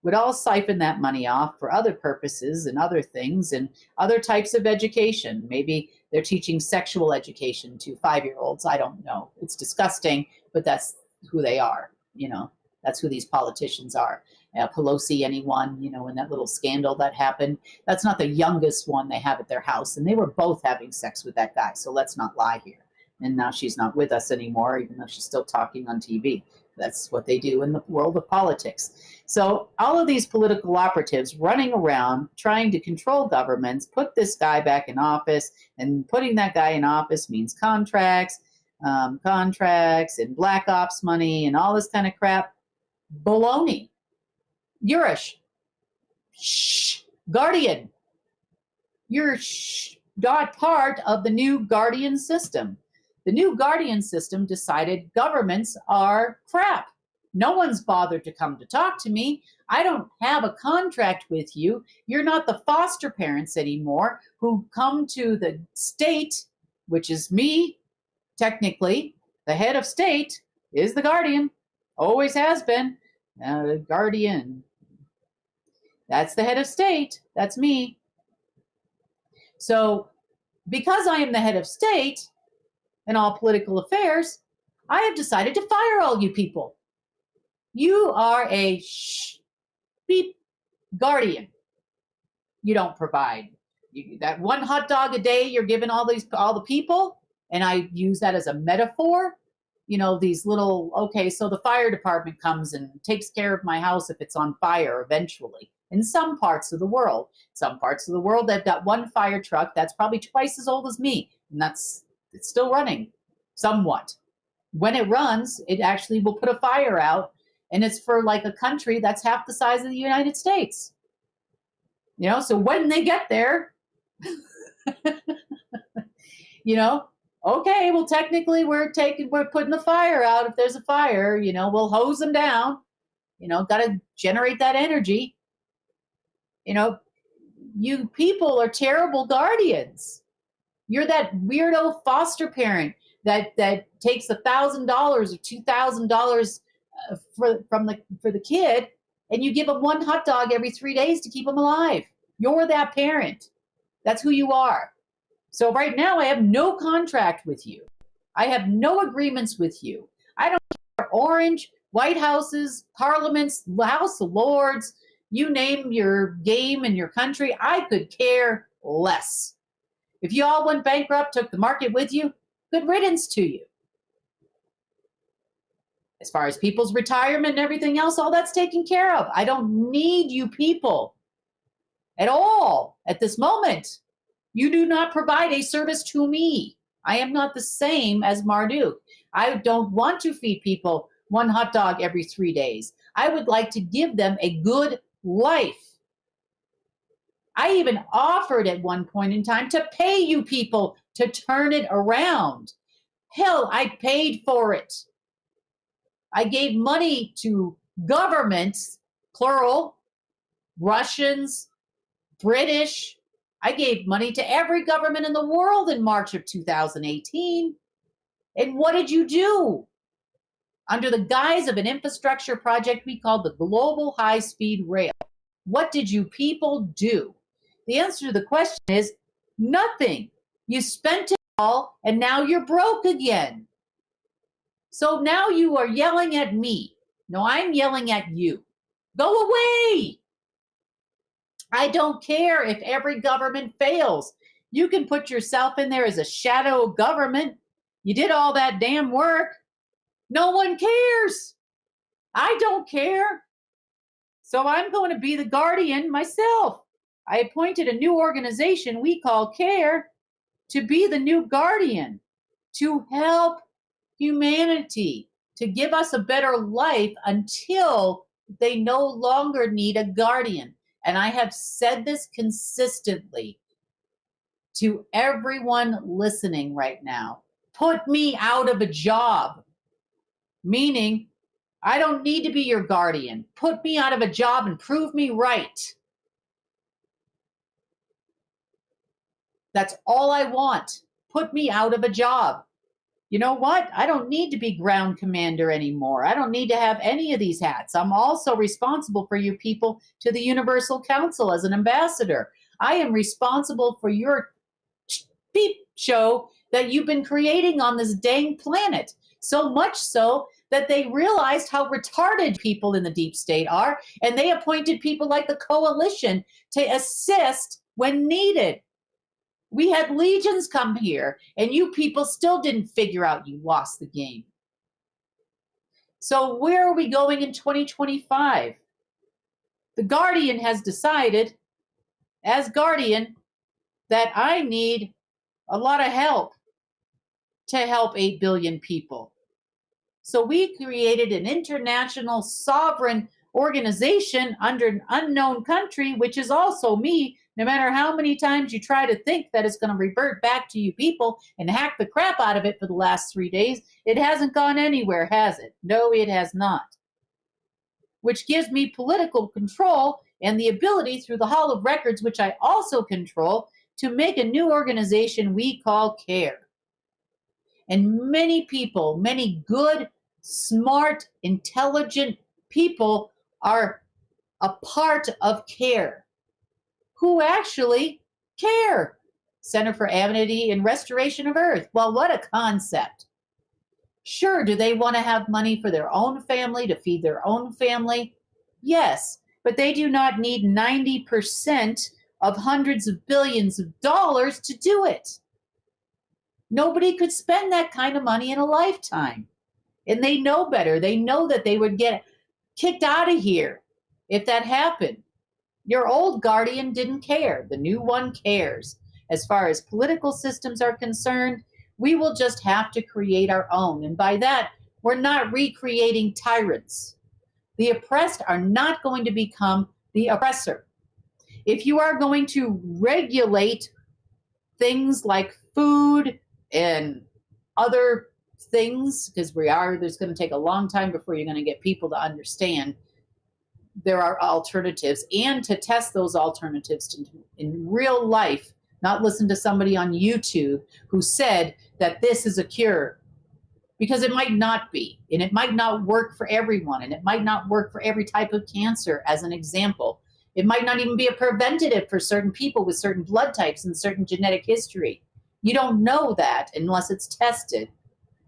would all siphon that money off for other purposes and other things and other types of education. Maybe they're teaching sexual education to 5-year-olds. I don't know. It's disgusting, but that's who they are. That's who these politicians are. Pelosi, anyone, in that little scandal that happened, that's not the youngest one they have at their house. And they were both having sex with that guy. So let's not lie here. And now she's not with us anymore, even though she's still talking on TV. That's what they do in the world of politics. So all of these political operatives running around trying to control governments, put this guy back in office, and putting that guy in office means contracts and black ops money and all this kind of crap. Baloney. You're a guardian. You're not part of the new guardian system. The new guardian system decided governments are crap. No one's bothered to come to talk to me. I don't have a contract with you. You're not the foster parents anymore who come to the state, which is me, technically. The head of state is the guardian. Always has been. Guardian. That's the head of state. That's me. So because I am the head of state in all political affairs, I have decided to fire all you people. You are a beep guardian. You don't provide that one hot dog a day you're giving all the people, and I use that as a metaphor. These little, okay, so the fire department comes and takes care of my house if it's on fire eventually. In some parts of the world, they've got one fire truck that's probably twice as old as me, and it's still running somewhat. When it runs, it actually will put a fire out, and it's for like a country that's half the size of the United States. So when they get there, okay, well, technically we're putting the fire out. If there's a fire, we'll hose them down, got to generate that energy. You people are terrible guardians. You're that weirdo foster parent that takes $1,000 or $2,000 for the kid, and you give them one hot dog every 3 days to keep them alive. You're that parent. That's who you are. So right now I have no contract with you. I have no agreements with you. I don't care orange, White Houses, parliaments, House of Lords, you name your game in your country, I could care less. If you all went bankrupt, took the market with you, good riddance to you. As far as people's retirement and everything else, all that's taken care of. I don't need you people at all at this moment. You do not provide a service to me. I am not the same as Marduk. I don't want to feed people one hot dog every 3 days. I would like to give them a good life. I even offered at one point in time to pay you people to turn it around. Hell, I paid for it. I gave money to governments, plural, Russians, British. I gave money to every government in the world in March of 2018. And what did you do? Under the guise of an infrastructure project we called the Global High-Speed Rail, what did you people do? The answer to the question is nothing. You spent it all, and now you're broke again. So now you are yelling at me. No, I'm yelling at you. Go away. I don't care if every government fails. You can put yourself in there as a shadow government. You did all that damn work. No one cares. I don't care. So I'm going to be the guardian myself. I appointed a new organization we call CARE to be the new guardian, to help humanity, to give us a better life until they no longer need a guardian. And I have said this consistently to everyone listening right now. Put me out of a job, meaning I don't need to be your guardian. Put me out of a job and prove me right. That's all I want. Put me out of a job. You know what? I don't need to be ground commander anymore. I don't need to have any of these hats. I'm also responsible for you people to the Universal Council as an ambassador. I am responsible for your peep show that you've been creating on this dang planet. So much so that they realized how retarded people in the deep state are, and they appointed people like the coalition to assist when needed. We had legions come here, and you people still didn't figure out you lost the game. So where are we going in 2025? The Guardian has decided, as Guardian, that I need a lot of help to help 8 billion people. So we created an international sovereign organization under an unknown country, which is also me. No matter how many times you try to think that it's going to revert back to you people and hack the crap out of it for the last 3 days, it hasn't gone anywhere, has it? No, it has not. Which gives me political control and the ability through the Hall of Records, which I also control, to make a new organization we call CARE. And many people, many good, smart, intelligent people are a part of CARE. Who actually care? Center for Amity and Restoration of Earth. Well, what a concept. Sure, do they want to have money for their own family, to feed their own family? Yes, but they do not need 90% of hundreds of billions of dollars to do it. Nobody could spend that kind of money in a lifetime. And they know better. They know that they would get kicked out of here if that happened. Your old guardian didn't care. The new one cares. As far as political systems are concerned, we will just have to create our own. And by that, we're not recreating tyrants. The oppressed are not going to become the oppressor. If you are going to regulate things like food and other things, because there's going to take a long time before you're going to get people to understand there are alternatives, and to test those alternatives in real life, not listen to somebody on YouTube who said that this is a cure, because it might not be, and it might not work for everyone, and it might not work for every type of cancer, as an example. It might not even be a preventative for certain people with certain blood types and certain genetic history. You don't know that unless it's tested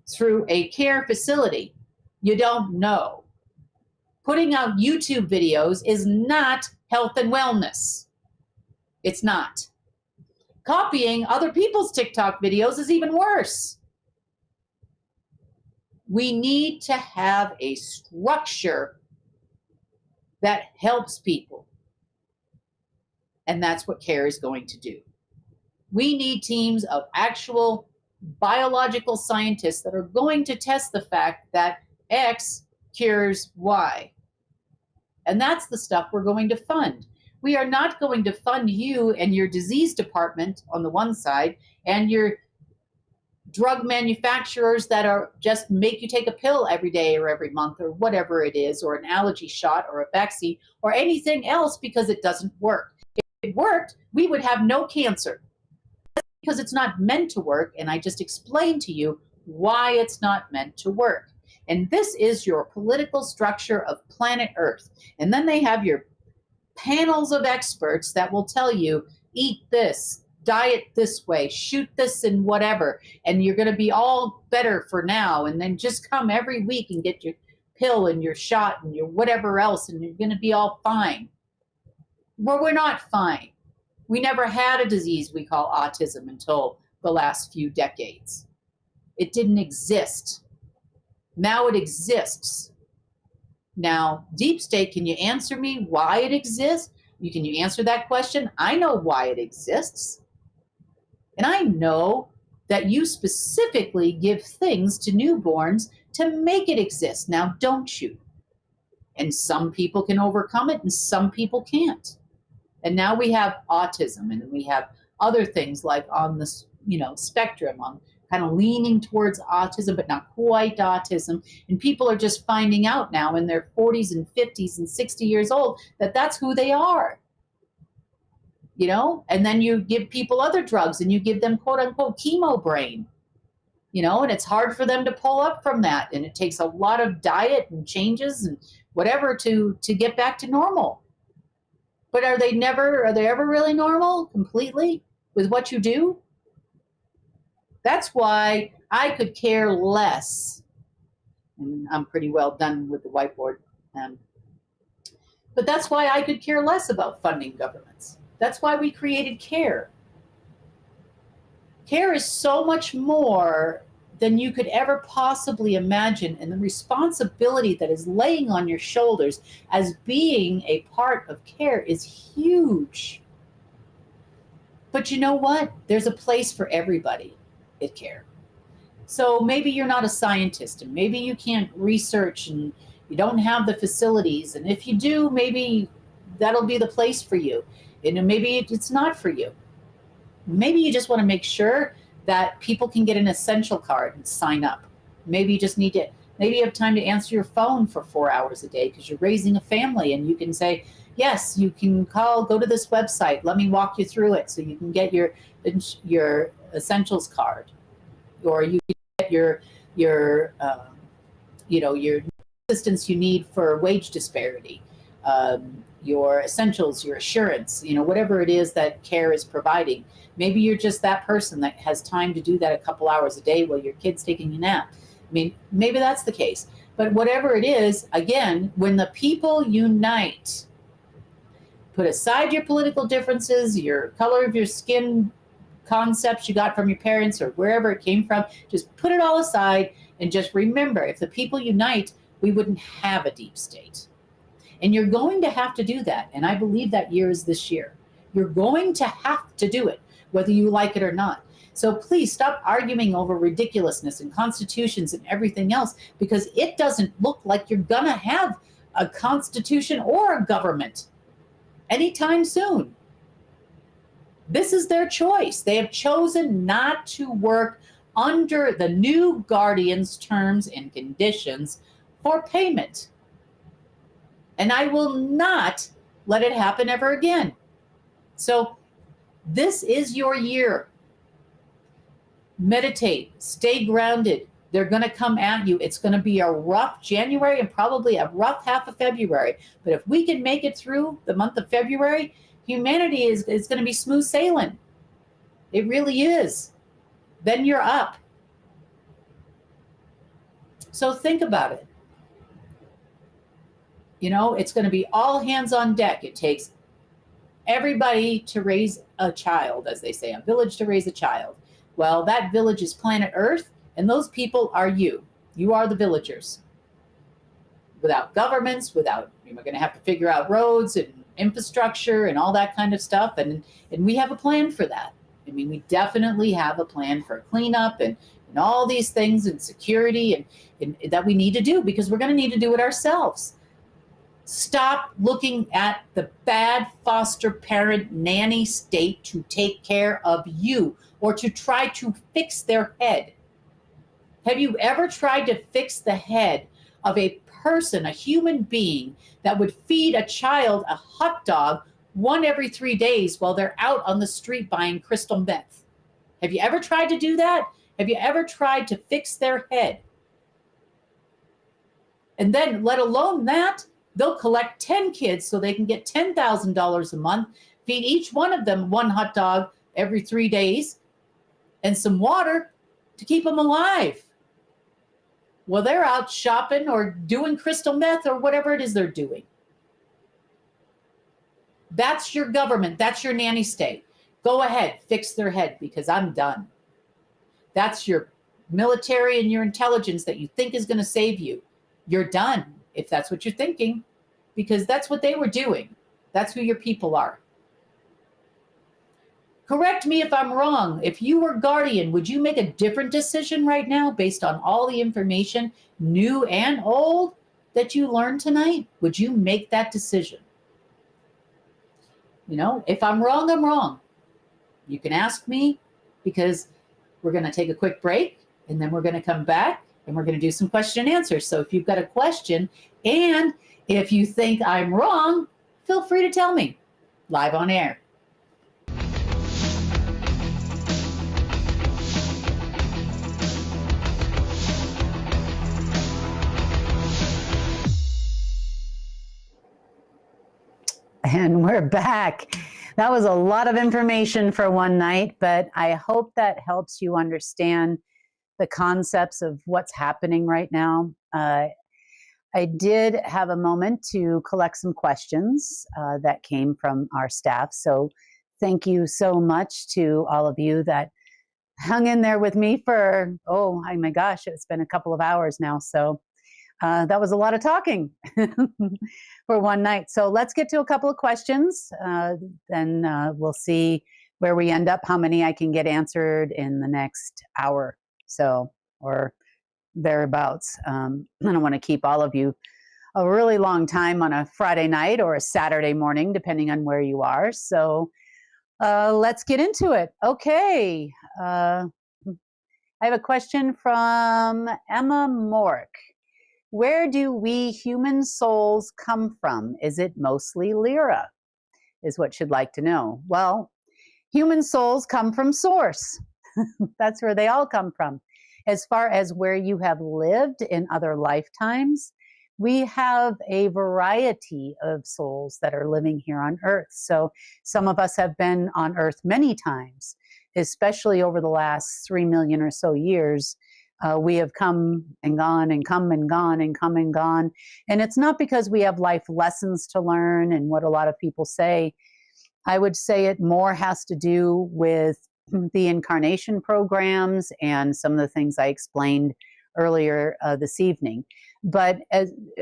through a care facility. You don't know. Putting out YouTube videos is not health and wellness. It's not. Copying other people's TikTok videos is even worse. We need to have a structure that helps people. And that's what CARE is going to do. We need teams of actual biological scientists that are going to test the fact that X cures Y. And that's the stuff we're going to fund. We are not going to fund you and your disease department on the one side and your drug manufacturers that are just make you take a pill every day or every month or whatever it is, or an allergy shot or a vaccine or anything else, because it doesn't work. If it worked, we would have no cancer, because it's not meant to work. And I just explained to you why it's not meant to work. And this is your political structure of planet Earth. And then they have your panels of experts that will tell you, eat this, diet this way, shoot this and whatever, and you're going to be all better for now. And then just come every week and get your pill and your shot and your whatever else, and you're going to be all fine. Well, we're not fine. We never had a disease we call autism until the last few decades. It didn't exist. Now it exists. Now, deep state, can you answer me why it exists? Can you answer that question? I know why it exists. And I know that you specifically give things to newborns to make it exist. Now, don't you? And some people can overcome it and some people can't. And now we have autism, and we have other things like on the spectrum, on kind of leaning towards autism, but not quite autism. And people are just finding out now in their 40s and 50s and 60 years old that that's who they are. And then you give people other drugs and you give them quote unquote chemo brain, and it's hard for them to pull up from that. And it takes a lot of diet and changes and whatever to get back to normal. But are they ever really normal completely with what you do? That's why I could care less. And I'm pretty well done with the whiteboard. But that's why I could care less about funding governments. That's why we created CARE. CARE is so much more than you could ever possibly imagine, and the responsibility that is laying on your shoulders as being a part of CARE is huge. But you know what? There's a place for everybody at CARE. So maybe you're not a scientist, and maybe you can't research, and you don't have the facilities, and if you do, maybe that'll be the place for you. And maybe it's not for you. Maybe you just want to make sure that people can get an essential card and sign up. Maybe you just need to, maybe you have time to answer your phone for 4 hours a day because you're raising a family, and you can say, yes, you can go to this website. Let me walk you through it so you can get your essentials card, or you can get your assistance you need for wage disparity. Your essentials, your assurance, whatever it is that CARE is providing. Maybe you're just that person that has time to do that a couple hours a day while your kid's taking a nap. Maybe that's the case. But whatever it is, again, when the people unite, put aside your political differences, your color of your skin concepts you got from your parents or wherever it came from, just put it all aside and just remember, if the people unite, we wouldn't have a deep state. And you're going to have to do that. And I believe that year is this year. You're going to have to do it, whether you like it or not. So please stop arguing over ridiculousness and constitutions and everything else, because it doesn't look like you're going to have a constitution or a government anytime soon. This is their choice. They have chosen not to work under the new guardian's terms and conditions for payment. And I will not let it happen ever again. So this is your year. Meditate, stay grounded. They're going to come at you. It's going to be a rough January and probably a rough half of February. But if we can make it through the month of February, humanity is going to be smooth sailing. It really is. Then you're up. So think about it. It's going to be all hands on deck. It takes everybody to raise a child, as they say, a village to raise a child. Well, that village is planet Earth, and those people are you. You are the villagers. Without governments, we're going to have to figure out roads and infrastructure and all that kind of stuff, and we have a plan for that. I mean, we definitely have a plan for cleanup and all these things and security and that we need to do because we're going to need to do it ourselves. Stop looking at the bad foster parent nanny state to take care of you or to try to fix their head. Have you ever tried to fix the head of a person, a human being, that would feed a child a hot dog one every 3 days while they're out on the street buying crystal meth? Have you ever tried to do that? Have you ever tried to fix their head? And then, let alone that, they'll collect 10 kids so they can get $10,000 a month, feed each one of them one hot dog every 3 days, and some water to keep them alive. Well, they're out shopping or doing crystal meth or whatever it is they're doing. That's your government. That's your nanny state. Go ahead, fix their head because I'm done. That's your military and your intelligence that you think is going to save you. You're done if that's what you're thinking because that's what they were doing. That's who your people are. Correct me if I'm wrong. If you were guardian, would you make a different decision right now based on all the information, new and old, that you learned tonight? Would you make that decision? You know, if I'm wrong, I'm wrong. You can ask me because we're going to take a quick break and then we're going to come back and we're going to do some question and answers. So if you've got a question and if you think I'm wrong, feel free to tell me live on air. And we're back. That was a lot of information for one night, but I hope that helps you understand the concepts of what's happening right now. I did have a moment to collect some questions that came from our staff. So thank you so much to all of you that hung in there with me for, oh my gosh, it's been a couple of hours now. So that was a lot of talking for one night. So let's get to a couple of questions. Then we'll see where we end up, how many I can get answered in the next hour. So, or thereabouts. I don't want to keep all of you a really long time on a Friday night or a Saturday morning, depending on where you are. So let's get into it. Okay. I have a question from Emma Mork. Where do we human souls come from? Is it mostly Lyra? Is what she'd like to know. Well, human souls come from source. That's where they all come from. As far as where you have lived in other lifetimes, we have a variety of souls that are living here on Earth. So some of us have been on Earth many times, especially over the last 3 million or so years. We have come and gone and come and gone and come and gone. And it's not because we have life lessons to learn and what a lot of people say. I would say it more has to do with the incarnation programs and some of the things I explained earlier this evening. But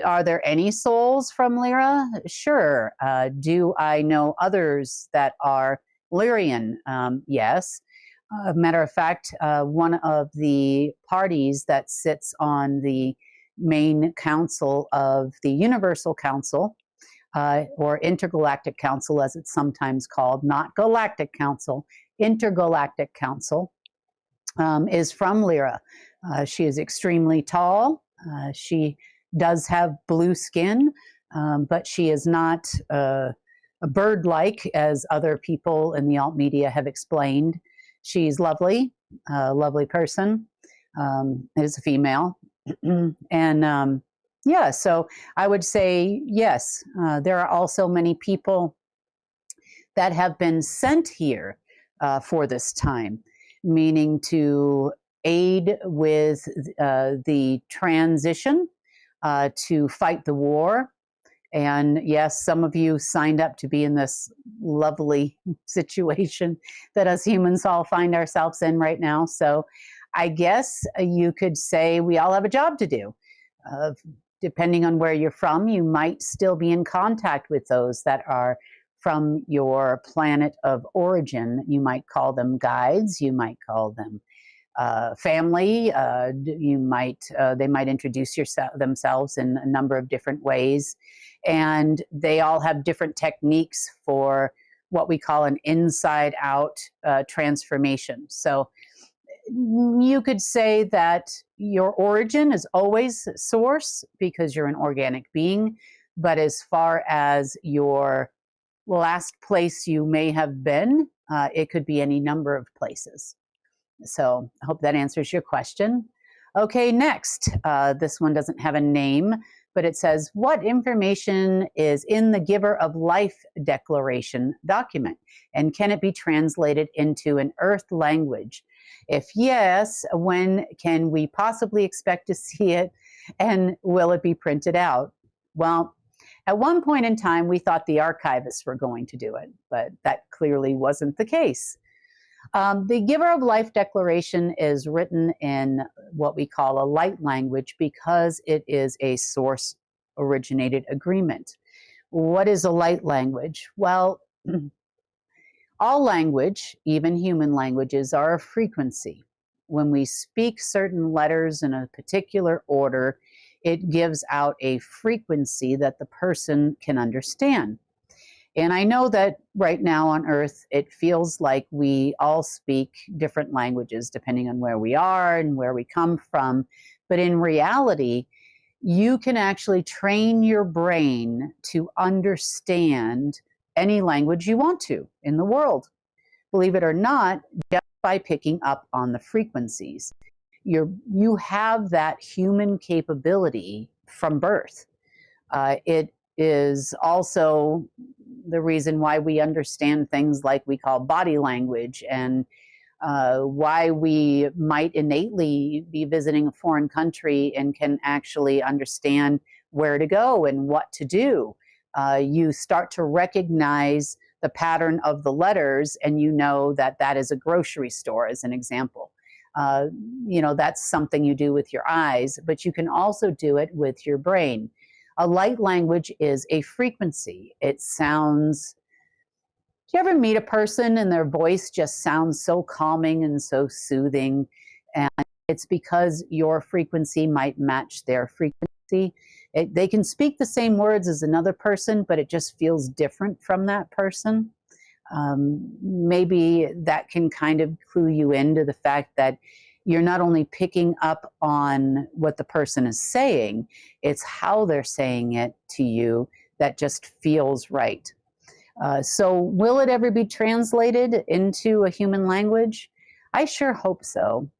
are there any souls from Lyra? Sure. Do I know others that are Lyrian? Yes. Matter of fact, one of the parties that sits on the main council of the Universal Council, or Intergalactic Council as it's sometimes called, not Galactic Council, Intergalactic Council, is from Lyra. She is extremely tall. She does have blue skin, but she is not a bird-like as other people in the alt media have explained. She's lovely, lovely person, is a female. And yeah, so I would say, yes, there are also many people that have been sent here for this time, meaning to aid with the transition, to fight the war. And yes, some of you signed up to be in this lovely situation that us humans all find ourselves in right now. So I guess you could say we all have a job to do. Depending on where you're from, you might still be in contact with those that are from your planet of origin. You might call them guides, you might call them family, they might introduce themselves in a number of different ways. And they all have different techniques for what we call an inside out transformation. So you could say that your origin is always source because you're an organic being. But as far as your last place you may have been, it could be any number of places. So I hope that answers your question. Okay, next. This one doesn't have a name, but it says, what information is in the Giver of Life Declaration document? And can it be translated into an Earth language? If yes, when can we possibly expect to see it? And will it be printed out? Well, at one point in time, we thought the archivists were going to do it, but that clearly wasn't the case. The Giver of Life Declaration is written in what we call a light language because it is a source-originated agreement. What is a light language? Well, all language, even human languages, are a frequency. When we speak certain letters in a particular order, it gives out a frequency that the person can understand. And I know that right now on Earth, it feels like we all speak different languages depending on where we are and where we come from. But in reality, you can actually train your brain to understand any language you want to in the world. Believe it or not, just by picking up on the frequencies. You have that human capability from birth. It is also the reason why we understand things like we call body language, and why we might innately be visiting a foreign country and can actually understand where to go and what to do. You start to recognize the pattern of the letters, and you know that that is a grocery store, as an example. That's something you do with your eyes, but you can also do it with your brain. A light language is a frequency. It sounds, do you ever meet a person and their voice just sounds so calming and so soothing? And it's because your frequency might match their frequency. They can speak the same words as another person, but it just feels different from that person. Maybe that can kind of clue you into the fact that you're not only picking up on what the person is saying, it's how they're saying it to you that just feels right. So will it ever be translated into a human language? I sure hope so.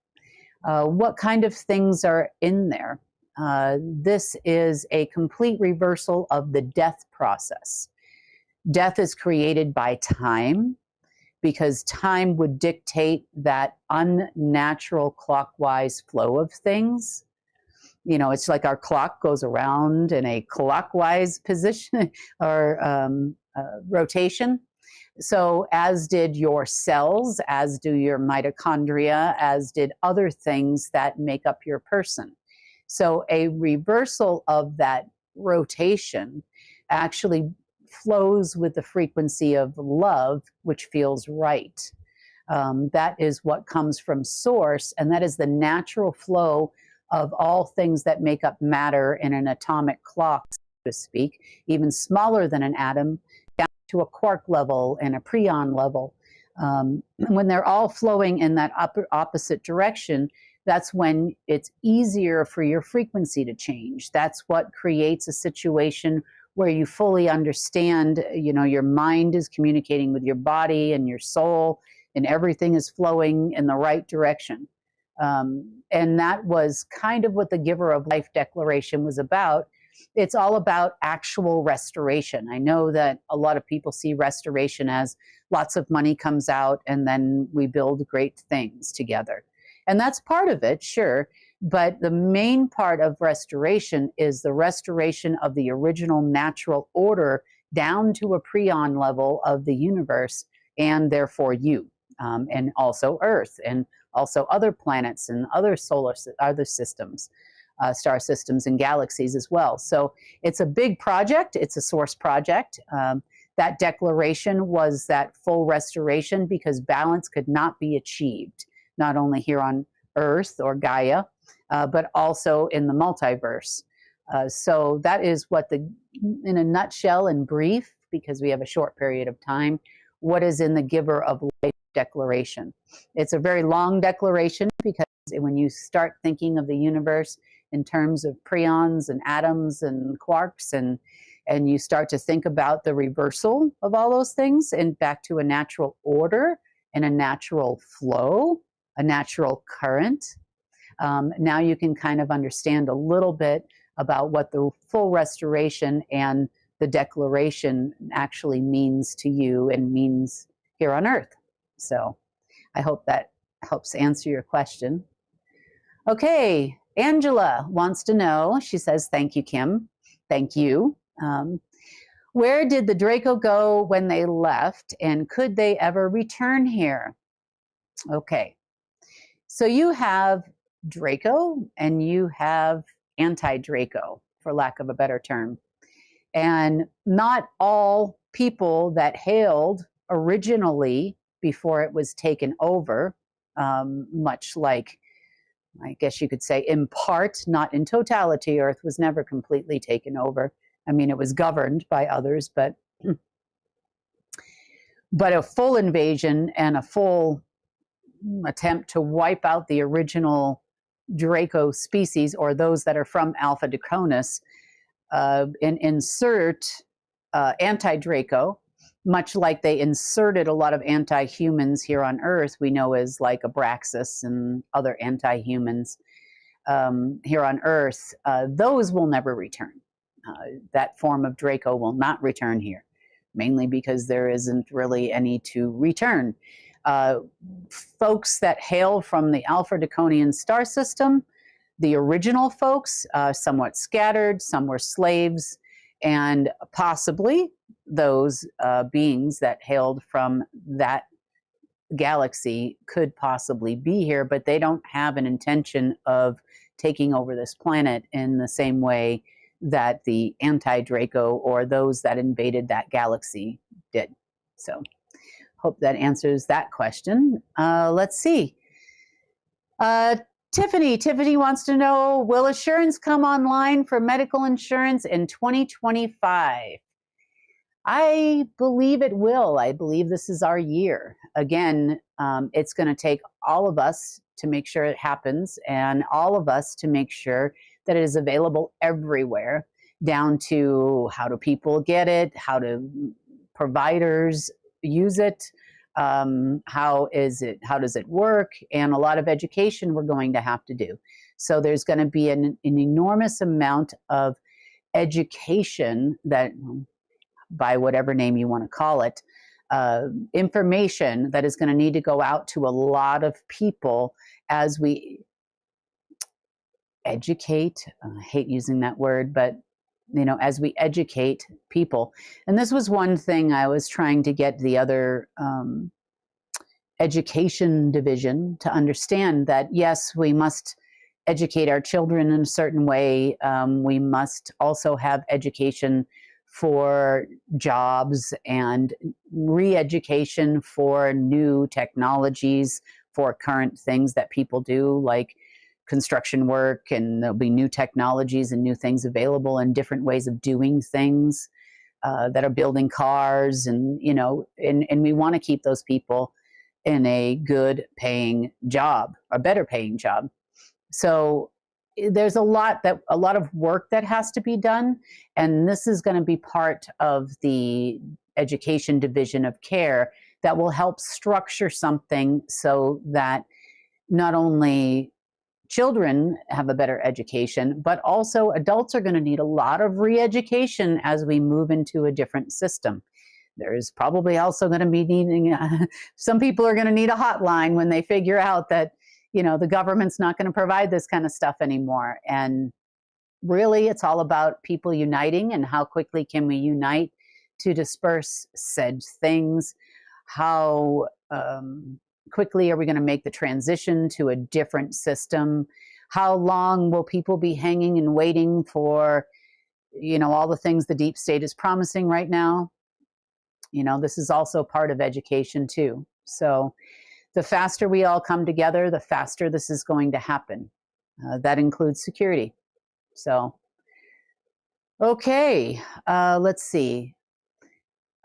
What kind of things are in there? This is a complete reversal of the death process. Death is created by time, because time would dictate that unnatural clockwise flow of things. It's like our clock goes around in a clockwise position or rotation. So as did your cells, as do your mitochondria, as did other things that make up your person. So a reversal of that rotation actually flows with the frequency of love, which feels right. That is what comes from source, and that is the natural flow of all things that make up matter in an atomic clock, so to speak, even smaller than an atom, down to a quark level and a preon level. When they're all flowing in that opposite direction, that's when it's easier for your frequency to change. That's what creates a situation where you fully understand, your mind is communicating with your body and your soul, and everything is flowing in the right direction. And that was kind of what the Giver of Life Declaration was about. It's all about actual restoration. I know that a lot of people see restoration as lots of money comes out and then we build great things together. And that's part of it, sure. But the main part of restoration is the restoration of the original natural order down to a preon level of the universe, and therefore you, and also Earth, and also other planets and other other systems, star systems and galaxies as well. So it's a big project. It's a source project. that declaration was that full restoration, because balance could not be achieved, not only here on Earth or Gaia, but also in the multiverse. So that is what in a nutshell, in brief, because we have a short period of time, what is in the Giver of Life declaration. It's a very long declaration, because when you start thinking of the universe in terms of prions and atoms and quarks, and you start to think about the reversal of all those things and back to a natural order and a natural flow, a natural current, now you can kind of understand a little bit about what the full restoration and the declaration actually means to you and means here on Earth. So I hope that helps answer your question. Okay, Angela wants to know, she says, thank you, Kim. Thank you. Where did the Draco go when they left, and could they ever return here? Okay, so you have Draco and you have anti-Draco, for lack of a better term. And not all people that hailed originally before it was taken over, much like, I guess you could say, in part, not in totality, Earth was never completely taken over. I mean, it was governed by others, but a full invasion and a full attempt to wipe out the original Draco species, or those that are from Alpha Draconis, and insert anti-Draco, much like they inserted a lot of anti-humans here on Earth, we know as like Abraxas and other anti-humans here on Earth. Those will never return. That form of Draco will not return here, mainly because there isn't really any to return. Folks that hail from the Alpha Draconian star system, the original folks, somewhat scattered, some were slaves, and possibly those beings that hailed from that galaxy could possibly be here, but they don't have an intention of taking over this planet in the same way that the anti-Draco or those that invaded that galaxy did. So hope that answers that question. Let's see. Tiffany wants to know, will assurance come online for medical insurance in 2025? I believe it will. I believe this is our year. Again, it's going to take all of us to make sure it happens, and all of us to make sure that it is available everywhere, down to how do people get it, how do providers use it, how does it work, and a lot of education we're going to have to do. So there's going to be an enormous amount of education, that, by whatever name you want to call it, information that is going to need to go out to a lot of people as we educate. I hate using that word, but as we educate people. And this was one thing I was trying to get the other education division to understand, that yes, we must educate our children in a certain way. We must also have education for jobs and re-education for new technologies, for current things that people do, like construction work, and there'll be new technologies and new things available and different ways of doing things that are building cars, and and we want to keep those people in a good paying job, or better paying job. So there's a lot of work that has to be done, and this is going to be part of the education division of care that will help structure something so that not only children have a better education, but also adults are going to need a lot of re-education as we move into a different system. There's probably also going to be needing, some people are going to need a hotline when they figure out that, the government's not going to provide this kind of stuff anymore. And really, it's all about people uniting, and how quickly can we unite to disperse said things? How quickly are we going to make the transition to a different system? How long will people be hanging and waiting for, all the things the deep state is promising right now? You know, this is also part of education too. So the faster we all come together, the faster this is going to happen. That includes security. So, okay, let's see.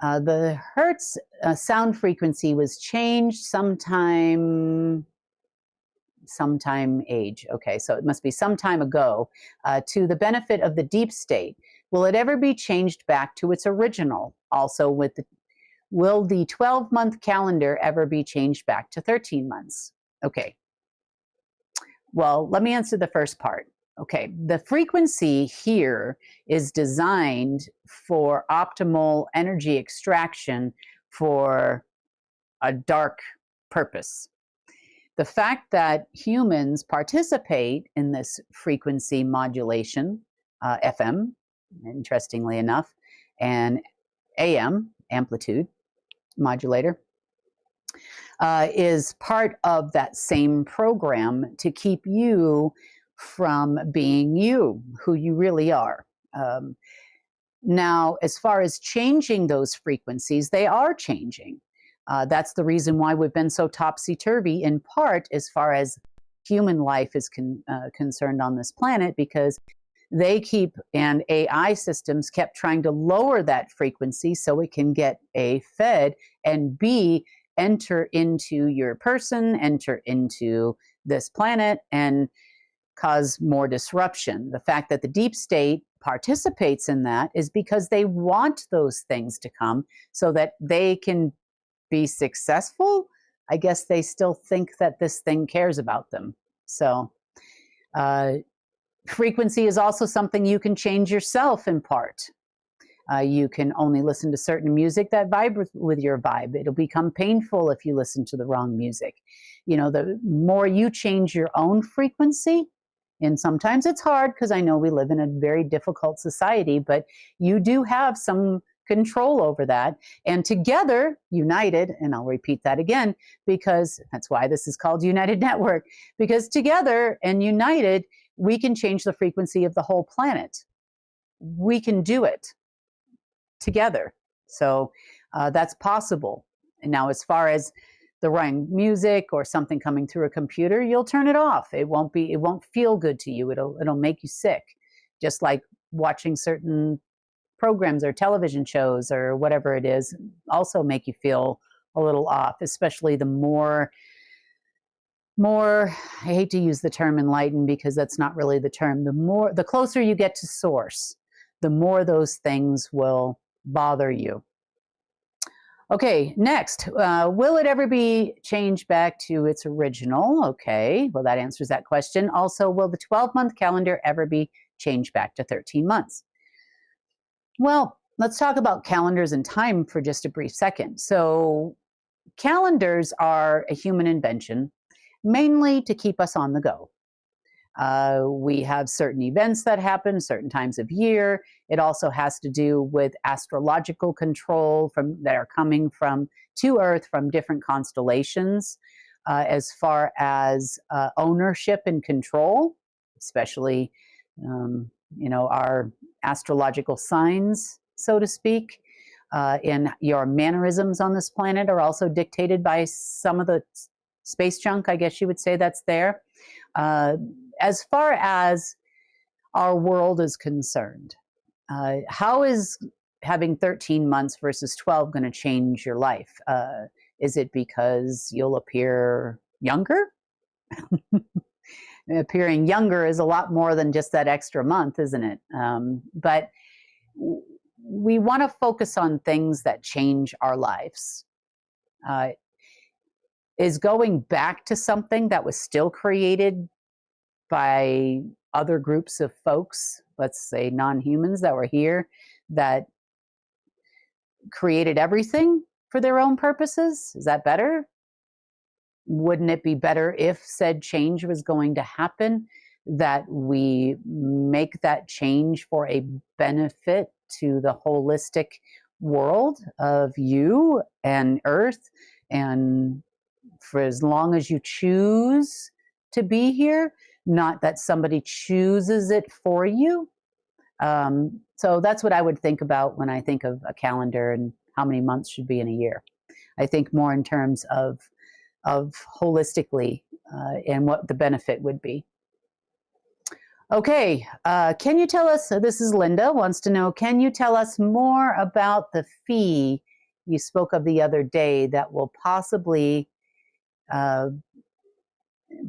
The Hertz sound frequency was changed sometime age. Okay, so it must be some time ago to the benefit of the deep state. Will it ever be changed back to its original? Also, will the 12-month calendar ever be changed back to 13 months? Okay. Well, let me answer the first part. Okay, the frequency here is designed for optimal energy extraction for a dark purpose. The fact that humans participate in this frequency modulation, FM, interestingly enough, and AM, amplitude modulator, is part of that same program to keep you from being you, who you really are. Now, as far as changing those frequencies, they are changing. That's the reason why we've been so topsy-turvy, in part, as far as human life is concerned on this planet, because they keep, and AI systems kept trying to lower that frequency so it can get A, fed, and B, enter into your person, enter into this planet, and cause more disruption. The fact that the deep state participates in that is because they want those things to come so that they can be successful. I guess they still think that this thing cares about them. So frequency is also something you can change yourself in part. You can only listen to certain music that vibes with your vibe. It'll become painful if you listen to the wrong music. You know, the more you change your own frequency, and sometimes it's hard because I know we live in a very difficult society, but you do have some control over that. And together, united, and I'll repeat that again, because that's why this is called United Network, because together and united, we can change the frequency of the whole planet. We can do it together. So that's possible. And now, as far as the wrong music or something coming through a computer, you'll turn it off. It won't feel good to you. It'll make you sick. Just like watching certain programs or television shows or whatever it is also make you feel a little off, especially the more, I hate to use the term enlightened because that's not really the term. The closer you get to source, the more those things will bother you. Okay, next, will it ever be changed back to its original? Okay, well, that answers that question. Also, will the 12-month calendar ever be changed back to 13 months? Well, let's talk about calendars and time for just a brief second. So calendars are a human invention, mainly to keep us on the go. We have certain events that happen, certain times of year. It also has to do with astrological control that are coming to Earth from different constellations, as far as ownership and control, especially our astrological signs, so to speak. And your mannerisms on this planet are also dictated by some of the space junk, I guess you would say, that's there. As far as our world is concerned, how is having 13 months versus 12 going to change your life? Is it because you'll appear younger? Appearing younger is a lot more than just that extra month, isn't it? But we want to focus on things that change our lives. Is going back to something that was still created by other groups of folks, let's say non-humans that were here, that created everything for their own purposes? Is that better? Wouldn't it be better if said change was going to happen, that we make that change for a benefit to the holistic world of you and Earth, and for as long as you choose to be here, not that somebody chooses it for you? So that's what I would think about when I think of a calendar and how many months should be in a year. I think more in terms of holistically and what the benefit would be. Okay, can you tell us, this is Linda, wants to know, can you tell us more about the fee you spoke of the other day that will possibly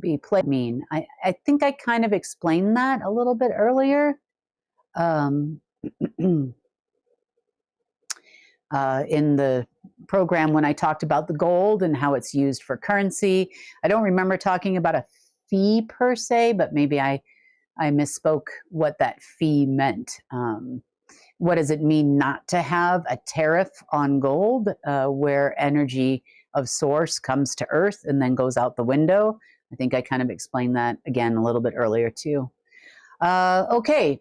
be mean? I think I kind of explained that a little bit earlier. In the program when I talked about the gold and how it's used for currency. I don't remember talking about a fee per se, but maybe I misspoke what that fee meant. What does it mean not to have a tariff on gold where energy of source comes to Earth and then goes out the window? I think I kind of explained that again a little bit earlier too. Okay.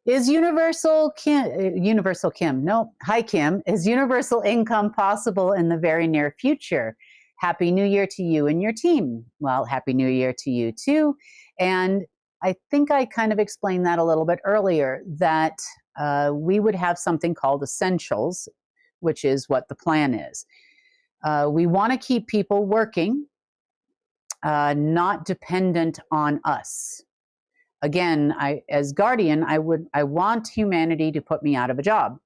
Is universal Kim? No. Hi, Kim. Is universal income possible in the very near future? Happy New Year to you and your team. Well, Happy New Year to you too. And I think I kind of explained that a little bit earlier, that we would have something called essentials, which is what the plan is. We want to keep people working, not dependent on us. Again, as guardian, I want humanity to put me out of a job.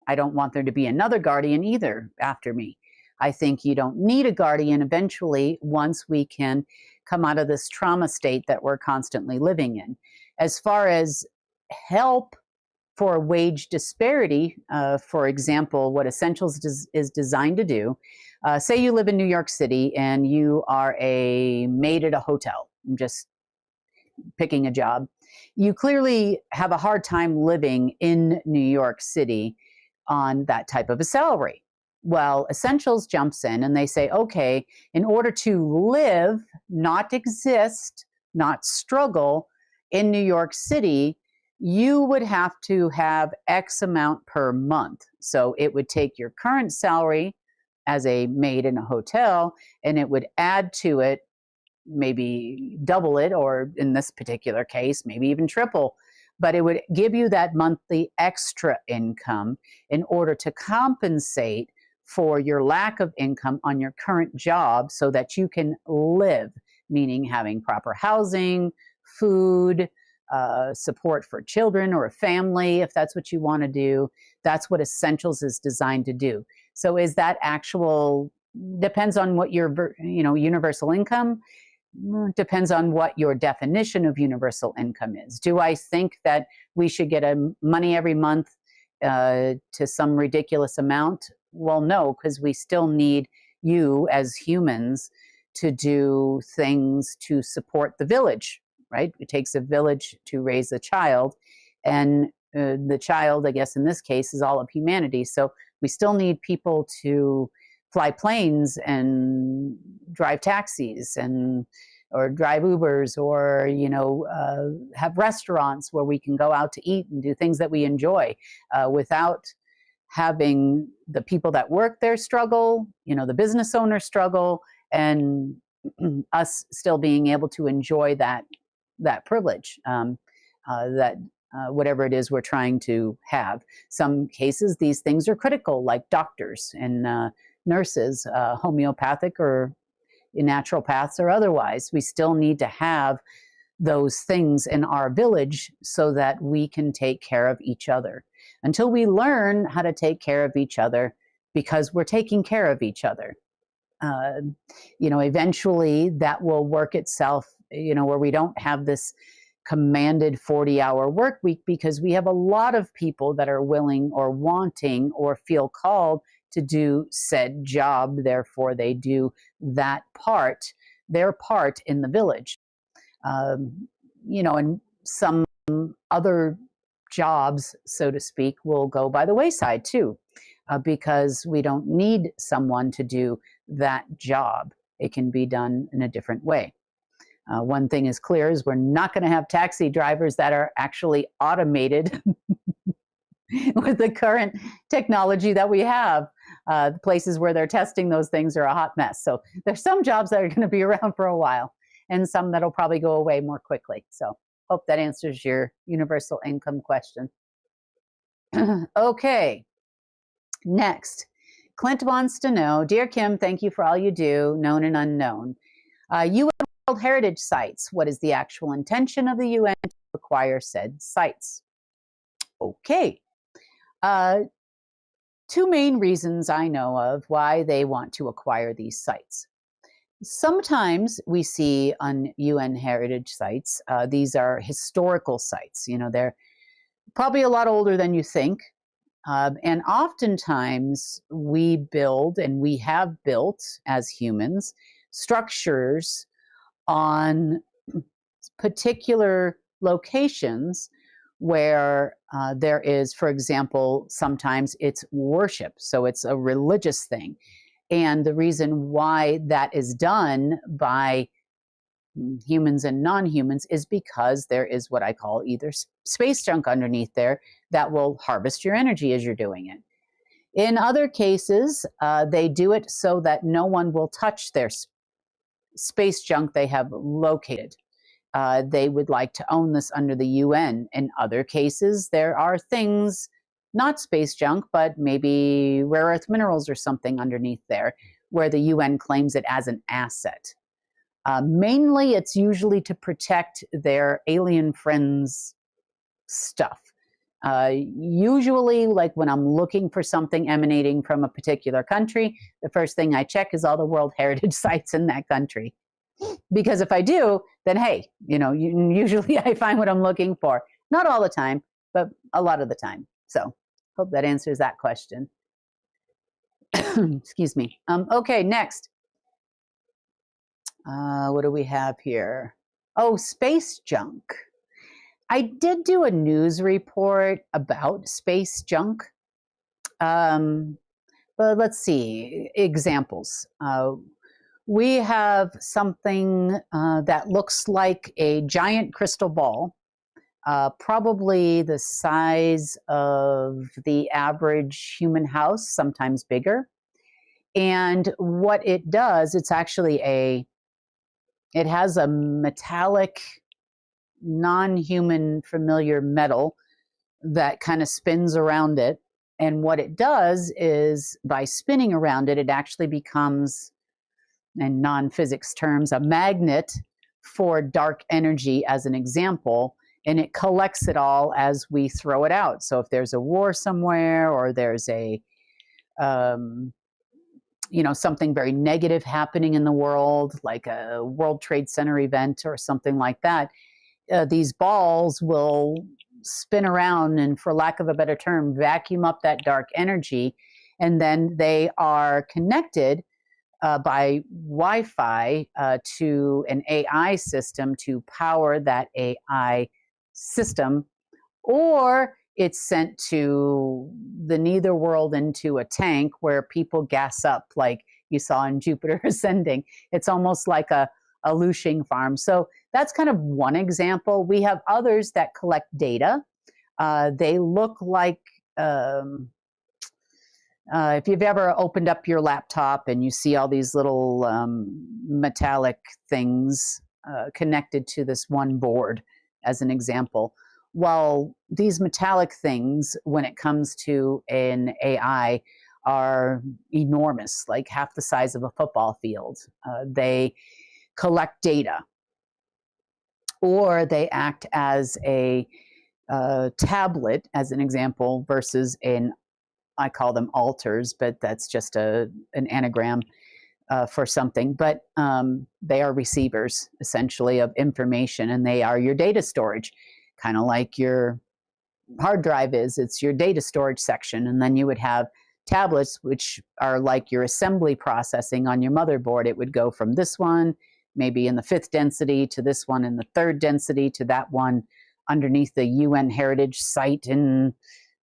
I don't want there to be another guardian either after me. I think you don't need a guardian eventually once we can come out of this trauma state that we're constantly living in. As far as help for wage disparity, for example, what Essentials is designed to do, say you live in New York City and you are a maid at a hotel. I'm just picking a job. You clearly have a hard time living in New York City on that type of a salary. Well, Essentials jumps in and they say, okay, in order to live, not exist, not struggle in New York City, you would have to have X amount per month. So it would take your current salary as a maid in a hotel and it would add to it, maybe double it, or in this particular case, maybe even triple. But it would give you that monthly extra income in order to compensate for your lack of income on your current job so that you can live, meaning having proper housing, food, support for children or a family, if that's what you want to do. That's what Essentials is designed to do. So is that actual, depends on what your, universal income, depends on what your definition of universal income is. Do I think that we should get money every month to some ridiculous amount? Well, no, because we still need you as humans to do things to support the village, right? It takes a village to raise a child, and the child, I guess in this case, is all of humanity. So we still need people to fly planes and drive taxis or drive Ubers, or have restaurants where we can go out to eat and do things that we enjoy without having the people that work there struggle, the business owners struggle, and us still being able to enjoy that privilege, whatever it is we're trying to have. Some cases, these things are critical, like doctors and nurses, homeopathic or naturopaths or otherwise. We still need to have those things in our village so that we can take care of each other. Until we learn how to take care of each other, because we're taking care of each other, eventually that will work itself, where we don't have this commanded 40-hour work week, because we have a lot of people that are willing or wanting or feel called to do said job. Therefore, they do their part in the village. And some other jobs, so to speak, will go by the wayside too, because we don't need someone to do that job. It can be done in a different way. One thing is clear is we're not going to have taxi drivers that are actually automated with the current technology that we have. The places where they're testing those things are a hot mess. So there's some jobs that are going to be around for a while, and some that'll probably go away more quickly. So hope that answers your universal income question. Okay. Next, Clint wants to know, Dear Kim, thank you for all you do, known and unknown. UN World Heritage Sites, what is the actual intention of the UN to acquire said sites? Okay. Two main reasons I know of why they want to acquire these sites. Sometimes we see on UN heritage sites, these are historical sites. You know, they're probably a lot older than you think. And oftentimes we build, and we have built as humans, structures on particular locations where there is, for example, sometimes it's worship. So it's a religious thing. And the reason why that is done by humans and non-humans is because there is what I call either space junk underneath there that will harvest your energy as you're doing it. In other cases, they do it so that no one will touch their space junk they have located. They would like to own this under the UN. In other cases, there are things, not space junk, but maybe rare earth minerals or something underneath there, where the UN claims it as an asset. Mainly, it's usually to protect their alien friends' stuff. Usually, like when I'm looking for something emanating from a particular country, the first thing I check is all the World Heritage sites in that country. Because if I do, then hey, you know, usually I find what I'm looking for. Not all the time, but a lot of the time. So hope that answers that question. Excuse me. Okay, next. What do we have here? Oh, space junk. I did do a news report about space junk. But let's see, examples. We have something that looks like a giant crystal ball, probably the size of the average human house, sometimes bigger. And what it does, it's actually it has a metallic, non-human familiar metal that kind of spins around it. And what it does is by spinning around it, it actually becomes, in non-physics terms, a magnet for dark energy, as an example, and it collects it all as we throw it out. So if there's a war somewhere, or there's a something very negative happening in the world, like a World Trade Center event or something like that, these balls will spin around and, for lack of a better term, vacuum up that dark energy. And then they are connected by Wi-Fi to an AI system to power that AI system, or it's sent to the nether world into a tank where people gas up, like you saw in Jupiter Ascending. It's almost like a looshing farm. So that's kind of one example. We have others that collect data. They look like, if you've ever opened up your laptop and you see all these little metallic things connected to this one board, as an example. Well, these metallic things, when it comes to an AI, are enormous, like half the size of a football field. They collect data, or they act as a tablet, as an example, versus I call them altars, but that's just an anagram for something. But they are receivers, essentially, of information, and they are your data storage, kind of like your hard drive is. It's your data storage section. And then you would have tablets, which are like your assembly processing on your motherboard. It would go from this one, maybe in the 5th density, to this one in the 3rd density, to that one underneath the UN heritage site in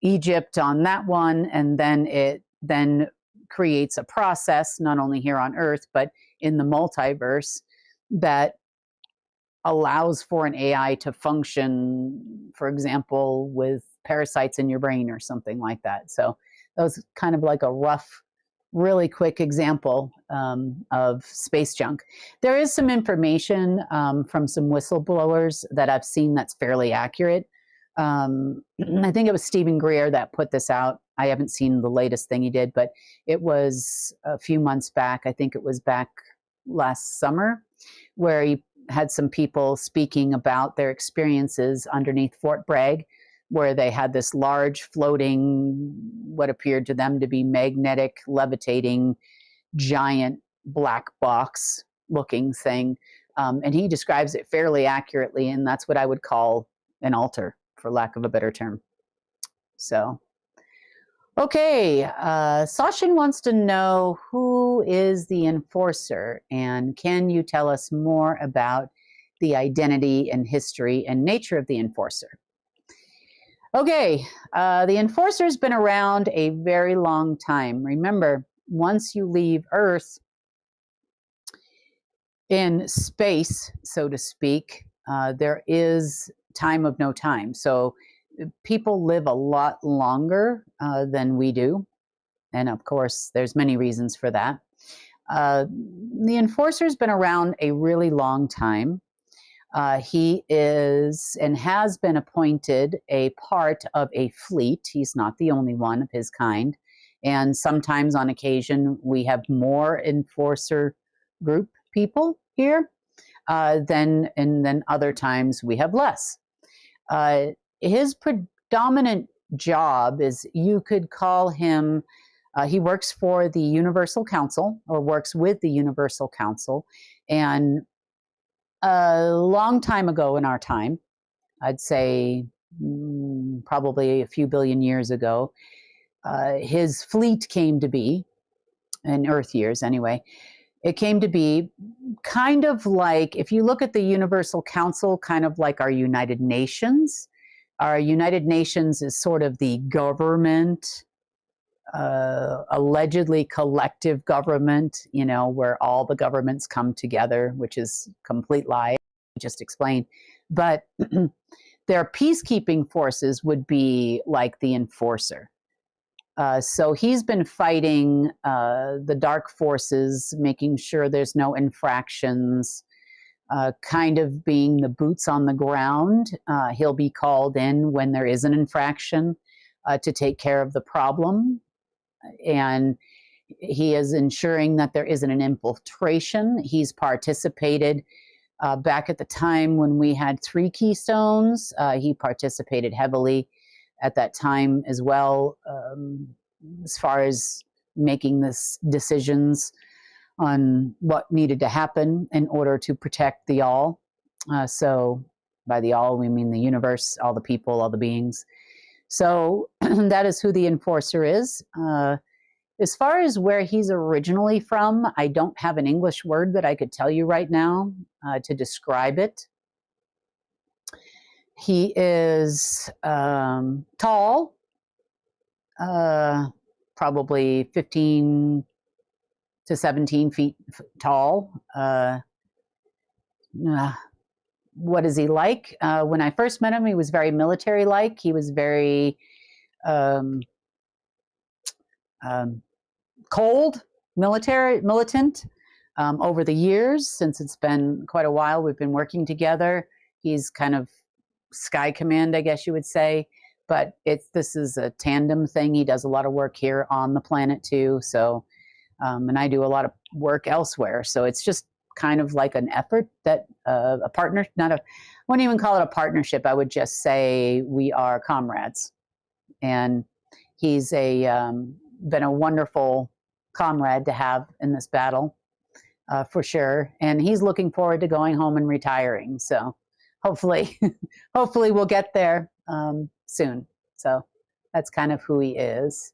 Egypt on that one. And then it then creates a process, not only here on Earth, but in the multiverse, that allows for an AI to function, for example, with parasites in your brain or something like that. So that was kind of like a rough, really quick example of space junk. There is some information from some whistleblowers that I've seen that's fairly accurate. I think it was Stephen Greer that put this out I haven't seen the latest thing he did, but it was a few months back. I think it was back last summer, where he had some people speaking about their experiences underneath Fort Bragg, where they had this large floating, what appeared to them to be magnetic, levitating, giant black box looking thing. And he describes it fairly accurately, and that's what I would call an altar, for lack of a better term. So, okay, Sachin wants to know, who is the enforcer, and can you tell us more about the identity and history and nature of the enforcer? Okay, the enforcer's been around a very long time. Remember, once you leave Earth in space, so to speak, there is time of no time. So people live a lot longer than we do. And of course, there's many reasons for that. The enforcer's been around a really long time. He is and has been appointed a part of a fleet. He's not the only one of his kind. And sometimes on occasion, we have more enforcer group people here than other times we have less. His predominant job is, you could call him, he works for the Universal Council, or works with the Universal Council. And a long time ago in our time, I'd say probably a few billion years ago, his fleet came to be, in Earth years anyway, it came to be kind of like, if you look at the Universal Council, kind of like our United Nations. Our United Nations is sort of the government, allegedly collective government, you know, where all the governments come together, which is complete lie, I just explained. But their peacekeeping forces would be like the enforcer. So he's been fighting the dark forces, making sure there's no infractions, kind of being the boots on the ground. He'll be called in when there is an infraction to take care of the problem. And he is ensuring that there isn't an infiltration. He's participated back at the time when we had 3 keystones. He participated heavily at that time as well, as far as making this decisions on what needed to happen in order to protect the all. So by the all, we mean the universe, all the people, all the beings. So that is who the enforcer is. As far as where he's originally from, I don't have an English word that I could tell you right now to describe it. He is tall, probably 15 to 17 feet tall. What is he like? When I first met him, he was very military-like. He was very cold, militant. Over the years, since it's been quite a while, we've been working together. He's kind of Sky Command, I guess you would say, but this is a tandem thing. He does a lot of work here on the planet too. So, and I do a lot of work elsewhere. So it's just kind of like an effort that a partner, I wouldn't even call it a partnership. I would just say we are comrades. And he's been a wonderful comrade to have in this battle, for sure. And he's looking forward to going home and retiring. So hopefully, hopefully we'll get there soon. So that's kind of who he is.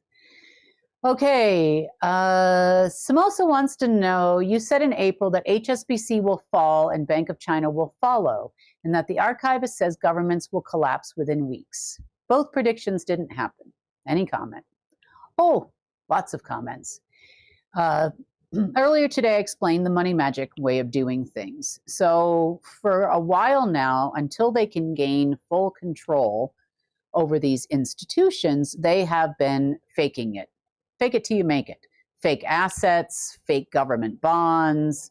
Okay, Samosa wants to know, you said in April that HSBC will fall and Bank of China will follow, and that the archivist says governments will collapse within weeks. Both predictions didn't happen. Any comment? Oh, lots of comments. Earlier today, I explained the money magic way of doing things. So for a while now, until they can gain full control over these institutions, they have been faking it. Fake it till you make it. Fake assets, fake government bonds,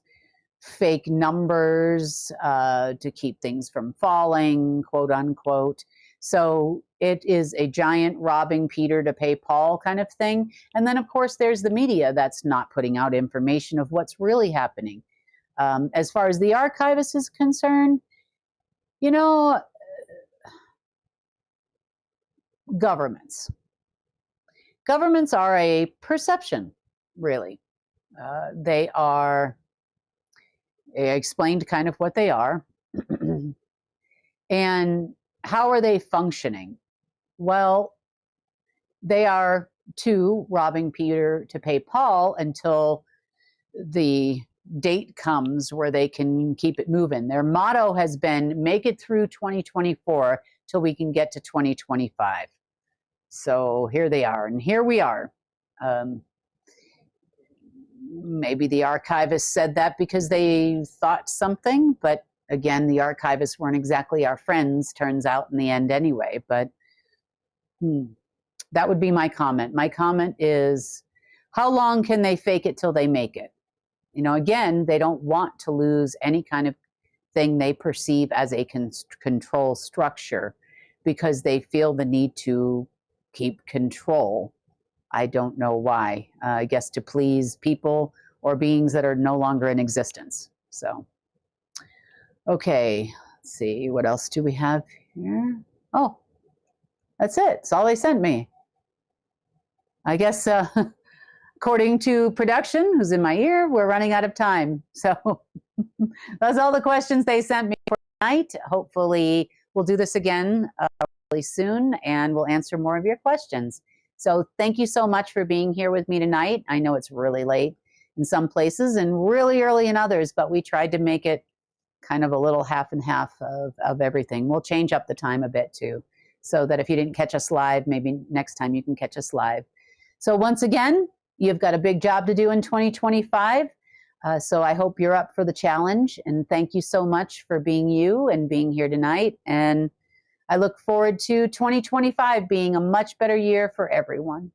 fake numbers to keep things from falling, quote unquote. So it is a giant robbing Peter to pay Paul kind of thing. And then, of course, there's the media that's not putting out information of what's really happening. As far as the archivist is concerned, you know, governments are a perception, really. They are, I explained kind of what they are. And how are they functioning? Well, they are too robbing Peter to pay Paul until the date comes where they can keep it moving. Their motto has been make it through 2024 till we can get to 2025. So here they are, and here we are. Maybe the archivists said that because they thought something, but again, the archivists weren't exactly our friends, turns out in the end anyway. But that would be my comment. My comment is, how long can they fake it till they make it? You know, again, they don't want to lose any kind of thing they perceive as a control structure because they feel the need to keep control. I don't know why. I guess to please people or beings that are no longer in existence. So, okay, let's see. What else do we have here? Oh, that's it. That's all they sent me. I guess according to production, who's in my ear, we're running out of time. So that's all the questions they sent me for tonight. Hopefully we'll do this again really soon, and we'll answer more of your questions. So thank you so much for being here with me tonight. I know it's really late in some places and really early in others, but we tried to make it kind of a little half and half of everything. We'll change up the time a bit too, so that if you didn't catch us live, maybe next time you can catch us live. So once again, you've got a big job to do in 2025. So I hope you're up for the challenge. And thank you so much for being you and being here tonight. And I look forward to 2025 being a much better year for everyone.